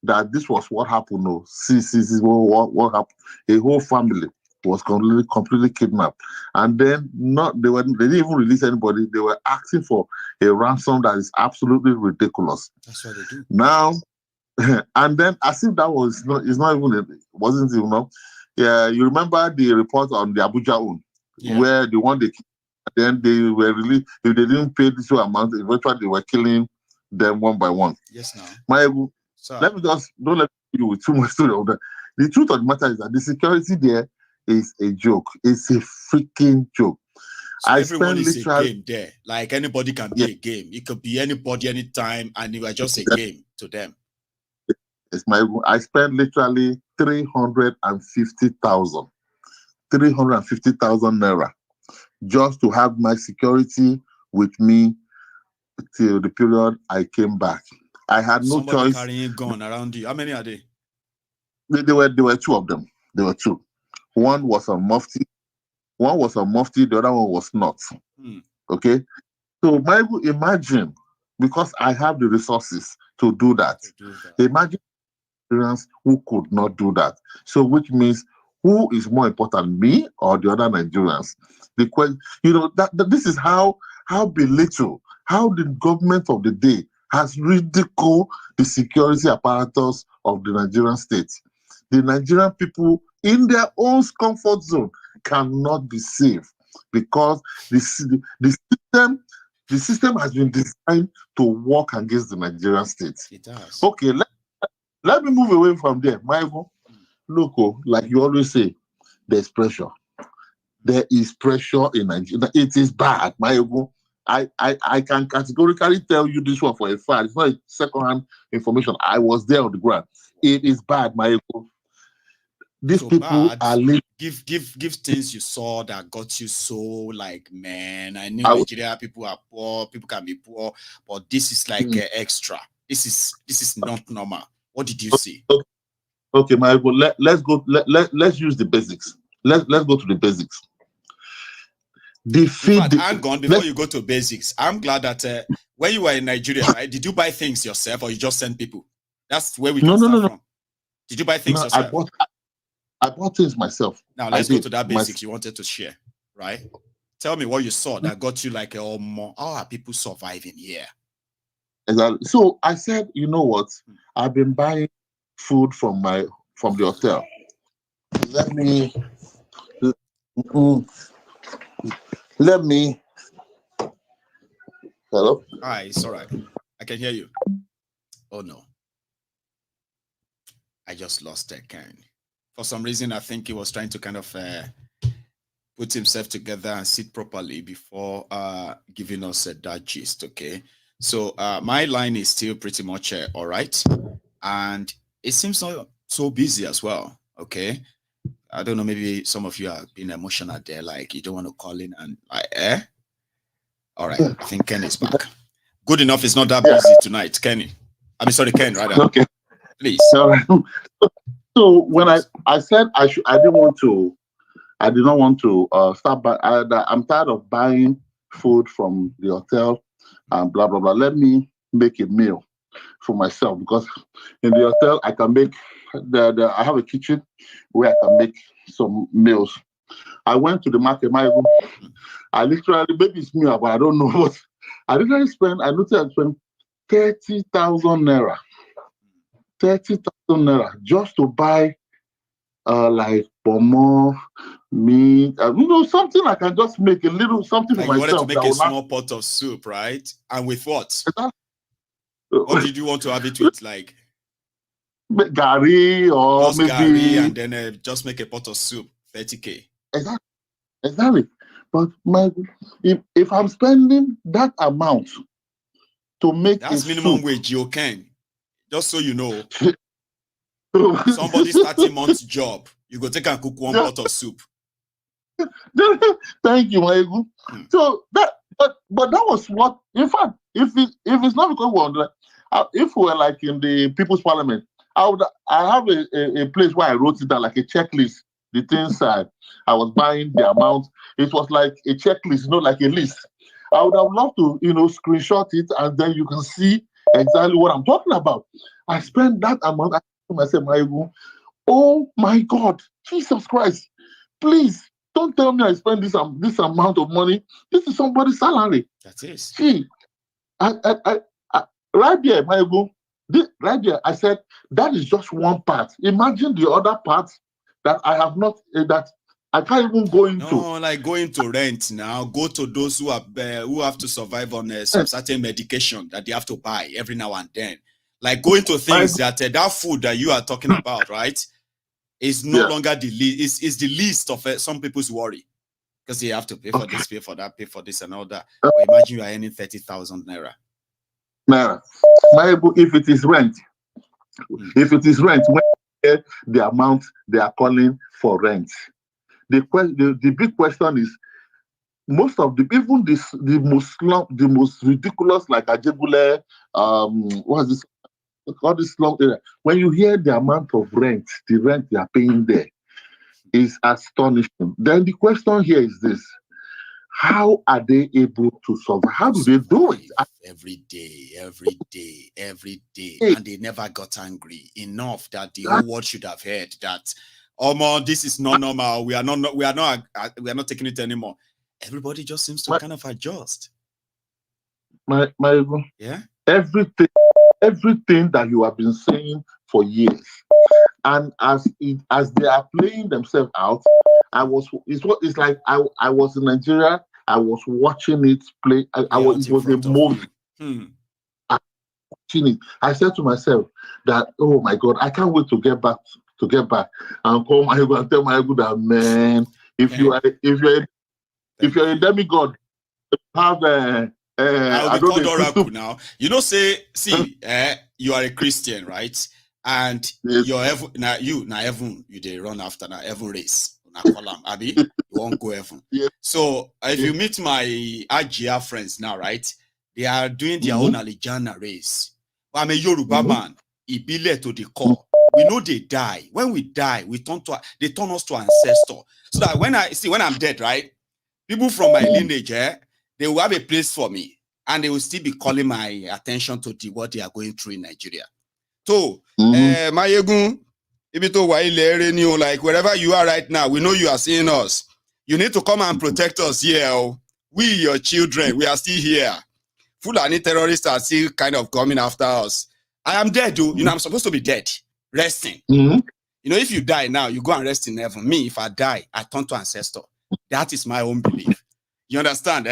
[SPEAKER 16] That this was what happened. No, this is what happened. A whole family was completely kidnapped, and then they didn't even release anybody. They were asking for a ransom that is absolutely ridiculous.
[SPEAKER 3] That's what they do
[SPEAKER 16] now. And then as if that wasn't even Yeah, you remember the report on the Abuja own, where the one then they were released. If they didn't pay this amount, eventually they were killing them one by one.
[SPEAKER 3] Yes, now.
[SPEAKER 16] Let me just don't let you with too much story of that. The truth of the matter is that the security there is a joke. It's a freaking joke.
[SPEAKER 3] So everyone is a game there. Like anybody can be a game. It could be anybody, anytime, and you are just a game to them.
[SPEAKER 16] I spent literally 350,000 Naira just to have my security with me till the period I came back. I had no choice.
[SPEAKER 3] Carrying a gun around you. How many are they?
[SPEAKER 16] There were two of them. There were two. One was a mufti. One was a mufti. The other one was not. Okay. So imagine, because I have the resources to do that. Imagine Nigerians who could not do that. So which means who is more important, me or the other Nigerians? The question, that this is how belittle, how the government of the day has ridiculed the security apparatus of the Nigerian state. The Nigerian people in their own comfort zone cannot be safe because the system has been designed to work against the Nigerian state.
[SPEAKER 3] It does.
[SPEAKER 16] Okay, let me move away from there. Look, like you always say, there's pressure. There is pressure in Nigeria. It is bad, I can categorically tell you this one for a fact. It's not second-hand information. I was there on the ground. It is bad, These people are living.
[SPEAKER 3] Give things you saw that got you so like, man, I knew Nigeria people are poor, people can be poor, but this is like extra. This is not normal. What did you see?
[SPEAKER 16] Okay, let's go. Let's use the basics. Let's go to the basics.
[SPEAKER 3] Hang on, before you go to basics, I'm glad that when you were in Nigeria, right? Did you buy things yourself or you just send people? That's where we can start from. Did you buy things yourself?
[SPEAKER 16] I bought things myself.
[SPEAKER 3] Now let's go to that basics you wanted to share, right? Tell me what you saw that got you like, how are people surviving here?
[SPEAKER 16] Exactly. So I said, you know what? I've been buying food from the hotel. Let me. Hello?
[SPEAKER 3] Hi, it's all right. I can hear you. Oh no. I just lost that Ken. For some reason, I think he was trying to kind of put himself together and sit properly before giving us that gist, okay? So my line is still pretty much all right. And it seems not so busy as well, okay? I don't know, maybe some of you are being emotional there, like you don't want to call in and like, All right, I think Ken is back. Good enough, it's not that busy tonight, Kenny. Ken, rather.
[SPEAKER 16] Okay.
[SPEAKER 3] Please.
[SPEAKER 16] So when I said I did not want to start by I'm tired of buying food from the hotel and blah blah blah. Let me make a meal for myself, because in the hotel I can make I have a kitchen where I can make some meals. I went to the market, I literally, maybe it's me, but I don't know what. I noticed I spent 30,000 Naira. 30,000 Naira just to buy like pomo, meat, something I can just make a little something for myself.
[SPEAKER 3] You wanted to make a small pot of soup, right? And with what? What did you want to have it with? Like
[SPEAKER 16] gari or
[SPEAKER 3] just
[SPEAKER 16] maybe
[SPEAKER 3] gari, and then just make a pot of soup, 30K.
[SPEAKER 16] Exactly. But if I'm spending that amount to make
[SPEAKER 3] that's minimum
[SPEAKER 16] soup,
[SPEAKER 3] wage, you can. Just so you know. Somebody starting month's job, you go take and cook one pot of soup.
[SPEAKER 16] Thank you, Maegu. So that, but that was what. In fact, if it's not because if we were like in the People's Parliament, I have a place where I wrote it down like a checklist. The things I was buying, the amount. It was like a checklist, like a list. I would have loved to, screenshot it, and then you can see exactly what I'm talking about. I spent that amount. I told myself, oh my God, Jesus Christ! Please don't tell me I spent this amount of money. This is somebody's salary.
[SPEAKER 3] That is.
[SPEAKER 16] See, I right there, right there. I said that is just one part. Imagine the other part that I have not, that I can't even go into.
[SPEAKER 3] No, like going to rent now. Go to those who have to survive on some certain medication that they have to buy every now and then. Like going to things that that food that you are talking about, right, is no longer the least. Is the least of some people's worry, because they have to pay for this, pay for that, pay for this and all that. But imagine you are earning 30,000 naira.
[SPEAKER 16] Naira, if it is rent, when the amount they are calling for rent. The big question is, most of the most ridiculous, like Ajebule, what is this? All this slum area. When you hear the amount of rent, the rent they are paying there is astonishing. Then the question here is this: how are they able to survive? How do they do it?
[SPEAKER 3] Every day, and they never got angry enough that the whole world should have heard that. Oh man, this is not normal. We are not taking it anymore. Everybody just seems to kind of adjust.
[SPEAKER 16] Yeah. Everything that you have been saying for years, and as they are playing themselves out, it's like I was in Nigeria. I was watching it play. It was a movie. Watching it, I said to myself that, oh my God, I can't wait to get back and call my ego and tell my ego that, man, if you're a demigod, have
[SPEAKER 3] I'll be called Oracle now. You know, you are a Christian, right? And you're heaven, you they run after now heaven race. Abi, you won't go heaven. So if you meet my Ajia friends now, right? They are doing their own Alijana race. I'm a Yoruba man. Ibile to the core. We know they die. When we die, they turn us to ancestor. So that when I'm dead, right? People from my lineage, they will have a place for me, and they will still be calling my attention to what they are going through in Nigeria. So, Mayegun, like wherever you are right now, we know you are seeing us. You need to come and protect us here. We, your children, we are still here. Fulani terrorists are still kind of coming after us. I am dead, though. I'm supposed to be dead, resting. If you die now, you go and rest in heaven. Me, if I die, I turn to ancestor. That is my own belief. You understand,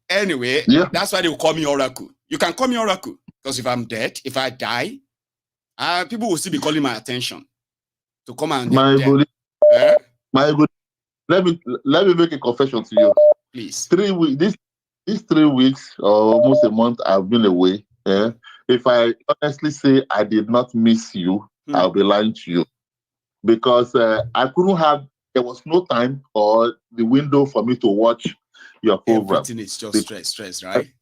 [SPEAKER 3] Anyway, that's why they will call me Oracle. You can call me Oracle, because if I'm dead, if I die, people will still be calling my attention to come and
[SPEAKER 16] my good. Let me make a confession to you.
[SPEAKER 3] Please.
[SPEAKER 16] 3 weeks. These 3 weeks or almost a month I've been away. If I honestly say I did not miss you, I'll be lying to you, because I couldn't have. There was no time or the window for me to watch your program.
[SPEAKER 3] Everything is just stress, right?
[SPEAKER 16] It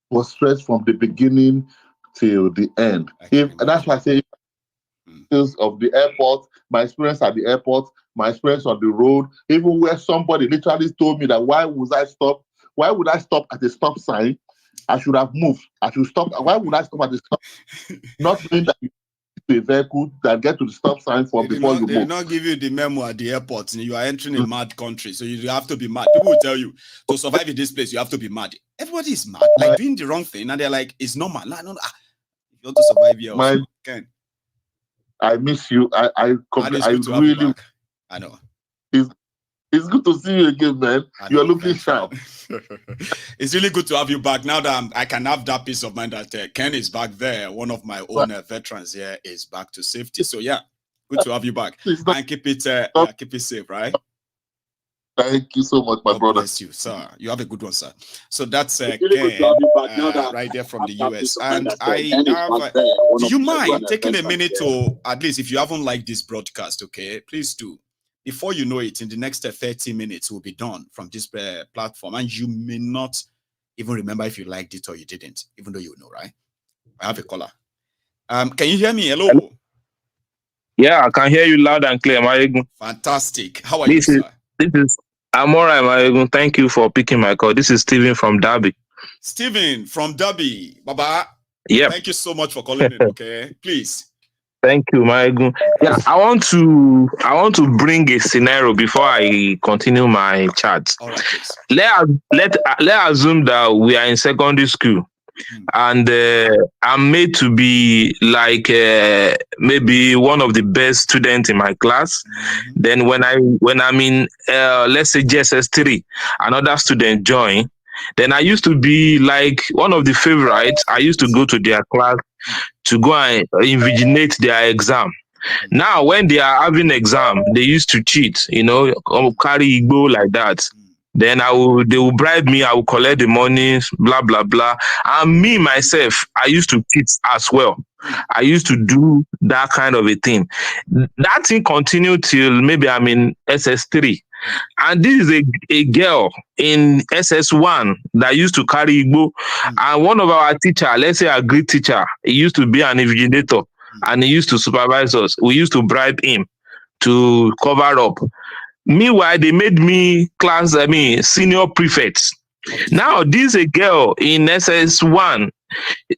[SPEAKER 16] was stress from the beginning till the end. That's why I say, of the airport, my experience at the airport, my experience on the road, even where somebody literally told me that why would I stop at a stop sign? I should have moved. I should stop. Why would I stop at the stop? Not knowing that a vehicle that get to the stop sign before you move.
[SPEAKER 3] They will not give you the memo at the airport. You are entering a mad country, so you have to be mad. People will tell you to survive in this place, you have to be mad. Everybody is mad, like doing the wrong thing, and they're like, it's normal. No. If you want to survive here, can.
[SPEAKER 16] I miss you. I really.
[SPEAKER 3] I know.
[SPEAKER 16] It's good to see you again, man. You're looking sharp.
[SPEAKER 3] It's really good to have you back. Now that I can have that peace of mind that Ken is back there. One of my own veterans here is back to safety. So yeah, good to have you back. And keep it safe, right?
[SPEAKER 16] Thank you so much, my brother.
[SPEAKER 3] Bless you, sir. You have a good one, sir. So that's Ken right there from the US. And do you mind taking a minute to, at least if you haven't liked this broadcast, okay, please do. Before you know it, in the next 30 minutes, we'll be done from this platform. And you may not even remember if you liked it or you didn't, even though you know, right? I have a caller. Can you hear me? Hello?
[SPEAKER 17] Yeah, I can hear you loud and clear, Mayegun.
[SPEAKER 3] Fantastic. How are you, sir?
[SPEAKER 17] I'm all right, Mayegun. Thank you for picking my call. This is Stephen from Derby.
[SPEAKER 3] Stephen from Derby. Baba.
[SPEAKER 17] Yeah.
[SPEAKER 3] Thank you so much for calling in, okay? Please.
[SPEAKER 17] Thank you, Mayegun. Yeah, I want to bring a scenario before I continue my chat.
[SPEAKER 3] All right, please.
[SPEAKER 17] Let's assume that we are in secondary school and I'm made to be like maybe one of the best students in my class. Then when I'm in let's say GSS3, another student join. Then I used to be like one of the favorites. I used to go to their class to go and invigilate their exam. Now, when they are having exam, they used to cheat, carry Igbo like that. Then they will bribe me, I will collect the money, blah, blah, blah. And me, myself, I used to cheat as well. I used to do that kind of a thing. That thing continued till maybe I'm in SS3. And this is a girl in SS1 that used to carry Igbo. And one of our teacher, let's say our Greek teacher, he used to be an invigilator and he used to supervise us. We used to bribe him to cover up. Meanwhile, they made me senior prefect. Now, this is a girl in SS1.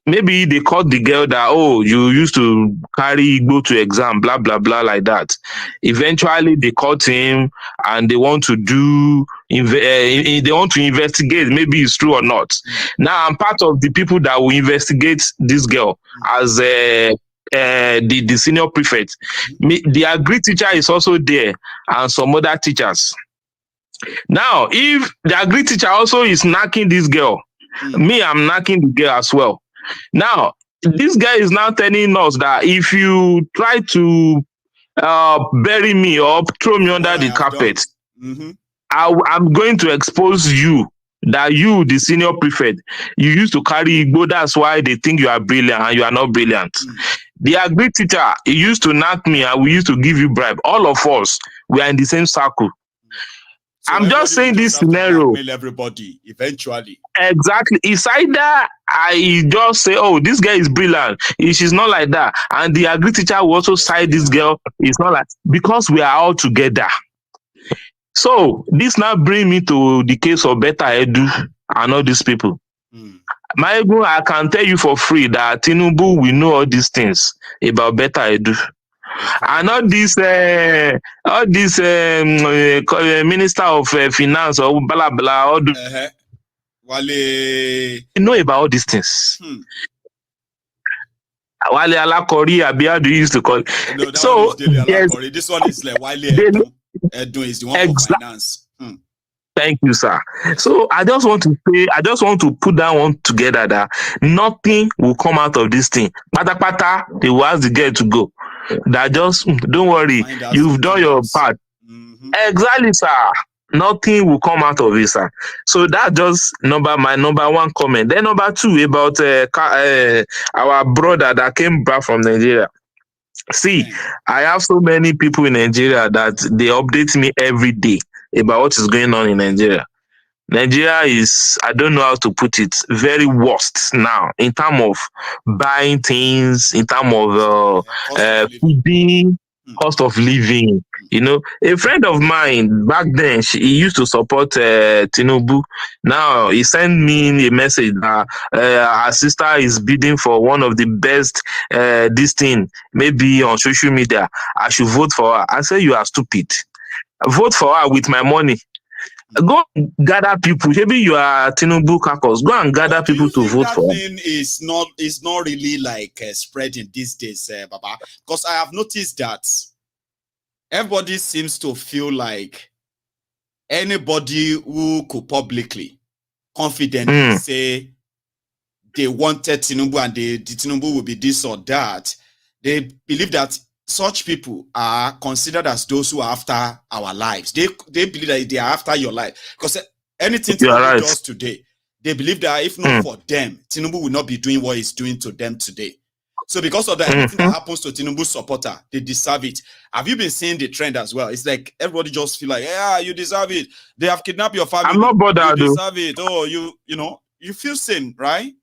[SPEAKER 17] Maybe they caught the girl that, you used to carry Igbo to exam, blah, blah, blah, like that. Eventually, they caught him and they want to investigate, maybe it's true or not. Now, I'm part of the people that will investigate this girl as the senior prefect. The agri teacher is also there and some other teachers. Now, if the agri teacher also is knocking this girl, me, I'm knocking the girl as well. Now, this guy is now telling us that if you try to bury me or throw me under the carpet, I'm going to expose you. That you, the senior prefect, you used to carry Igbo. That's why they think you are brilliant and you are not brilliant. The agri teacher, he used to knock me and we used to give you bribe. All of us, we are in the same circle. So I'm just saying this scenario.
[SPEAKER 3] Everybody, eventually.
[SPEAKER 17] Exactly. It's either I just say, this guy is brilliant. She's not like that. And the agri teacher will also side this girl. It's not like, because we are all together. So this now brings me to the case of Beta Edu and all these people. Maegu, I can tell you for free that Tinubu will know all these things about Beta Edu. And all this Minister of Finance or blah blah, all Wale know about all these things. Wale Alakori, Abiadu used to call it.
[SPEAKER 3] No, so yes, this one is like Wale Edun is the one for finance.
[SPEAKER 17] Thank you, sir. So I just want to put that one together that nothing will come out of this thing. Pata, they will ask the girl to go. That just don't worry, you've done your part. Exactly, sir. Nothing will come out of it, sir. So that just my number one comment. Then number two about our brother that came back from Nigeria. See, I have so many people in Nigeria that they update me every day about what is going on in Nigeria. Nigeria is, I don't know how to put it, very worst now in terms of buying things, in terms of feeding, cost of living. A friend of mine back then, he used to support Tinubu. Now he sent me a message that our sister is bidding for one of the best this thing, maybe on social media. I should vote for her. I said, you are stupid. Vote for her with my money. Go gather people. Maybe you are Tinubu caucus. Go and gather people to vote for.
[SPEAKER 3] That thing is not really like spreading these days, Baba. Because I have noticed that everybody seems to feel like anybody who could publicly, confidently say they wanted Tinubu and the Tinubu will be this or that, they believe that such people are considered as those who are after our lives. They believe that they are after your life. Because anything Tinubu does today, they believe that if not for them, Tinubu will not be doing what he's doing to them today. So because of that, anything that happens to Tinubu supporter, they deserve it. Have you been seeing the trend as well? It's like everybody just feel like, yeah, you deserve it. They have kidnapped your family.
[SPEAKER 17] I'm not bothered.
[SPEAKER 3] You deserve it. Oh, you feel same, right?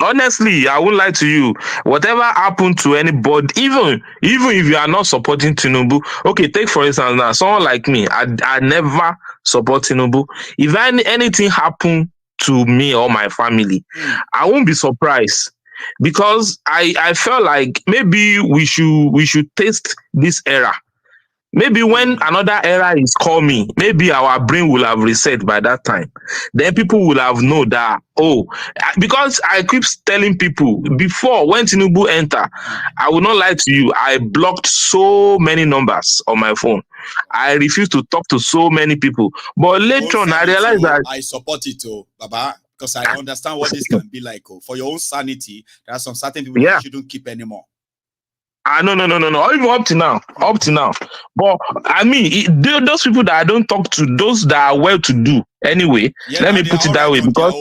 [SPEAKER 17] Honestly, I won't lie to you. Whatever happened to anybody, even if you are not supporting Tinubu, okay, take for instance now, someone like me, I never support Tinubu. If anything happened to me or my family, I won't be surprised. Because I felt like maybe we should taste this era. Maybe when another era is coming, maybe our brain will have reset by that time. Then people will have known that, because I keep telling people before when Tinubu enter, I will not lie to you, I blocked so many numbers on my phone. I refuse to talk to so many people. But later on, I realized that
[SPEAKER 3] I support it, Baba, because I understand what this can be like. For your own sanity, there are some certain people that you shouldn't keep anymore.
[SPEAKER 17] No. Even up to now. But I mean, those people that I don't talk to, those that are well to do, anyway. Let me put it that way, because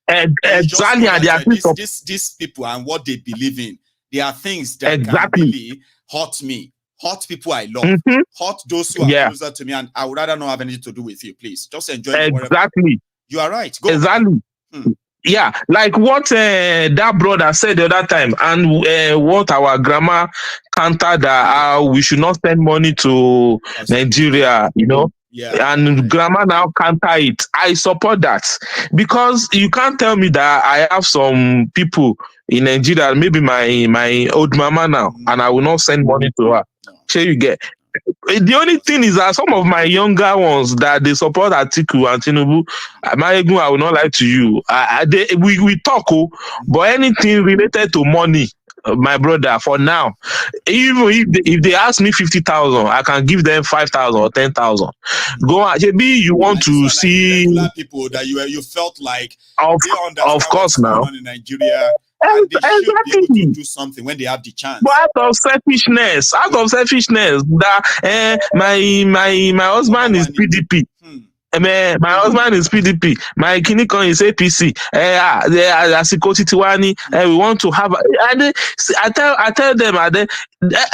[SPEAKER 17] exactly, and they are
[SPEAKER 3] these people and what they believe in. There are things that can really hurt me, hurt people I love, hurt those who are closer to me, and I would rather not have anything to do with you. Please, just enjoy.
[SPEAKER 17] Exactly.
[SPEAKER 3] You are right. Go
[SPEAKER 17] exactly. Yeah, like what that brother said the other time, and what our grandma countered that we should not spend money to Nigeria, and grandma now counter it. I support that, because you can't tell me that I have some people in Nigeria, maybe my old mama now, and I will not send money to her. Sure, you get. The only thing is that some of my younger ones that they support Atiku and Tinubu, I will not lie to you. We talk, but anything related to money, my brother, for now, even if they ask me 50,000, I can give them 5,000 or 10,000. Go on, maybe you want to see
[SPEAKER 3] people that you felt like
[SPEAKER 17] of course now
[SPEAKER 3] in Nigeria. And they should be able to do something when they have the chance.
[SPEAKER 17] But out of selfishness, that my husband is PDP. My husband is PDP. My kinikon is APC. We want to have. I tell them,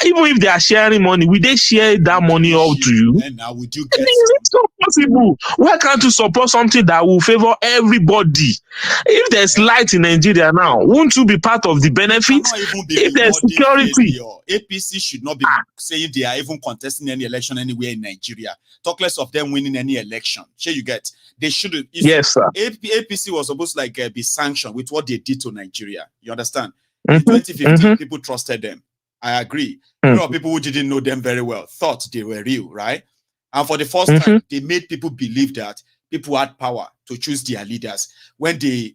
[SPEAKER 17] even if they are sharing money, will they share that money out to you?
[SPEAKER 3] And now would you get?
[SPEAKER 17] It's not possible. Why can't you support something that will favor everybody? If there's light in Nigeria now, won't you be part of the benefit? If there's security,
[SPEAKER 3] APC should not be saying they are even contesting any election anywhere in Nigeria. Talk less of them winning any election. Sure, you get. They shouldn't.
[SPEAKER 17] Yes, sir.
[SPEAKER 3] APC was supposed to be sanctioned with what they did to Nigeria. You understand? In 2015, people trusted them. I agree. A lot of people who didn't know them very well thought they were real, right? And for the first time, they made people believe that people had power to choose their leaders when these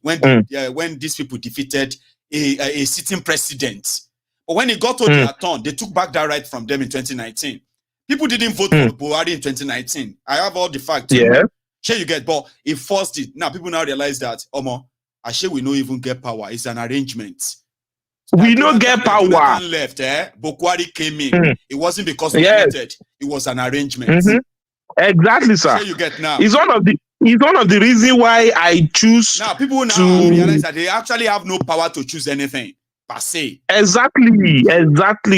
[SPEAKER 3] people defeated a sitting president. But when it got to their turn, they took back that right from them in 2019. People didn't vote for Buhari in 2019. I have all the facts.
[SPEAKER 17] Yeah.
[SPEAKER 3] Sure, you get, but it forced it. Now people now realize that, actually we don't even get power. It's an arrangement.
[SPEAKER 17] We don't get power.
[SPEAKER 3] Left, Buhari came in. It wasn't because we voted. It was an arrangement.
[SPEAKER 17] Exactly, sir.
[SPEAKER 3] Sure, you get now.
[SPEAKER 17] It's one of the reasons why I choose.
[SPEAKER 3] Now people now realize that they actually have no power to choose anything.
[SPEAKER 17] Exactly.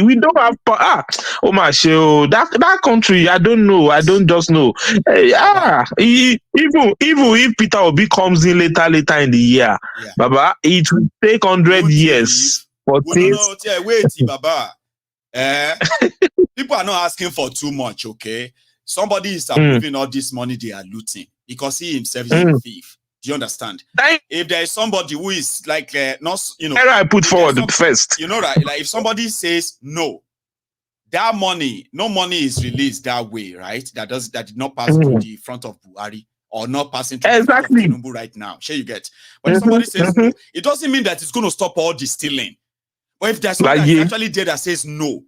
[SPEAKER 17] We don't have power. Oh my show. That country, I don't know. I don't just know. Even if Peter Obi comes in later in the year, Baba, it will take 100 years for things.
[SPEAKER 3] Wait, Baba. People are not asking for too much, okay? Somebody is approving all this money they are looting because he himself is a thief. Do you understand? If there is somebody who is like not,
[SPEAKER 17] I put forward first.
[SPEAKER 3] Right? Like if somebody says no, that money, no money is released that way, right? That did not pass through the front of Buhari or not passing through the front of Tinubu right now. Sure, you get. But if somebody says no, it doesn't mean that it's going to stop all the stealing. But if there's somebody that's actually there that says no,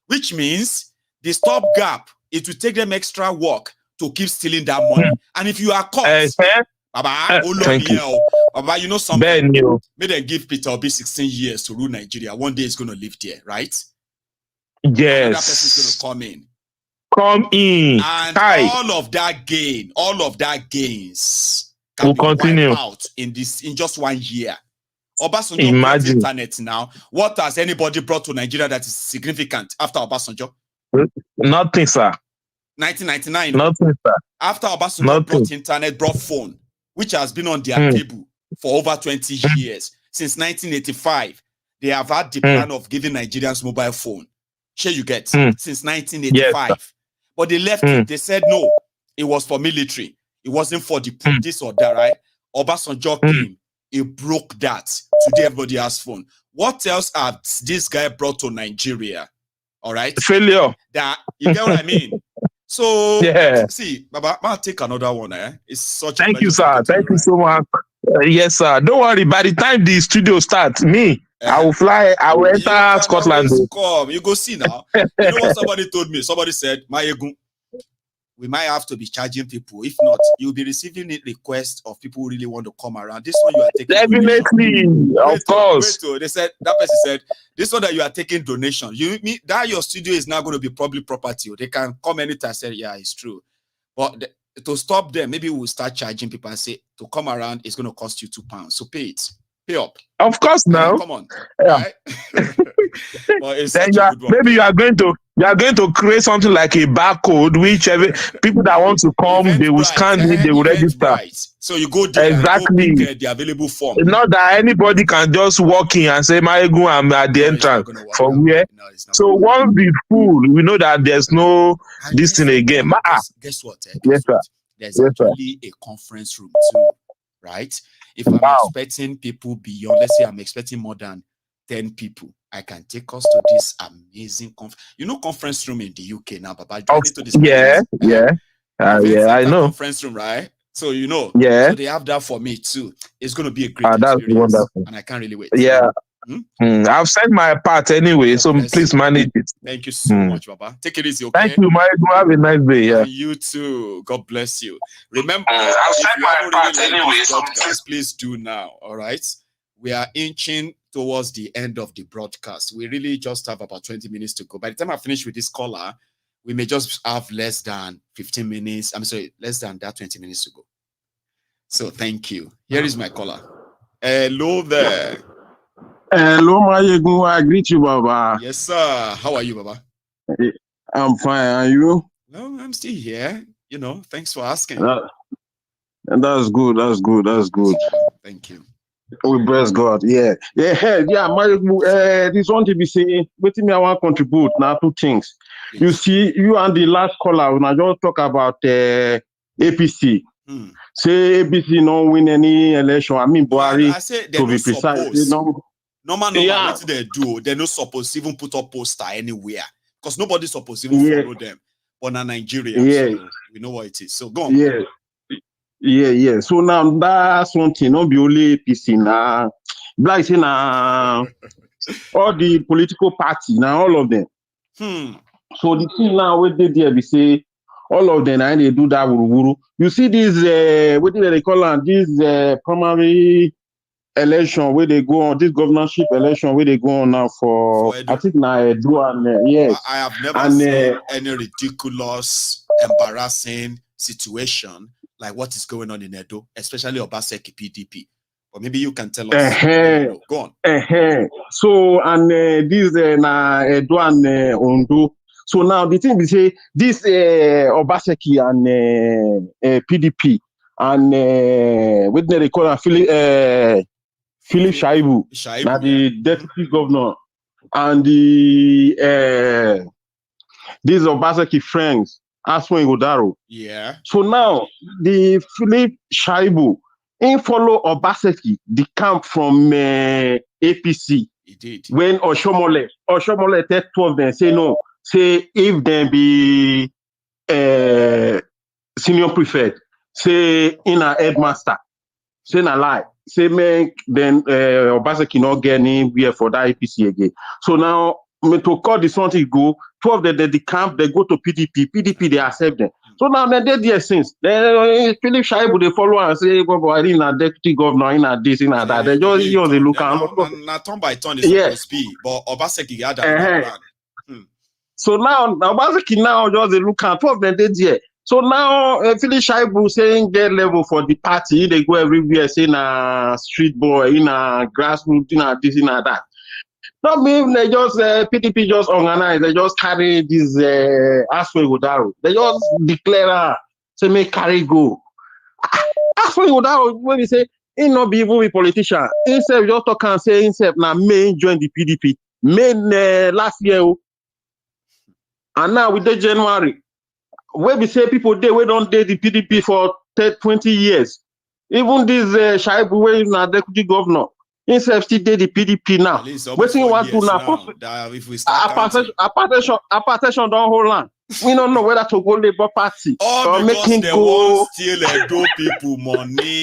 [SPEAKER 3] which means the stop gap, it will take them extra work to keep stealing that money. And if you are caught. Baba, Baba, you know something? May they give Peter Obi 16 years to rule Nigeria. One day he's going to live there, right?
[SPEAKER 17] Yes.
[SPEAKER 3] Another person's going to
[SPEAKER 17] come in.
[SPEAKER 3] And all of that gains can be
[SPEAKER 17] continue
[SPEAKER 3] wiped out in just 1 year. Obasanjo brought internet now. What has anybody brought to Nigeria that is significant after Obasanjo?
[SPEAKER 17] Nothing, sir.
[SPEAKER 3] 1999.
[SPEAKER 17] Nothing, sir.
[SPEAKER 3] After Obasanjo brought internet, brought phone, which has been on their table for over 20 years. Since 1985, they have had the plan of giving Nigerians mobile phone. Sure, you get. Since 1985. Yes, but they left it. They said, no, it was for military. It wasn't for the this or that, right? Obasanjo came. He broke that. Today, everybody has phone. What else has this guy brought to Nigeria? All right.
[SPEAKER 17] Failure.
[SPEAKER 3] That you get what I mean? So
[SPEAKER 17] Yeah.
[SPEAKER 3] see, Baba, I'll take another one. It's such a
[SPEAKER 17] Thank
[SPEAKER 3] pleasure.
[SPEAKER 17] you, sir. Thank you so much. Yes, sir. Don't worry. By the time the studio starts, I will fly. I will enter Scotland.
[SPEAKER 3] Come. You go see now. You know what somebody told me? Somebody said, Mayegun, we might have to be charging people. If not, you'll be receiving requests of people who really want to come around. This one you are taking
[SPEAKER 17] definitely, of course.
[SPEAKER 3] They said that person said this one that you are taking donation. You mean that your studio is now going to be public property. They can come anytime and say, yeah, it's true. But to stop them, maybe we'll start charging people and say to come around, it's going to cost you £2. So pay it. Pay up.
[SPEAKER 17] Of course, now.
[SPEAKER 3] Come on.
[SPEAKER 17] Yeah.
[SPEAKER 3] Right? But it's
[SPEAKER 17] then maybe you are going to create something like a barcode, which people that want to come, they will scan it, they will register.
[SPEAKER 3] So you go there,
[SPEAKER 17] exactly.
[SPEAKER 3] Go pick, the available form.
[SPEAKER 17] Not that anybody can just walk in and say, Mayegun, I'm at the entrance. From where? No, so once it's full, we know that there's no this thing again.
[SPEAKER 3] Guess what?
[SPEAKER 17] Yes, sir.
[SPEAKER 3] There's actually a conference room too, right? If I'm expecting people beyond, let's say I'm expecting more than 10 people, I can take us to this amazing conference room in the UK now, Baba.
[SPEAKER 17] Yeah, I know.
[SPEAKER 3] Conference room, right? So so they have that for me too. It's going to be a great
[SPEAKER 17] that's
[SPEAKER 3] experience,
[SPEAKER 17] wonderful.
[SPEAKER 3] And I can't really wait.
[SPEAKER 17] Yeah. I've sent my part anyway, so please manage it.
[SPEAKER 3] Thank you so much, Baba. Take it easy, okay?
[SPEAKER 17] Thank you, Mayegun. Have a nice day. Yeah.
[SPEAKER 3] And you too. God bless you. Remember, I've sent my part anyway, so please do now. All right. We are inching towards the end of the broadcast. We really just have about 20 minutes to go. By the time I finish with this caller, we may just have less than 15 minutes. I'm sorry, less than that 20 minutes to go. So thank you. Here is my caller. Hello there.
[SPEAKER 18] Hello, Mayegun. I greet you, Baba.
[SPEAKER 3] Yes, sir. How are you, Baba?
[SPEAKER 18] I'm fine. Are you?
[SPEAKER 3] No, I'm still here. Thanks for asking.
[SPEAKER 18] That's good. That's good. That's good.
[SPEAKER 3] Thank you.
[SPEAKER 18] We bless God. Yeah. Mayegun, this one to be saying, what me I want to contribute now, two things. Please. You see, you and the last caller, when I just talk about APC. Say APC don't win any election. I mean, Buhari, to be precise.
[SPEAKER 3] Normal, what they do, they're not supposed to even put up poster anywhere. Because nobody's supposed to even follow them. But now Nigeria, so we know what it is. So go on.
[SPEAKER 18] Yeah. So now that's one thing, not be only APC now. Like say now all the political parties, now all of them. So the thing now what they there, we say all of them and they do that wuru. You see this what do they call them? This primary election where they go on, this governorship election where they go on now for I think now Edun, yes.
[SPEAKER 3] I have never seen any ridiculous, embarrassing situation like what is going on in Edo, especially Obaseki PDP. But maybe you can tell us. Go on.
[SPEAKER 18] So and this na Edun Ondo. So now the thing we say this Obaseki and PDP and what they call Philip Shaibu, now the deputy governor, and the these Obaseki friends, Aswan Godaro.
[SPEAKER 3] Yeah.
[SPEAKER 18] So now the Philip Shaibu, he follow Obaseki, the camp from APC.
[SPEAKER 3] He did.
[SPEAKER 18] When Oshomole take 12 them say no, say if they be senior prefect, say in a headmaster, say na lie. Say make then Obaseki not get anywhere for that APC again. So now to call this one to go, 12 the camp they go to PDP. PDP they accept them. So now they did their since. Philip Shaibu they follow and say, "Boy, in a deputy governor, in a this, in a that." They just they look and
[SPEAKER 3] now turn by turn is supposed to be, but Obaseki had that plan.
[SPEAKER 18] So now Obaseki now just they look and 12 they did there. So now, Philip Shaibu saying get level for the party, they go everywhere saying a street boy, in a grassroots, in a this, in a that. Not mean they just PDP just organize, they just carry this Aswe Godaro. They just declare, say make carry go. Aswe Godaro, when we say he not be even a politician, himself just talk and say himself now may join the PDP. May last year, and now with the January. Where we say people we don't date the PDP for 20 years. Even this Shaibu, where is now deputy governor, Himself still did the PDP now. Waiting you want to now.
[SPEAKER 3] If we start
[SPEAKER 18] hypertension don't hold on. We don't know whether to go Labour Party
[SPEAKER 3] or
[SPEAKER 18] make him
[SPEAKER 3] they
[SPEAKER 18] go.
[SPEAKER 3] won't steal Edo people money.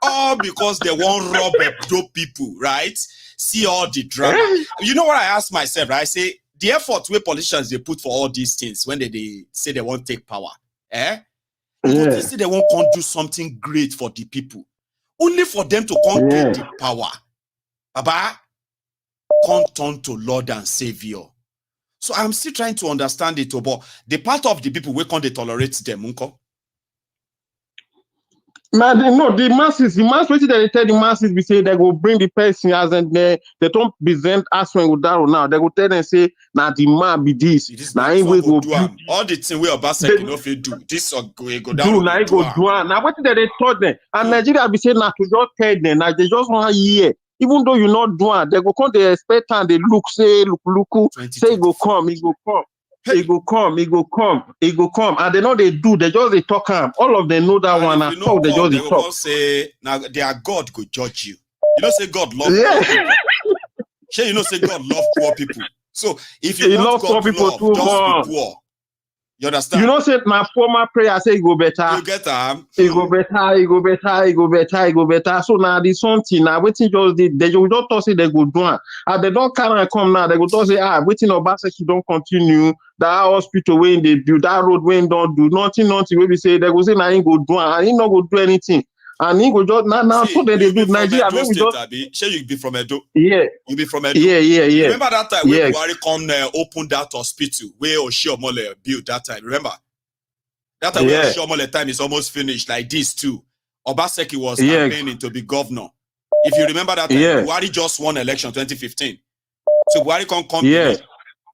[SPEAKER 3] All because they won't rob Edo people, right? See all the drama. You know what I ask myself, right? I say the effort where politicians they put for all these things when they say they won't take power. They say they won't come do something great for the people. Only for them to come get the power. Baba, come turn to Lord and Savior. So I'm still trying to understand it, but the part of the people where can't they tolerate them, uncle?
[SPEAKER 18] Man, no, the masses waiting they tell the masses we say they go bring the person as and they don't present as when go down now. They go tell them say now the man be this. Now we go do
[SPEAKER 3] all the thing we about saying if you do this or go down.
[SPEAKER 18] Do now go do. Now what did they told them? And Nigeria be saying now to just tell them now they just want to hear. Even though you not doing, they go come, they expect and they look, say, look, say he go come. He go come. And they know they do, they just they talk him. All of them know that one. And talk, they just they talk.
[SPEAKER 3] Say, now their God go judge you. You know, say God love poor people. You know, say God love poor people. So if you want God people love, just be poor. You understand?
[SPEAKER 18] You know, say my former prayer say it go better.
[SPEAKER 3] You get them.
[SPEAKER 18] It go better. So now this something now waiting just did they just talk say they go do. And they don't carry come now. They go talk say waiting Obaseki don't continue. That hospital when they build that road when don't do nothing. When we say they go say now he go do and he not go do anything. And he go just now so they do Nigeria.
[SPEAKER 3] Maybe just say you be from Edo.
[SPEAKER 18] Yeah.
[SPEAKER 3] You be from Edo.
[SPEAKER 18] Yeah.
[SPEAKER 3] Remember that time when Buhari come open that hospital where Oshiomhole built that time? Remember? That time where Oshiomhole time is almost finished like this too. Obaseki was campaigning to be governor. If you remember that time, Buhari just won election 2015. So Buhari come here.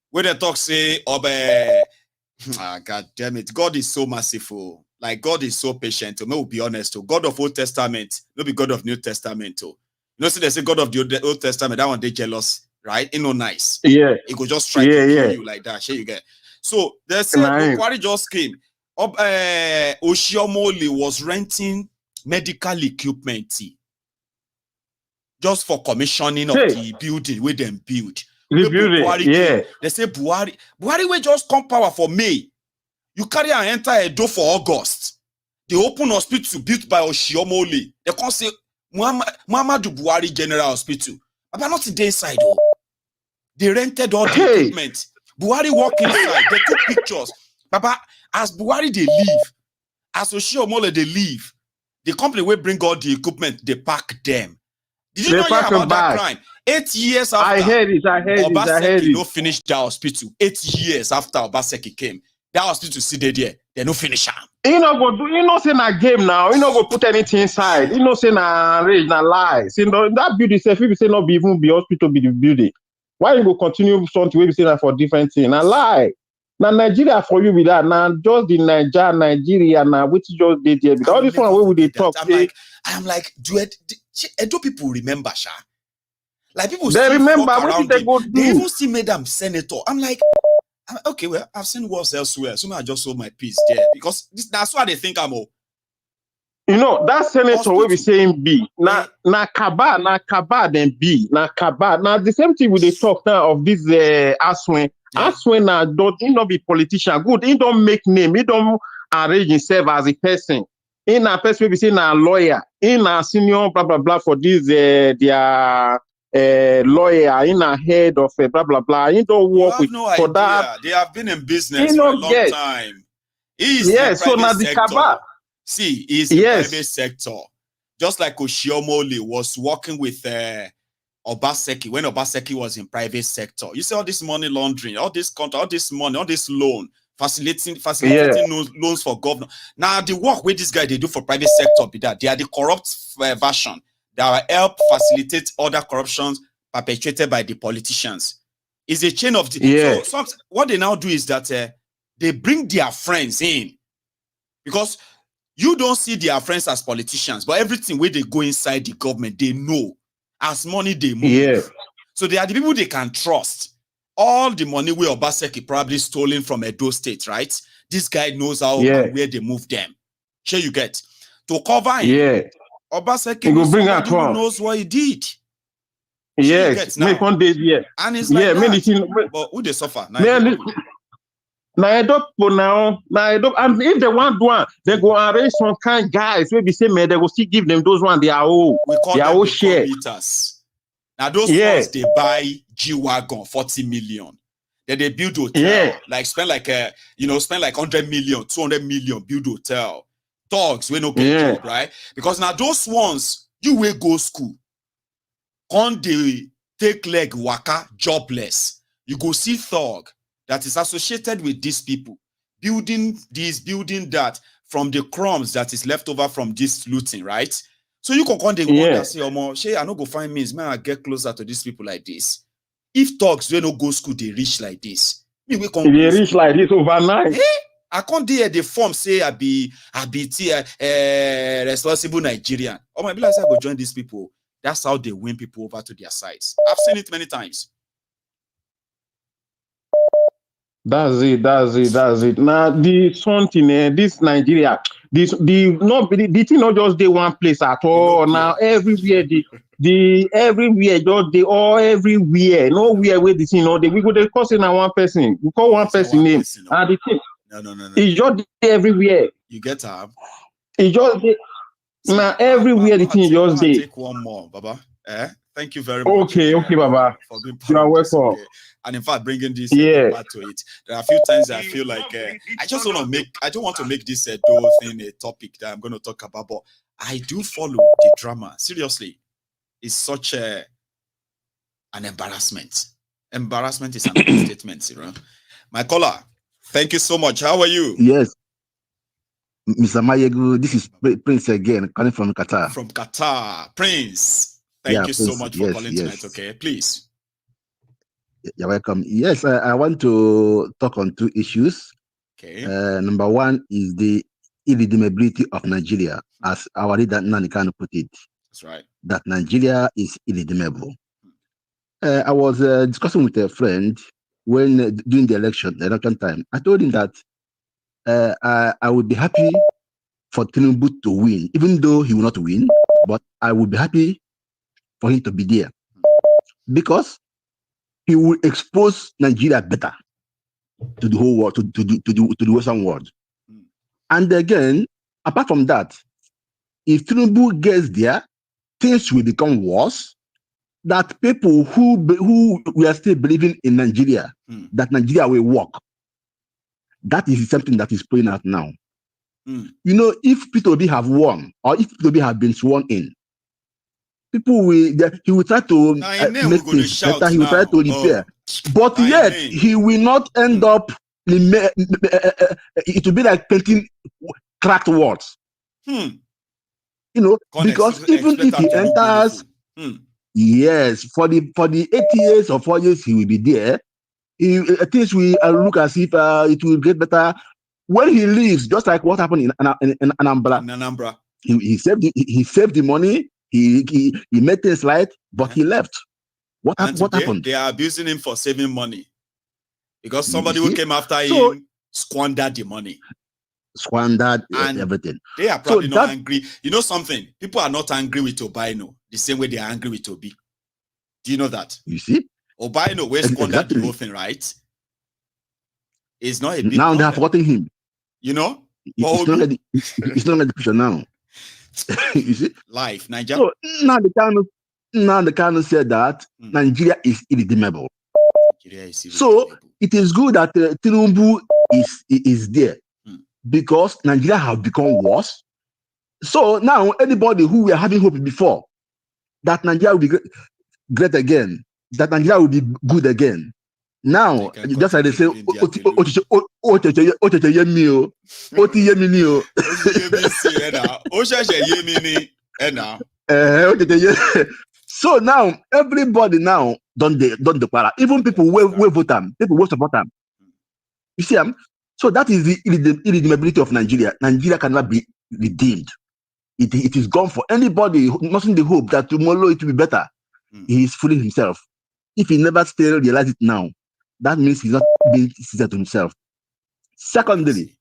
[SPEAKER 3] Where they talk say, God damn it, God is so merciful. Like God is so patient. We'll be honest. God of Old Testament, not be God of New Testament. You know, see, they say God of the Old Testament. That one they jealous, right? It no nice.
[SPEAKER 18] Yeah,
[SPEAKER 3] he could just try to kill you like that. Sure you get. So they say Buhari just came. Oshiomhole was renting medical equipment just for commissioning of the building where them build. They say Buhari will just come power for May. You carry and enter Edo for August. They open hospital built by Oshiomhole. They can't say Muhammadu Buhari General Hospital. But not in the inside though. They rented all the equipment. Buhari walk inside. They took pictures. Baba, as Buhari they leave, as Oshiomhole they leave, the company will bring all the equipment. They pack them. Did you know about that crime? 8 years after,
[SPEAKER 18] I heard it.
[SPEAKER 3] Obaseki no finished that hospital. 8 years after Obaseki came, that hospital still there. They no finish am.
[SPEAKER 18] You know go do. You know say na game now. You know go put anything inside. You know say na rage na lies. You know that building itself. If you say not be even be hospital be the building. Why you go continue something where we say that for different thing? Na lie. Now Nigeria for you with that. Now just the Nigeria now which just did there. Because all this one where we they talk.
[SPEAKER 3] I'm like, do people remember, Sha? Like people
[SPEAKER 18] they remember what they go do.
[SPEAKER 3] They even still made them senator. I'm like, okay, well, I've seen wars elsewhere. So I just sold my piece there because that's why they think I'm all.
[SPEAKER 18] You know, that senator will be saying B. Na Kaba then B. Na Kaba. Now the same thing with the talk now of this Aswen. Aswen now don't he not be politician. Good, he don't make name, he don't arrange himself as a person. In a person will be saying a lawyer, in a senior blah blah blah for this their lawyer, in a head of blah blah blah. He don't work with for that.
[SPEAKER 3] They have been in business for a long time. He's
[SPEAKER 18] so now the Kaba.
[SPEAKER 3] See, he's in private sector. Just like Oshiomhole was working with Obaseki when Obaseki was in private sector. You see all this money laundering, all this contract, all this money, all this loan, facilitating loans for governor. Now the work with this guy they do for private sector be that they are the corrupt version that will help facilitate other corruptions perpetrated by the politicians. It's a chain of so what they now do is that they bring their friends in because you don't see their friends as politicians, but everything where they go inside the government, they know as money they move. So they are the people they can trust. All the money where Obaseki probably stolen from Edo State, right? This guy knows how and where they move them. Sure you get. To cover him, Obaseki who knows what he did.
[SPEAKER 18] Yes, make one day here.
[SPEAKER 3] And it's like
[SPEAKER 18] that.
[SPEAKER 3] But who they suffer?
[SPEAKER 18] Now, and if they want one, they go arrange some kind of guys. Maybe say, man, they will still give them those ones. They are all.
[SPEAKER 3] We call
[SPEAKER 18] them
[SPEAKER 3] the
[SPEAKER 18] share.
[SPEAKER 3] Now those ones they buy G-Wagon 40 million. Then they build hotel, like spend like 100 million, 200 million, build hotel. Thugs we no get job, right? Because now those ones you will go school. On the take leg waka jobless. You go see thug that is associated with these people, building this, building that from the crumbs that is left over from this looting, right? So you can come the wonder say, Shay, I no go find means, man, I get closer to these people like this. If thugs we no go school, they reach like this. Me we come
[SPEAKER 18] they reach like this overnight.
[SPEAKER 3] I can't do the form say I be responsible Nigerian. Oh my, be like I go join these people. That's how they win people over to their sides. I've seen it many times.
[SPEAKER 18] That's it. Now the something this Nigeria, the thing not just the one place at all. Now everywhere everywhere just they all everywhere. Nowhere where the thing we go they call say now one person. We call one person name and the thing.
[SPEAKER 3] No.
[SPEAKER 18] It's just everywhere.
[SPEAKER 3] You get her.
[SPEAKER 18] It's just now everywhere the thing just there.
[SPEAKER 3] Take one more, Baba. Thank you very much.
[SPEAKER 18] Okay, Baba.
[SPEAKER 3] For being part
[SPEAKER 18] you are
[SPEAKER 3] of this,
[SPEAKER 18] welcome.
[SPEAKER 3] Okay. And in fact, bringing this back to it. There are a few times I feel like I don't want to make this dual thing a topic that I'm going to talk about, but I do follow the drama. Seriously, it's such an embarrassment. Embarrassment is an understatement, Cyril. My caller, thank you so much. How are you?
[SPEAKER 19] Yes. Mr. Mayegu, this is Prince again, calling from Qatar.
[SPEAKER 3] From Qatar. Prince, thank you so much for calling tonight, okay? Please.
[SPEAKER 19] You're welcome. Yes, I want to talk on two issues.
[SPEAKER 3] Okay.
[SPEAKER 19] Number one is the irredeemability of Nigeria, as our leader Nani Kanu put it.
[SPEAKER 3] That's right.
[SPEAKER 19] That Nigeria is irredeemable. I was discussing with a friend when during the election time. I told him that I would be happy for Tinubu to win, even though he will not win, but I would be happy for him to be there because he will expose Nigeria better to the whole world, to the Western world. And again, apart from that, if Tinubu gets there, things will become worse. That people who we are still believing in Nigeria, that Nigeria will work. That is something that is playing out now. You know, if Peter Obi have won, or if Peter Obi have been sworn in, people will he will try to make things better. He will try to repair, but yet he will not end up. It will be like painting cracked walls. You know, because even if he enters, yes, for the 8 years or 4 years he will be there. Things will look as if it will get better when he leaves. Just like what happened in Anambra. He saved the money. He made things right, but he left. What happened?
[SPEAKER 3] They are abusing him for saving money because somebody who came after him squandered the money.
[SPEAKER 19] Squandered everything.
[SPEAKER 3] They are probably not angry. You know something? People are not angry with Obaino the same way they are angry with Obi. Do you know that?
[SPEAKER 19] You see?
[SPEAKER 3] Obaino will squander the whole thing, right? It's not a big
[SPEAKER 19] now they are forgetting him.
[SPEAKER 3] You know?
[SPEAKER 19] It's not like the picture now. You see?
[SPEAKER 3] Life, Nigeria.
[SPEAKER 19] So now the Kanu said that Nigeria is irredeemable. So it is good that Tinubu is there because Nigeria have become worse. So now anybody who were having hope before that Nigeria will be great again, that Nigeria will be good again. Now, just like they say, so now everybody now don't declare. Even people will vote them, people will support them. You see, so that is the irredeemability of Nigeria. Nigeria cannot be redeemed. It is gone for anybody nothing the hope that tomorrow it will be better. He is fooling himself. If he never still realize it now, that means he's not being sincere to himself. Secondly,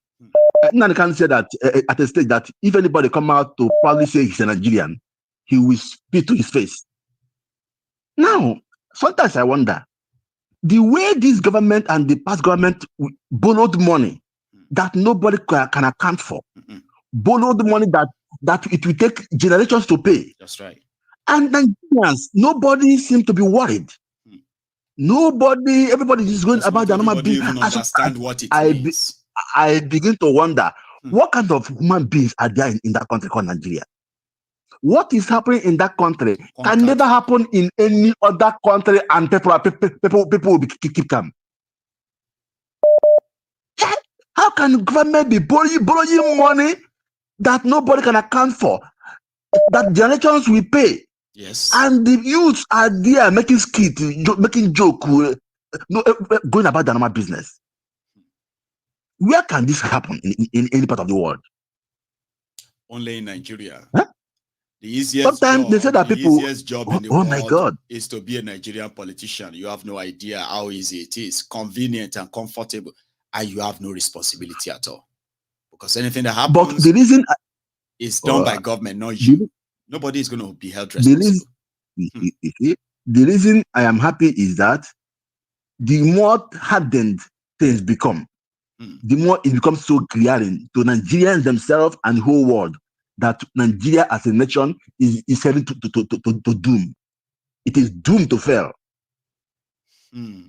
[SPEAKER 19] Nani can say that at a stage that if anybody come out to proudly say he's a Nigerian, he will spit to his face. Now, sometimes I wonder, the way this government and the past government borrowed money that nobody can account for, borrowed money that it will take generations to pay.
[SPEAKER 3] That's right.
[SPEAKER 19] And Nigerians, nobody seems to be worried. Nobody, everybody is going about their normal business.
[SPEAKER 3] Even understand what it means.
[SPEAKER 19] I begin to wonder, what kind of human beings are there in that country called Nigeria? What is happening in that country can never happen in any other country, and people will keep calm. How can government be borrowing money that nobody can account for, that generations will pay?
[SPEAKER 3] Yes.
[SPEAKER 19] And the youths are there making skit, making joke, going about their normal business. Where can this happen in any part of the world?
[SPEAKER 3] Only in Nigeria.
[SPEAKER 19] Huh?
[SPEAKER 3] The easiest
[SPEAKER 19] Sometimes
[SPEAKER 3] job,
[SPEAKER 19] they say that people,
[SPEAKER 3] easiest job in the world is to be a Nigerian politician. You have no idea how easy it is, convenient and comfortable, and you have no responsibility at all. Because anything that happens,
[SPEAKER 19] but the reason
[SPEAKER 3] is done by government, not you. Nobody is going to be held responsible.
[SPEAKER 19] The reason I am happy is that the more hardened things become, the more it becomes so glaring to Nigerians themselves and the whole world that Nigeria as a nation is heading to doom. It is doomed to fail. The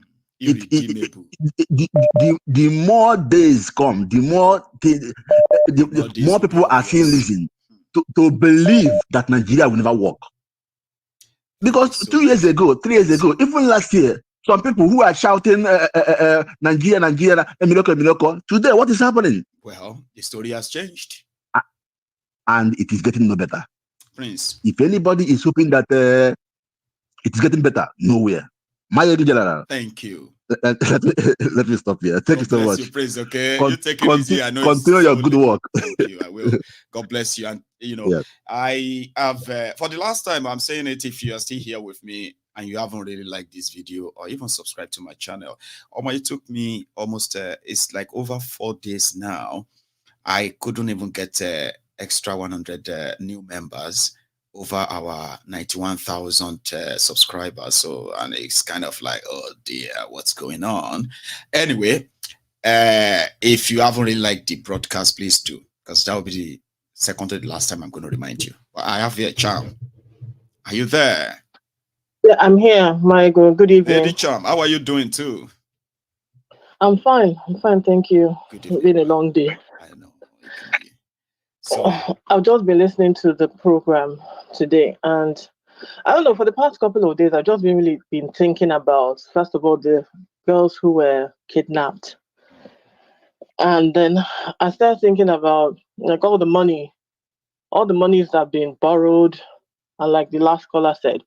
[SPEAKER 19] more days come, the more people are seeing reason to believe that Nigeria will never work. Because 2 years ago, 3 years ago, even last year, some people who are shouting Nigeria, Miloko. Today, what is happening?
[SPEAKER 3] Well, the story has changed.
[SPEAKER 19] And it is getting no better.
[SPEAKER 3] Prince.
[SPEAKER 19] If anybody is hoping that it is getting better, nowhere. Miyetti General.
[SPEAKER 3] Thank you.
[SPEAKER 19] Let me stop here. Thank you so much.
[SPEAKER 3] You, Prince, okay? You take it easy. I know
[SPEAKER 19] continue your good work.
[SPEAKER 3] Thank you. I will. God bless you. And, yes. I have, for the last time, I'm saying it, if you are still here with me and you haven't really liked this video or even subscribed to my channel, it took me almost, it's like over 4 days now. I couldn't even get extra 100 new members over our 91,000 subscribers. So, and it's kind of like, oh dear, what's going on? Anyway, if you haven't really liked the broadcast, please do, because that will be the second to the last time I'm going to remind you. But I have here Charm. Are you there?
[SPEAKER 20] Yeah, I'm here, Michael. Good evening.
[SPEAKER 3] Lady Charm, how are you doing too?
[SPEAKER 20] I'm fine. Thank you. It's been a long day.
[SPEAKER 3] I know. So
[SPEAKER 20] I've just been listening to the program today, and I don't know, for the past couple of days, I've just really been thinking about, first of all, the girls who were kidnapped. And then I started thinking about like all the monies that have been borrowed, and like the last caller said,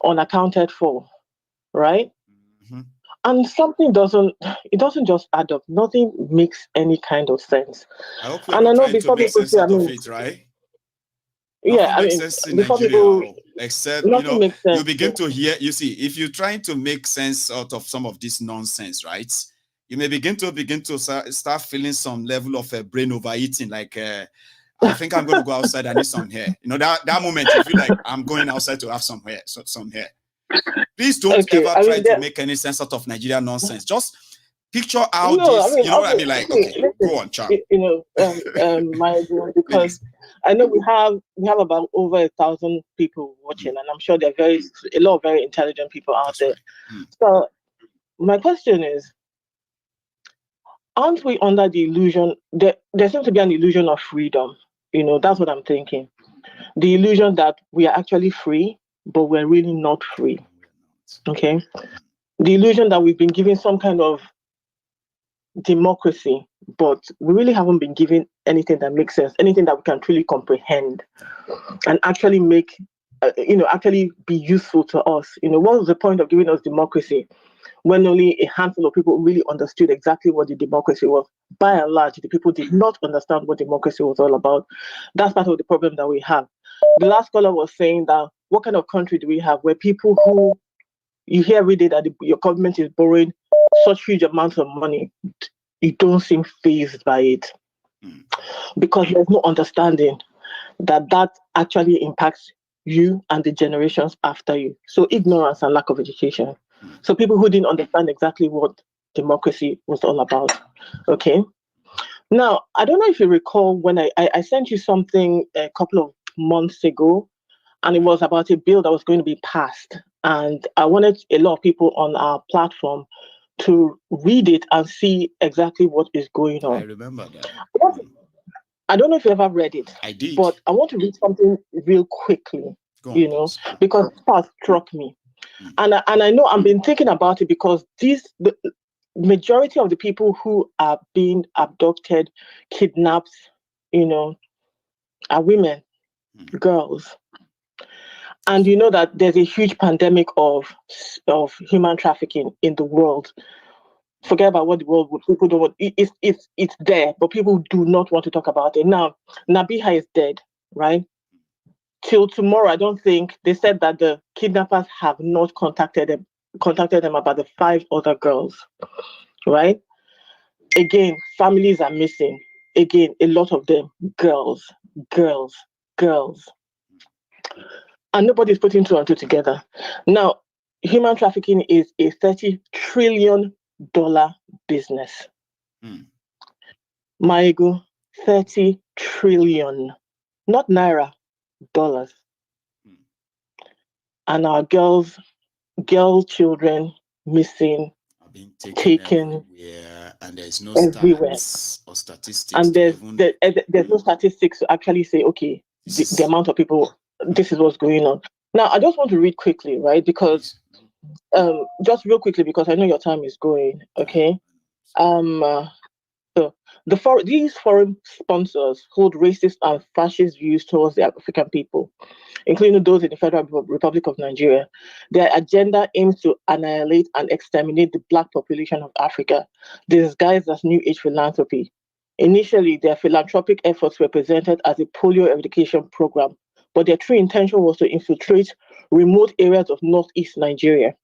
[SPEAKER 20] unaccounted for, right? And something doesn't just add up. Nothing makes any kind of sense.
[SPEAKER 3] I hope you're not trying to make sense out of it, right?
[SPEAKER 20] Yeah,
[SPEAKER 3] makes sense in Nigeria, except you begin to hear. You see, if you're trying to make sense out of some of this nonsense, right? You may begin to start feeling some level of brain overeating. Like I think I'm going to go outside and eat some hair. That moment you feel like I'm going outside to have some hair. Please don't ever try to make any sense out of Nigerian nonsense. Just picture how this. What I mean? Like, okay, go on, Charm.
[SPEAKER 20] Because I know we have about over 1,000 people watching, and I'm sure there are a lot of very intelligent people out there. So my question is, aren't we under the illusion that there seems to be an illusion of freedom? That's what I'm thinking. The illusion that we are actually free, but we're really not free. Okay? The illusion that we've been given some kind of democracy, but we really haven't been given anything that makes sense, anything that we can truly comprehend and actually make, actually be useful to us. What was the point of giving us democracy when only a handful of people really understood exactly what the democracy was? By and large, the people did not understand what democracy was all about. That's part of the problem that we have. The last caller was saying that what kind of country do we have where people who you hear every day that your government is borrowing such huge amounts of money, you don't seem fazed by it because there's no understanding that actually impacts you and the generations after you. So ignorance and lack of education. So people who didn't understand exactly what democracy was all about. Okay. Now, I don't know if you recall when I sent you something a couple of months ago, and it was about a bill that was going to be passed. And I wanted a lot of people on our platform to read it and see exactly what is going on.
[SPEAKER 3] I remember that.
[SPEAKER 20] I don't know if you ever read it.
[SPEAKER 3] I did.
[SPEAKER 20] But I want to read something real quickly, because it struck me. And I know I've been thinking about it because the majority of the people who are being abducted, kidnapped, are women, girls. And you know that there's a huge pandemic of human trafficking in the world. Forget about what the world would. People don't want. It's there, but people do not want to talk about it. Now, Nabiha is dead, right? Till tomorrow, I don't think they said that the kidnappers have not contacted them about the 5 other girls, right? Again, families are missing. Again, a lot of them girls. And nobody's putting 2 and 2 together. Now, human trafficking is a $30 trillion business. Maegu, 30 trillion, not Naira, dollars. And our girl children missing, taken
[SPEAKER 3] everywhere, and there's no
[SPEAKER 20] everywhere.
[SPEAKER 3] stats or statistics.
[SPEAKER 20] And there's no statistics to actually say, okay, the amount of people, this is what's going on. Now, I just want to read quickly, right? Because just real quickly, because I know your time is going. Okay. So these foreign sponsors hold racist and fascist views towards the African people, including those in the Federal Republic of Nigeria. Their agenda aims to annihilate and exterminate the Black population of Africa, disguised as New Age philanthropy. Initially, their philanthropic efforts were presented as a polio eradication program, but their true intention was to infiltrate remote areas of northeast Nigeria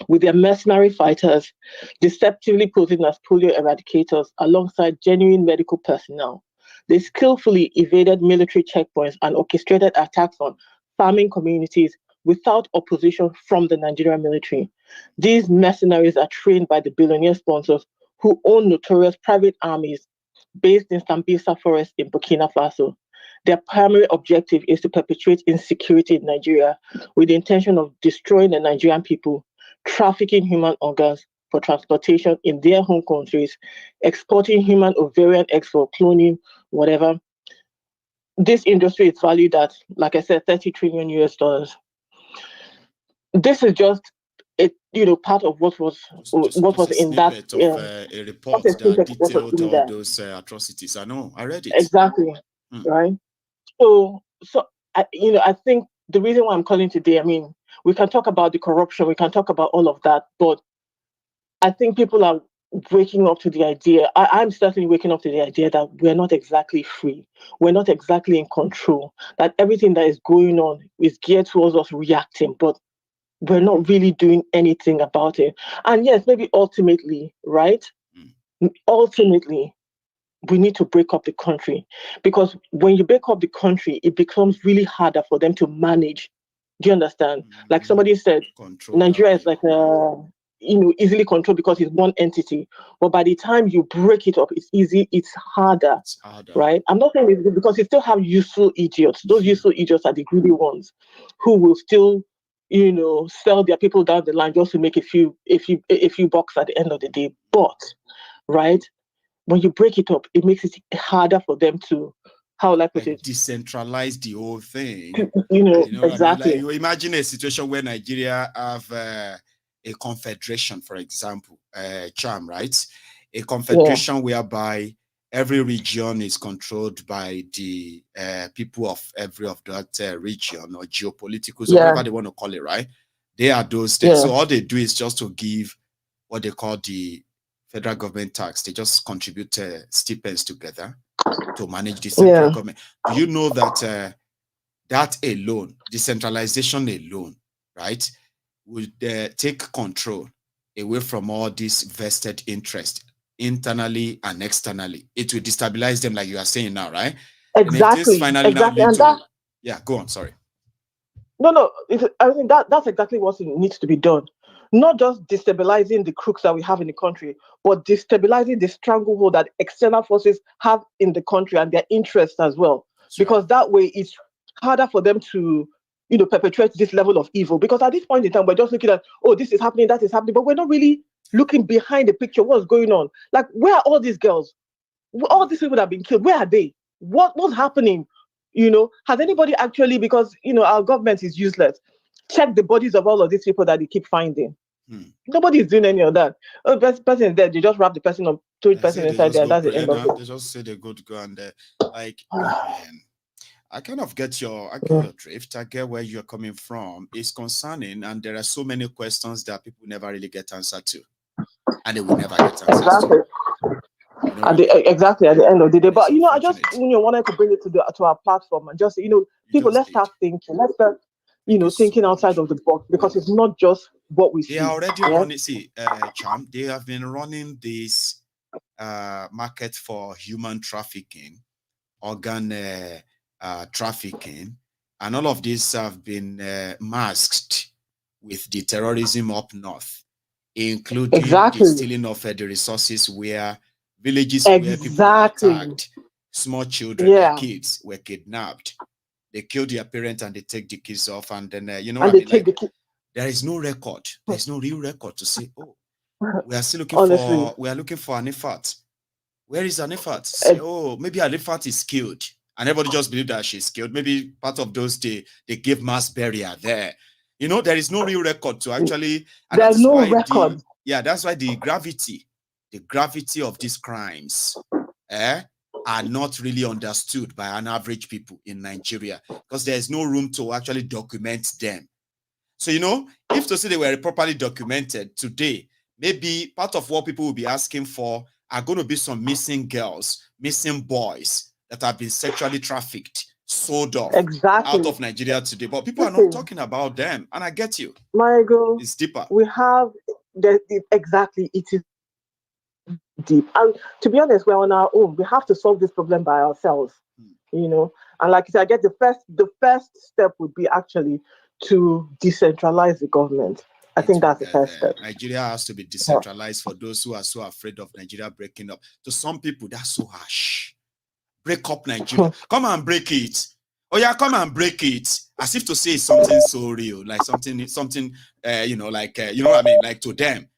[SPEAKER 20] with their mercenary fighters, deceptively posing as polio eradicators alongside genuine medical personnel. They skillfully evaded military checkpoints and orchestrated attacks on farming communities without opposition from the Nigerian military. These mercenaries are trained by the billionaire sponsors who own notorious private armies based in Sambisa Forest in Burkina Faso. Their primary objective is to perpetuate insecurity in Nigeria with the intention of destroying the Nigerian people, trafficking human organs for transportation in their home countries, exporting human ovarian eggs for cloning, whatever. This industry is valued at, like I said, $30 trillion US. This is just part of what was in that
[SPEAKER 3] a report that detailed all those atrocities. I know, I read it
[SPEAKER 20] exactly, right? So I think the reason why I'm calling today, I mean, we can talk about the corruption, we can talk about all of that, but I think people are waking up to the idea. I'm certainly waking up to the idea that we're not exactly free. We're not exactly in control. That everything that is going on is geared towards us reacting, but we're not really doing anything about it. And yes, maybe ultimately, right? Ultimately, we need to break up the country, because when you break up the country, it becomes really harder for them to manage. Do you understand? Like somebody said, Nigeria is like easily controlled because it's one entity. But by the time you break it up, it's harder. Right? I'm not saying it's because you still have useful idiots. Those useful idiots are the greedy ones who will still, sell their people down the line just to make a few bucks at the end of the day. But, right? When you break it up, it makes it harder for them to, how will I put it?
[SPEAKER 3] Decentralize the whole thing.
[SPEAKER 20] Exactly.
[SPEAKER 3] You imagine a situation where Nigeria have a confederation, for example, right? A confederation whereby every region is controlled by the people of every of that region, or geopolitical, or whatever they want to call it, right? They are those things. So all they do is just to give what they call the federal government tax. They just contribute stipends together to manage the central government. Do you know that that alone, decentralization alone, right, would take control away from all this vested interest internally and externally? It will destabilize them, like you are saying now, right?
[SPEAKER 20] Exactly.
[SPEAKER 3] And if this finally now leads to, go on, sorry.
[SPEAKER 20] No. I think that's exactly what needs to be done. Not just destabilizing the crooks that we have in the country, but destabilizing the stranglehold that external forces have in the country and their interests as well. Because that way it's harder for them to, perpetuate this level of evil. Because at this point in time, we're just looking at, oh, this is happening, that is happening, but we're not really looking behind the picture, what's going on. Like, where are all these girls? All these people that have been killed, where are they? What's happening? Has anybody actually, because, our government is useless, check the bodies of all of these people that they keep finding? Nobody is doing any of that. Oh, the person is dead. They just wrap the person up, throw the person inside there. That's the end of it.
[SPEAKER 3] They just say they go and like, man, I kind of get your drift. I get where you're coming from. It's concerning, and there are so many questions that people never really get answered to, and they will never get answers to.
[SPEAKER 20] Exactly at the end of the day. But I just wanted to bring it to our platform and just people, let's start thinking. Let's start thinking outside of the box, because it's not just what we see.
[SPEAKER 3] They are already running. See, Cham, they have been running this market for human trafficking, organ trafficking, and all of these have been masked with the terrorism up north, including the stealing of the resources where villages where people were attacked, small children, kids were kidnapped. They kill their parents and they take the kids off, and then there is no record. There's no real record to say, oh, we are still looking for Anifat. Where is Anifat? Say, oh, maybe Anifat is killed, and everybody just believe that she's killed. Maybe part of those they give mass burial there. There is no real record to actually.
[SPEAKER 20] There's no record.
[SPEAKER 3] That's why the gravity of these crimes, are not really understood by an average people in Nigeria, because there is no room to actually document them. So, if to say they were properly documented today, maybe part of what people will be asking for are going to be some missing girls, missing boys that have been sexually trafficked, sold off out of Nigeria today. But people are not talking about them. And I get you.
[SPEAKER 20] Michael,
[SPEAKER 3] it's deeper.
[SPEAKER 20] We have it is deep. And to be honest, we're on our own. We have to solve this problem by ourselves, And like you said, I guess the first step would be actually to decentralize the government. I think that's the first step.
[SPEAKER 3] Nigeria has to be decentralized for those who are so afraid of Nigeria breaking up. To some people, that's so harsh. Break up Nigeria. Come and break it. Oh yeah, come and break it. As if to say something so real, like something, like, you know what I mean? Like to them.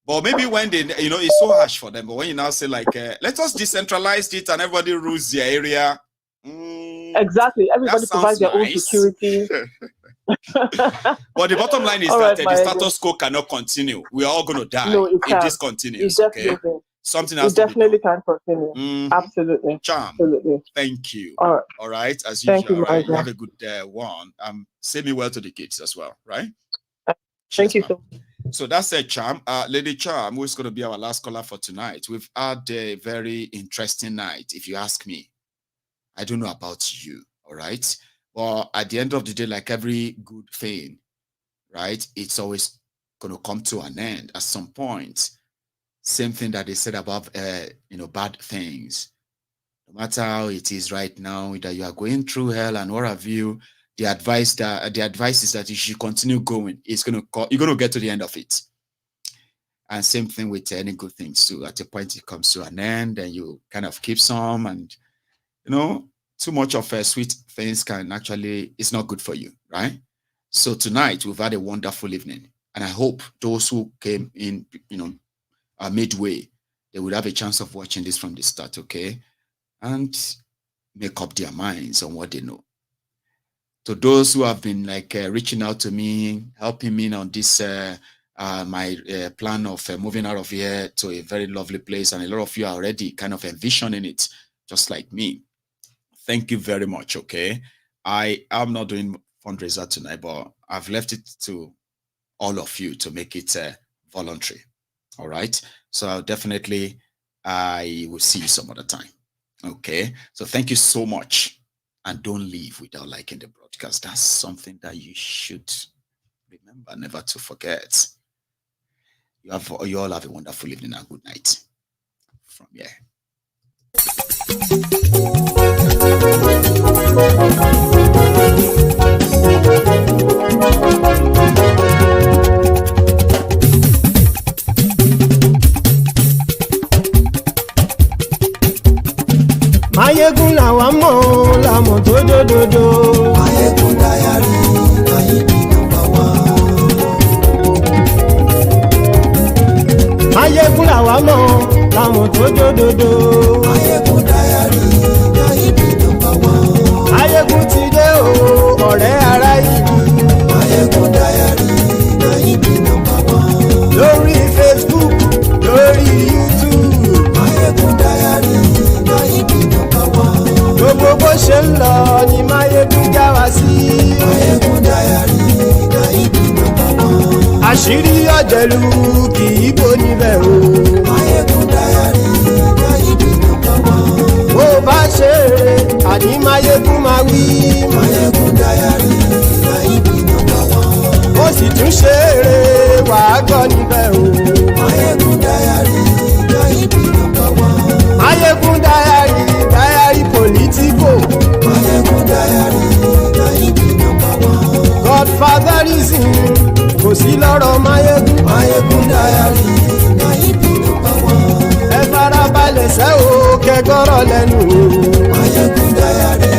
[SPEAKER 3] But maybe when they, it's so harsh for them. But when you now say like, let us decentralize it and everybody rules their area.
[SPEAKER 20] Exactly. Everybody provides their own security.
[SPEAKER 3] But the bottom line is that the status quo cannot continue. We are all going to die if this continues. Okay? Something has to
[SPEAKER 20] definitely can continue. Absolutely.
[SPEAKER 3] Charm.
[SPEAKER 20] Absolutely.
[SPEAKER 3] Thank you.
[SPEAKER 20] All
[SPEAKER 3] right. As
[SPEAKER 20] Thank
[SPEAKER 3] usual.
[SPEAKER 20] You,
[SPEAKER 3] right? You have a good one. Say me well to the kids as well. Right.
[SPEAKER 20] Thank you so much.
[SPEAKER 3] So that's a Charm. Lady Charm, who is going to be our last caller for tonight. We've had a very interesting night, if you ask me. I don't know about you, all right? But at the end of the day, like every good thing, right, it's always going to come to an end at some point. Same thing that they said about, bad things. No matter how it is right now, that you are going through hell and what have you, the advice is that you should continue going. You're going to get to the end of it. And same thing with any good things too. At a point, it comes to an end, and you kind of keep some, and too much of sweet things can actually, it's not good for you, right? So tonight we've had a wonderful evening, and I hope those who came in, midway, they would have a chance of watching this from the start, okay, and make up their minds on what they know. To those who have been reaching out to me, helping me on this my plan of moving out of here to a very lovely place, and a lot of you are already kind of envisioning it, just like me. Thank you very much, okay? I am not doing fundraiser tonight, but I've left it to all of you to make it voluntary, all right? So definitely, I will see you some other time, okay? So thank you so much. And don't leave without liking the broadcast. That's something that you should remember never to forget. You all have a wonderful evening and good night from here.
[SPEAKER 2] dòdò.
[SPEAKER 4] Mayegun diary, Nayibi number one.
[SPEAKER 2] Mayegun ti dé o, ọ̀rẹ́ ará ìlú.
[SPEAKER 4] Mayegun diary, Nayibi number one.
[SPEAKER 2] Lórí Facebook, lórí YouTube.
[SPEAKER 4] Mayegun diary, Nayibi number one.
[SPEAKER 2] Gbogbo bó ṣe ń lọ ni Mayegun já wa sí.
[SPEAKER 4] Mayegun diary, Nayibi number one.
[SPEAKER 2] Àṣírí ọ̀jẹ̀lú kì í bò níbẹ̀ o.
[SPEAKER 4] Mayegun diary, Nayibi number one.
[SPEAKER 2] Bó bá ṣe eré, àní Mayegun máa wí.
[SPEAKER 4] Mayegun diary, Nayibi number one.
[SPEAKER 2] Ó sì tún ṣe eré, wàá gbọ́ níbẹ̀ o.
[SPEAKER 4] Mayegun diary, Nayibi number one.
[SPEAKER 2] Mayegun diary, diary politico.
[SPEAKER 4] Mayegun diary, Nayibi number one.
[SPEAKER 2] Godfatherism kò sí lọ́rọ̀ Mayegun.
[SPEAKER 4] Mayegun diary, Nayibi number one.
[SPEAKER 2] Ẹ farabalẹ̀ sẹ́ o kẹgọ́rọ̀ lẹ́nu o.
[SPEAKER 4] Mayegun diary,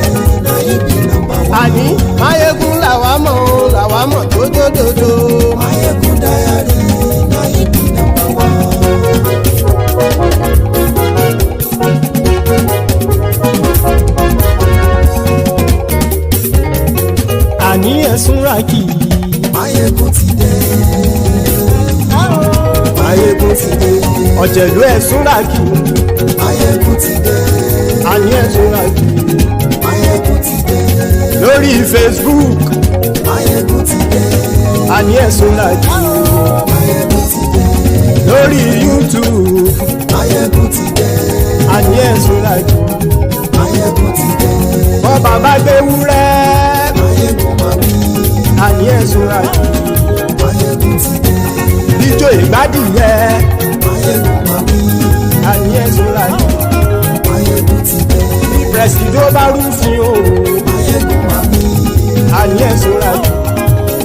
[SPEAKER 4] Nayibi number one.
[SPEAKER 2] Àní Mayegun làwa mọ̀ tó dòdòdò.
[SPEAKER 4] Mayegun diary, Nayibi number one.
[SPEAKER 2] Àní ẹ̀sùn ràkì.
[SPEAKER 4] Mayegun ti dé. Mayegun ti dé.
[SPEAKER 2] Ọ̀jẹ̀lú ẹ̀sùn ràkì.
[SPEAKER 4] Mayegun ti dé.
[SPEAKER 2] Àní ẹ̀sùn ràkì.
[SPEAKER 4] Mayegun ti dé.
[SPEAKER 2] Lórí Facebook.
[SPEAKER 4] Mayegun ti dé.
[SPEAKER 2] Àní ẹ̀sùn ràkì.
[SPEAKER 4] Mayegun ti dé.
[SPEAKER 2] Lórí YouTube.
[SPEAKER 4] Mayegun ti dé.
[SPEAKER 2] Àní ẹ̀sùn ràkì.
[SPEAKER 4] Mayegun ti dé.
[SPEAKER 2] Bọ́ bàbá gbé wúrẹ́.
[SPEAKER 4] Mayegun máa wí.
[SPEAKER 2] Àní ẹ̀sùn ràkì.
[SPEAKER 4] Mayegun ti dé.
[SPEAKER 2] Ijó ìgbádìyẹ.
[SPEAKER 4] Mayegun máa wí.
[SPEAKER 2] Àní ẹ̀sùn ràkì.
[SPEAKER 4] Mayegun ti dé.
[SPEAKER 2] Pẹ̀sìdó bá rúfin o.
[SPEAKER 4] Mayegun máa wí.
[SPEAKER 2] Àní ẹ̀sùn ràkì.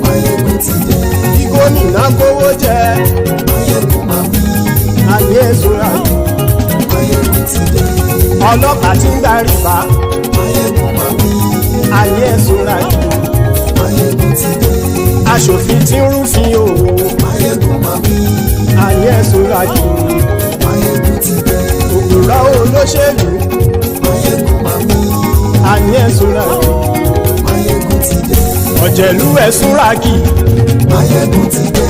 [SPEAKER 4] Mayegun ti dé.
[SPEAKER 2] Bí gómìnà kówó jẹ.
[SPEAKER 4] Mayegun máa wí.
[SPEAKER 2] Àní ẹ̀sùn ràkì.
[SPEAKER 4] Mayegun ti dé.
[SPEAKER 2] Ọlọ́pàá ti ń gba rìbá.
[SPEAKER 4] Mayegun máa wí.
[SPEAKER 2] Àní ẹ̀sùn ràkì.
[SPEAKER 4] Mayegun ti dé.
[SPEAKER 2] Aṣòfin ti ń rúfin o.
[SPEAKER 4] Mayegun máa wí.
[SPEAKER 2] Àní ẹ̀sùn ràkì.
[SPEAKER 4] Mayegun ti dé.
[SPEAKER 2] Òpùrọ́ olóṣèlú.
[SPEAKER 4] Mayegun máa wí.
[SPEAKER 2] Àní ẹ̀sùn ràkì.
[SPEAKER 4] Mayegun ti dé.
[SPEAKER 2] Ọ̀jẹ̀lú ẹ̀sùn ràkì.
[SPEAKER 4] Mayegun ti dé.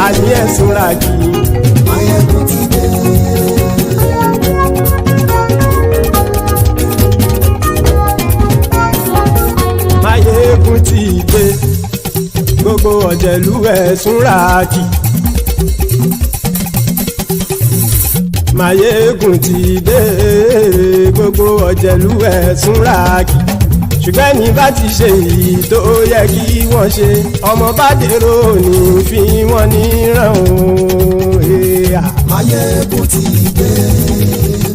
[SPEAKER 2] Àní ẹ̀sùn ràkì.
[SPEAKER 4] Mayegun ti dé.
[SPEAKER 2] Mayegun ti dé. Gbogbo ọ̀jẹ̀lú ẹ̀sùn ràkì. Mayegun ti dé. Gbogbo ọ̀jẹ̀lú ẹ̀sùn ràkì. Ṣùgbọ́n ní bá ti ṣe èyí tó yẹ kí wọ́n ṣe, ọmọ bá dèrò ní fi wọ́n níran o.
[SPEAKER 4] Mayegun ti dé.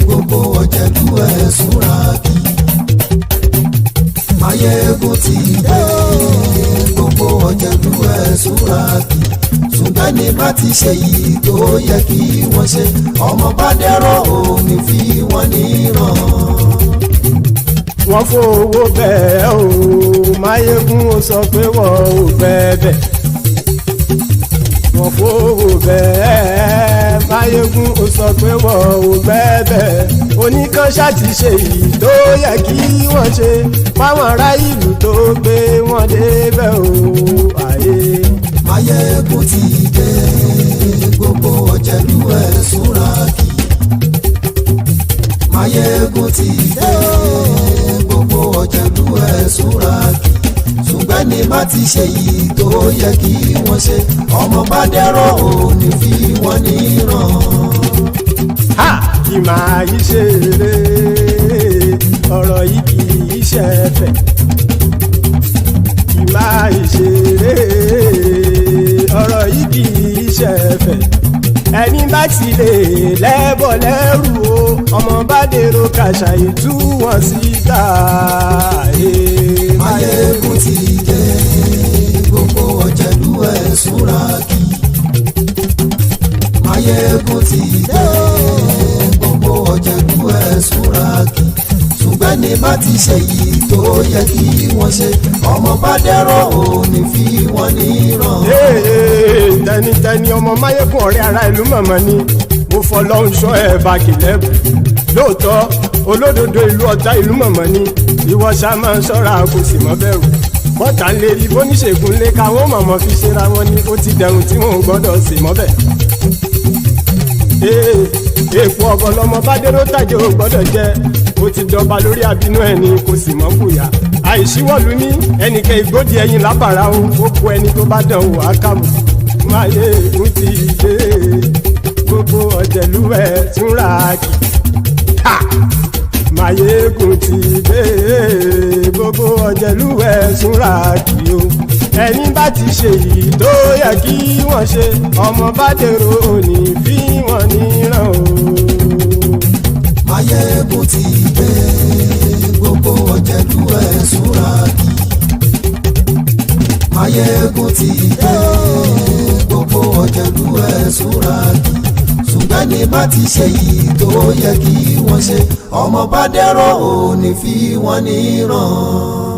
[SPEAKER 4] Gbogbo ọ̀jẹ̀lú ẹ̀sùn ràkì. Mayegun ti dé. Gbogbo ọ̀jẹ̀lú ẹ̀sùn ràkì. Ṣùgbọ́n ní bá ti ṣe èyí tó yẹ kí wọ́n ṣe, ọmọ bá dèrò ní fi wọ́n níran.
[SPEAKER 2] Wọ́n fowó bẹ́ẹ̀ o, Mayegun ó sọ pé wọ́n ò bẹ́ẹ̀. Wọ́n fowó bẹ́ẹ̀, Mayegun ó sọ pé wọ́n ò bẹ́ẹ̀. Oníkan ṣáàtì ṣe èyí tó yẹ kí wọ́n ṣe, fáwọn ará ìlú tó gbé wọn débẹ̀ o.
[SPEAKER 4] Mayegun ti dé. Gbogbo ọ̀jẹ̀lú ẹ̀sùn ràkì. Mayegun ti dé. Gbogbo ọ̀jẹ̀lú ẹ̀sùn ràkì. Ṣùgbọ́n ní bá ti ṣe yìí tó yẹ kí wọ́n ṣe, ọmọ bá dẹ́rọ̀ òní fi wọ́n níran.
[SPEAKER 2] Kì máa yí ṣeré, ọ̀rọ̀ yìí kì í ṣẹ̀fẹ̀. Kì máa yí ṣeré, ọ̀rọ̀ yìí kì í ṣẹ̀fẹ̀. Ẹni bá ti lè lẹ́bọ̀ lẹ́rù o, ọmọ bá dèrò kàṣà ìtú wọn síta.
[SPEAKER 4] Mayegun ti dé. Gbogbo ọ̀jẹ̀lú ẹ̀sùn ràkì. Mayegun ti dé. Gbogbo ọ̀jẹ̀lú ẹ̀sùn ràkì. Ṣùgbọ́n ní bá ti ṣe yìí tó yẹ kí wọ́n ṣe, ọmọ bá dẹ́rọ̀ òní fi wọ́n níran.
[SPEAKER 2] Tẹnitẹni ọmọ Mayegun ọ̀rẹ́ ara ìlú mọ̀mọ́ ni mo fọlọ́hún sọ ẹ̀ bá kìlẹ́bù.
[SPEAKER 21] lóòótọ́ olódodo ìlú ọ̀tá ìlú mọ̀mọ́ ni ìwọ ṣá máa ń ṣọ́ra kò sì mọ́ bẹ̀rù bọ́tà ń lérí bóníṣègùn lé káwọn mọ̀mọ́ fi ṣera wọn ni ó ti dẹrùn tí wọn ò gbọ́dọ̀ sì mọ́ bẹ̀. èèpo ọ̀gọ̀lọ́mọ bá dérò tàjẹ́ ò gbọ́dọ̀ jẹ́ ó ti dọba lórí àbínú ẹni kò sì mọ́ fòyà àìsíwọ́lu ní ẹnìkẹ́ ìgbódì ẹyin lábàrá o ó kó ẹni tó bá dán o àkàmù Máyégún ti dé gbogbo ọ̀jẹ̀lúwẹ̀ túnra kì Máyégún ti dé gbogbo ọ̀jẹ̀lúwẹ̀ túnra kì o ẹni bá ti ṣe yìí tó yẹ kí wọ́n ṣe ọmọ bá dèrò òní fi wọ́n níran o.
[SPEAKER 4] Máyégún ti dé gbogbo ọ̀jẹ̀lúwẹ̀ túnra kì Máyégún ti dé gbogbo ọ̀jẹ̀lúwẹ̀ túnra kì ṣùgbọ́n ní bá ti ṣe yìí tó yẹ kí wọ́n ṣe ọmọ bá dẹ̀rọ̀ òní fi wọ́n níran.